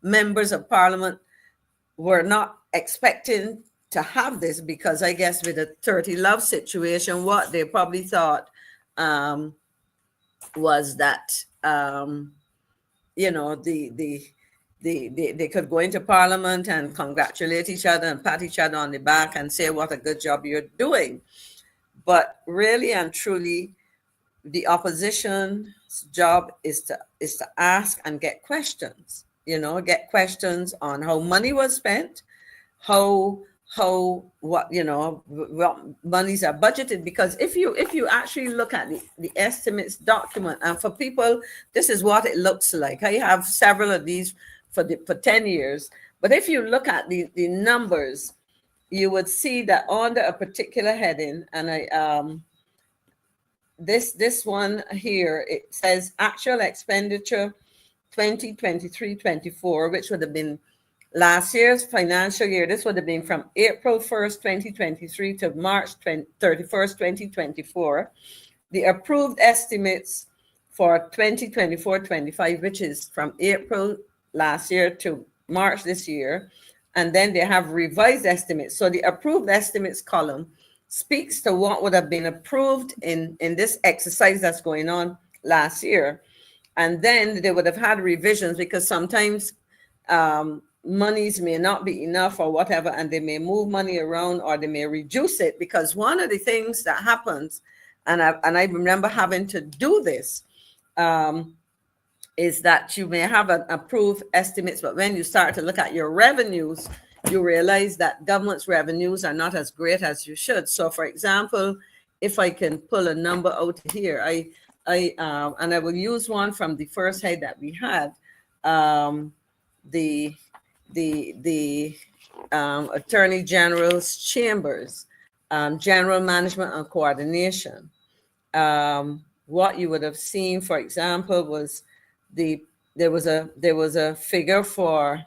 members of Parliament were not expecting to have this because I guess with a 30 love situation, what they probably thought was that they could go into Parliament and congratulate each other and pat each other on the back and say what a good job you're doing. But really and truly, the opposition's job is to ask and get questions. Get questions on how money was spent, what monies are budgeted. Because if you actually look at the estimates document, and for people, this is what it looks like. I have several of these for 10 years. But if you look at the numbers, you would see that under a particular heading, and this one here, it says actual expenditure 2023-24, which would have been last year's financial year. This would have been from April 1st, 2023 to March 31st, 2024. The approved estimates for 2024-25, which is from April last year to March this year. And then they have revised estimates. So the approved estimates column speaks to what would have been approved in this exercise that's going on last year. And then they would have had revisions, because sometimes monies may not be enough or whatever, and they may move money around or they may reduce it. Because one of the things that happens, and I remember having to do this, is that you may have an approved estimates, but when you start to look at your revenues, you realize that government's revenues are not as great as you should. So, for example, if I can pull a number out here, and I will use one from the first head that we had, the Attorney General's Chambers, General Management and Coordination. What you would have seen, for example, was there was a figure for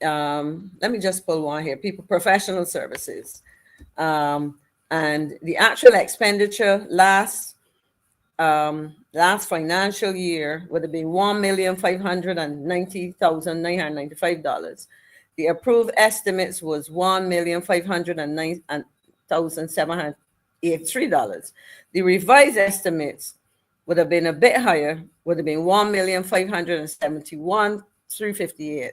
let me just pull one here, professional services, and the actual expenditure last financial year would have been $1,590,995. The approved estimates was $1,509,783. The revised estimates would have been a bit higher, would have been $1,571,358.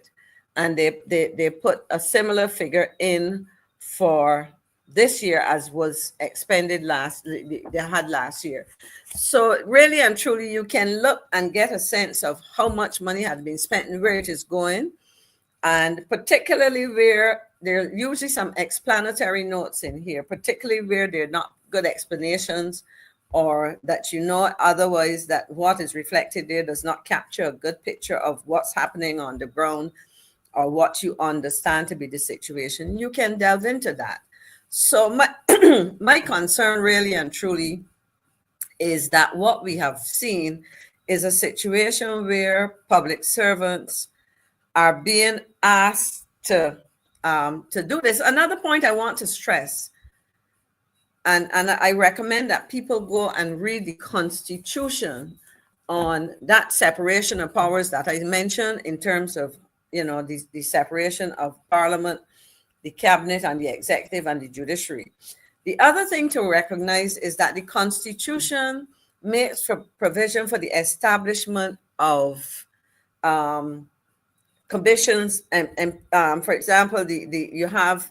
And they put a similar figure in for this year as was expended they had last year. So really and truly, you can look and get a sense of how much money has been spent and where it is going. And particularly where there are usually some explanatory notes in here, particularly where they're not good explanations, or that otherwise that what is reflected there does not capture a good picture of what's happening on the ground or what you understand to be the situation. You can delve into that. So my concern really and truly is that what we have seen is a situation where public servants are being asked to do this. Another point I want to stress, and I recommend that people go and read the Constitution on that separation of powers that I mentioned, in terms of the separation of Parliament, the Cabinet, and the Executive and the Judiciary. The other thing to recognize is that the Constitution makes provision for the establishment of commissions, and for example, you have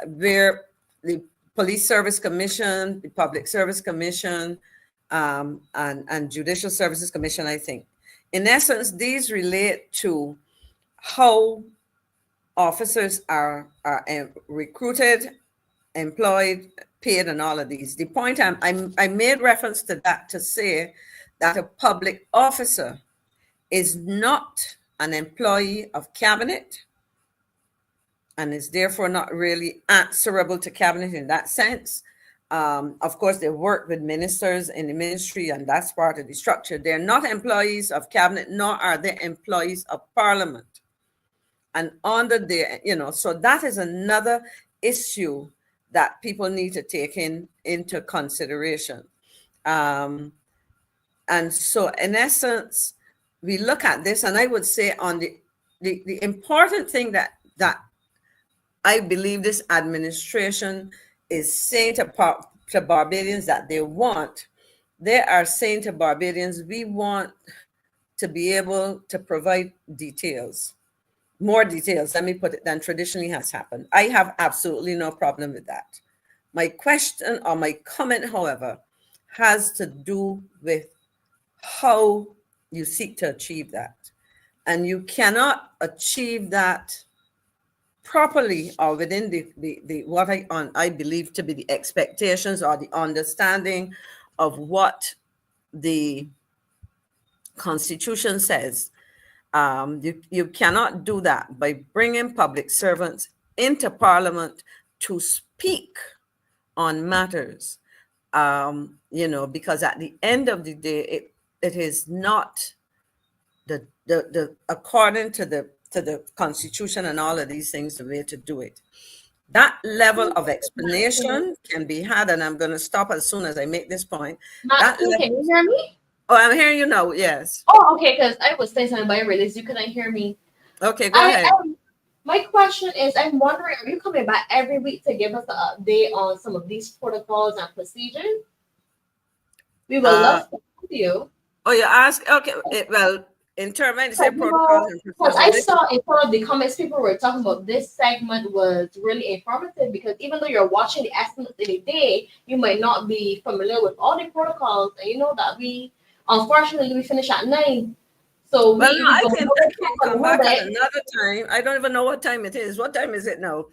where the Police Service Commission, the Public Service Commission, and Judicial Services Commission, I think. In essence, these relate to how officers are recruited, employed, paid, and all of these. The point I made reference to that to say that a public officer is not an employee of Cabinet and is therefore not really answerable to Cabinet in that sense. Of course, they work with ministers in the ministry, and that's part of the structure. They're not employees of Cabinet, nor are they employees of Parliament. And under the, so that is another issue that people need to take into consideration. And so in essence, we look at this, and I would say on the important thing that I believe this administration is saying to Barbadians that they are saying to Barbadians, we want to be able to provide details. More details, let me put it, than traditionally has happened. I have absolutely no problem with that. My question or my comment, however, has to do with how you seek to achieve that. And you cannot achieve that properly or within the what I believe to be the expectations or the understanding of what the Constitution says. You cannot do that by bringing public servants into Parliament to speak on matters, because at the end of the day, it is not the according to the Constitution and all of these things the way to do it. That level of explanation can be had, and I'm going to stop as soon as I make this point. Maxine, can you hear me? Oh, I'm hearing you now. Yes. Oh, okay, because I was saying something, but I realized you couldn't hear me. Okay, go ahead. My question is, I'm wondering, are you coming back every week to give us an update on some of these protocols and procedures? We would love to talk to you. Oh, you ask? Okay, well, in terms of say protocols and because I procedures. saw in some of the comments, people were talking about this segment was really informative because even though you're watching the estimates in a day, you might not be familiar with all the protocols. And you know that unfortunately, we finish at 9. So well, no, I can come back at another time. I don't even know what time it is. What time is it now?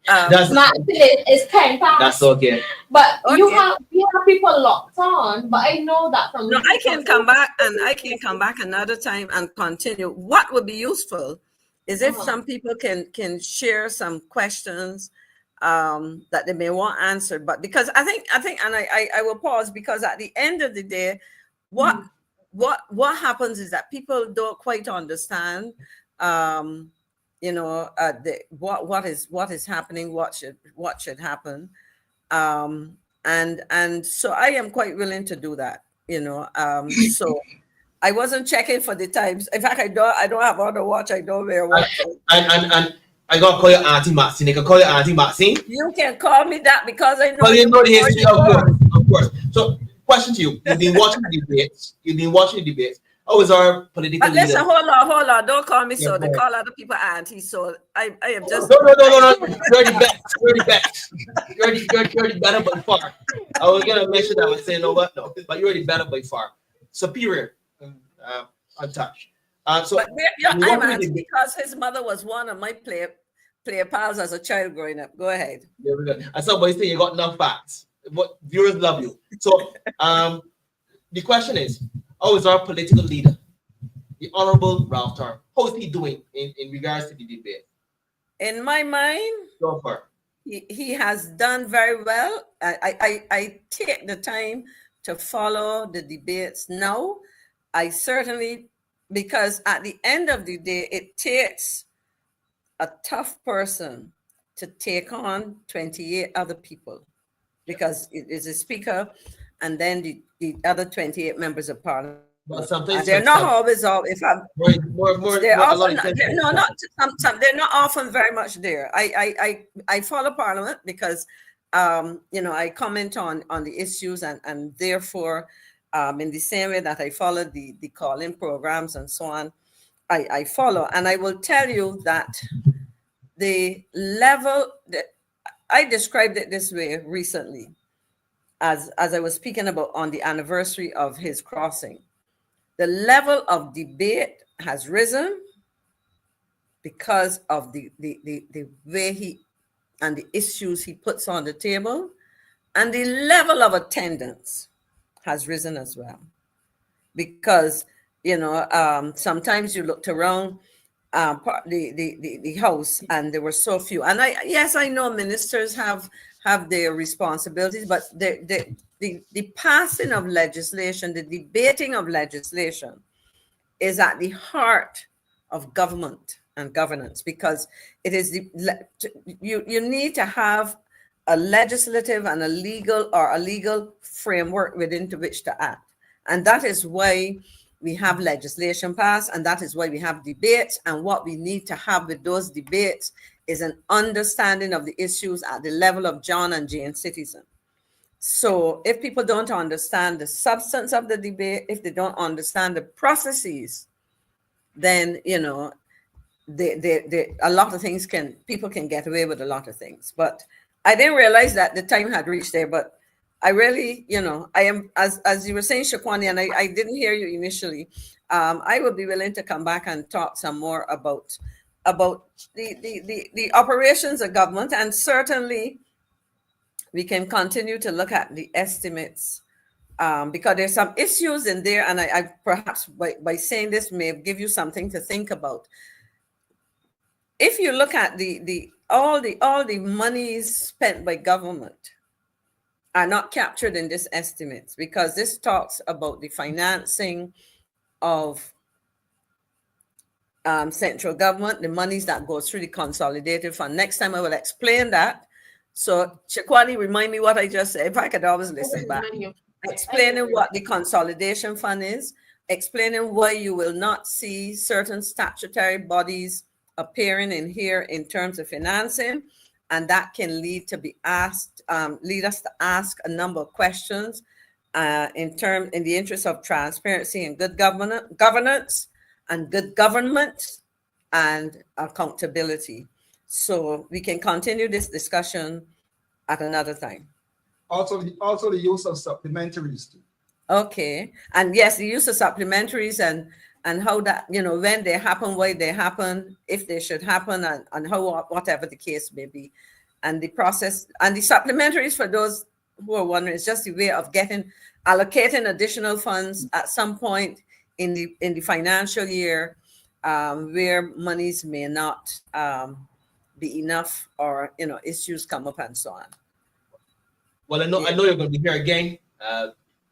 That's not. It's 10 past. That's okay. But we have people locked on. But I know that from. No, I can come back and I can come back another time and continue. What would be useful is if some people can share some questions that they may want answered. But because I think, and I will pause because at the end of the day, what happens is that people don't quite understand, what is happening, what should happen, and so I am quite willing to do that, So I wasn't checking for the times. In fact, I don't have on the watch. I don't wear watch. And I gotta call your Auntie Maxine. They can call your Auntie Maxine. You can call me that because I know. Well, you know the history, of course. So. Question to you. You've been watching the debates. How is our political leader? Listen, hold on. Don't call me so. They call other people auntie. So I am just. No. You're the best. You're the better by far. I was gonna mention that. I was saying no, but you're the better by far. Superior, untouched. But I'm auntie because his mother was one of my player pals as a child growing up. Go ahead. There we go. And somebody saying you got enough facts. What viewers love you. So the question is, how is our political leader, the Honorable Ralph Tarr, how is he doing in regards to the debate? In my mind, so far, he has done very well. I take the time to follow the debates now. I certainly, because at the end of the day, it takes a tough person to take on 28 other people. Because it is a speaker and then the other 28 members of parliament. But sometimes they're not always all. If I'm they're not often very much there. I follow parliament because I comment on the issues and therefore in the same way that I follow the call-in programs and so on, I follow. And I will tell you that the level that I described it this way recently, as I was speaking about on the anniversary of his crossing. The level of debate has risen because of the way he and the issues he puts on the table, and the level of attendance has risen as well. Because sometimes you looked around the house and there were so few, and I know ministers have their responsibilities, but the passing of legislation, the debating of legislation is at the heart of government and governance, because it is you need to have a legislative and a legal framework within which to act, and that is why we have legislation passed, and that is why we have debates. And what we need to have with those debates is an understanding of the issues at the level of John and Jane citizen. So if people don't understand the substance of the debate, if they don't understand the processes, then a lot of things people can get away with a lot of things. But I didn't realize that the time had reached there. But I really, I am, as you were saying, Shaquani, and I didn't hear you initially. I would be willing to come back and talk some more about the operations of government, and certainly we can continue to look at the estimates because there's some issues in there, and I perhaps by saying this may give you something to think about. If you look at all the monies spent by government are not captured in this estimates, because this talks about the financing of central government, the monies that goes through the consolidated fund. Next time I will explain that. So Shaquani, remind me what I just said, if I could always listen back. Explaining what the consolidation fund is, explaining why you will not see certain statutory bodies appearing in here in terms of financing, and that can lead us to ask a number of questions in the interest of transparency and good governance and good government and accountability. So we can continue this discussion at another time. Also the use of supplementaries too. Okay, and yes, the use of supplementaries and how that, when they happen, why they happen, if they should happen, and how, whatever the case may be. And the process and the supplementaries, for those who are wondering, is just a way of allocating additional funds at some point in the financial year where monies may not be enough, or issues come up and so on. Well, I know you're going to be here again,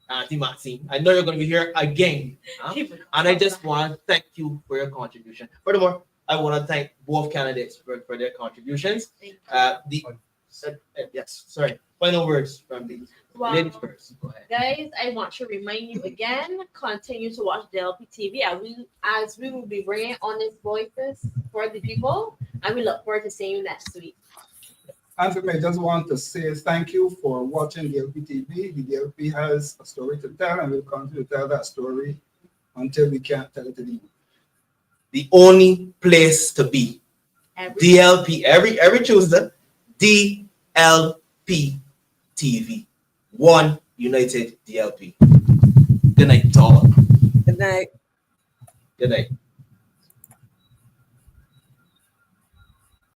Auntie Maxine. I know you're going to be here again, and I just want to thank you for your contribution. Furthermore, I want to thank both candidates for their contributions. Yes, sorry. Final words from the ladies first. Go ahead. Guys, I want to remind you again, continue to watch DLP TV as we will be bringing honest voices for the people, and we look forward to seeing you next week. And I just want to say thank you for watching DLP TV. The DLP has a story to tell, and we'll continue to tell that story until we can't tell it anymore. The only place to be. DLP every Tuesday. DLP TV. One united DLP. Good night to all. Good night. Good night.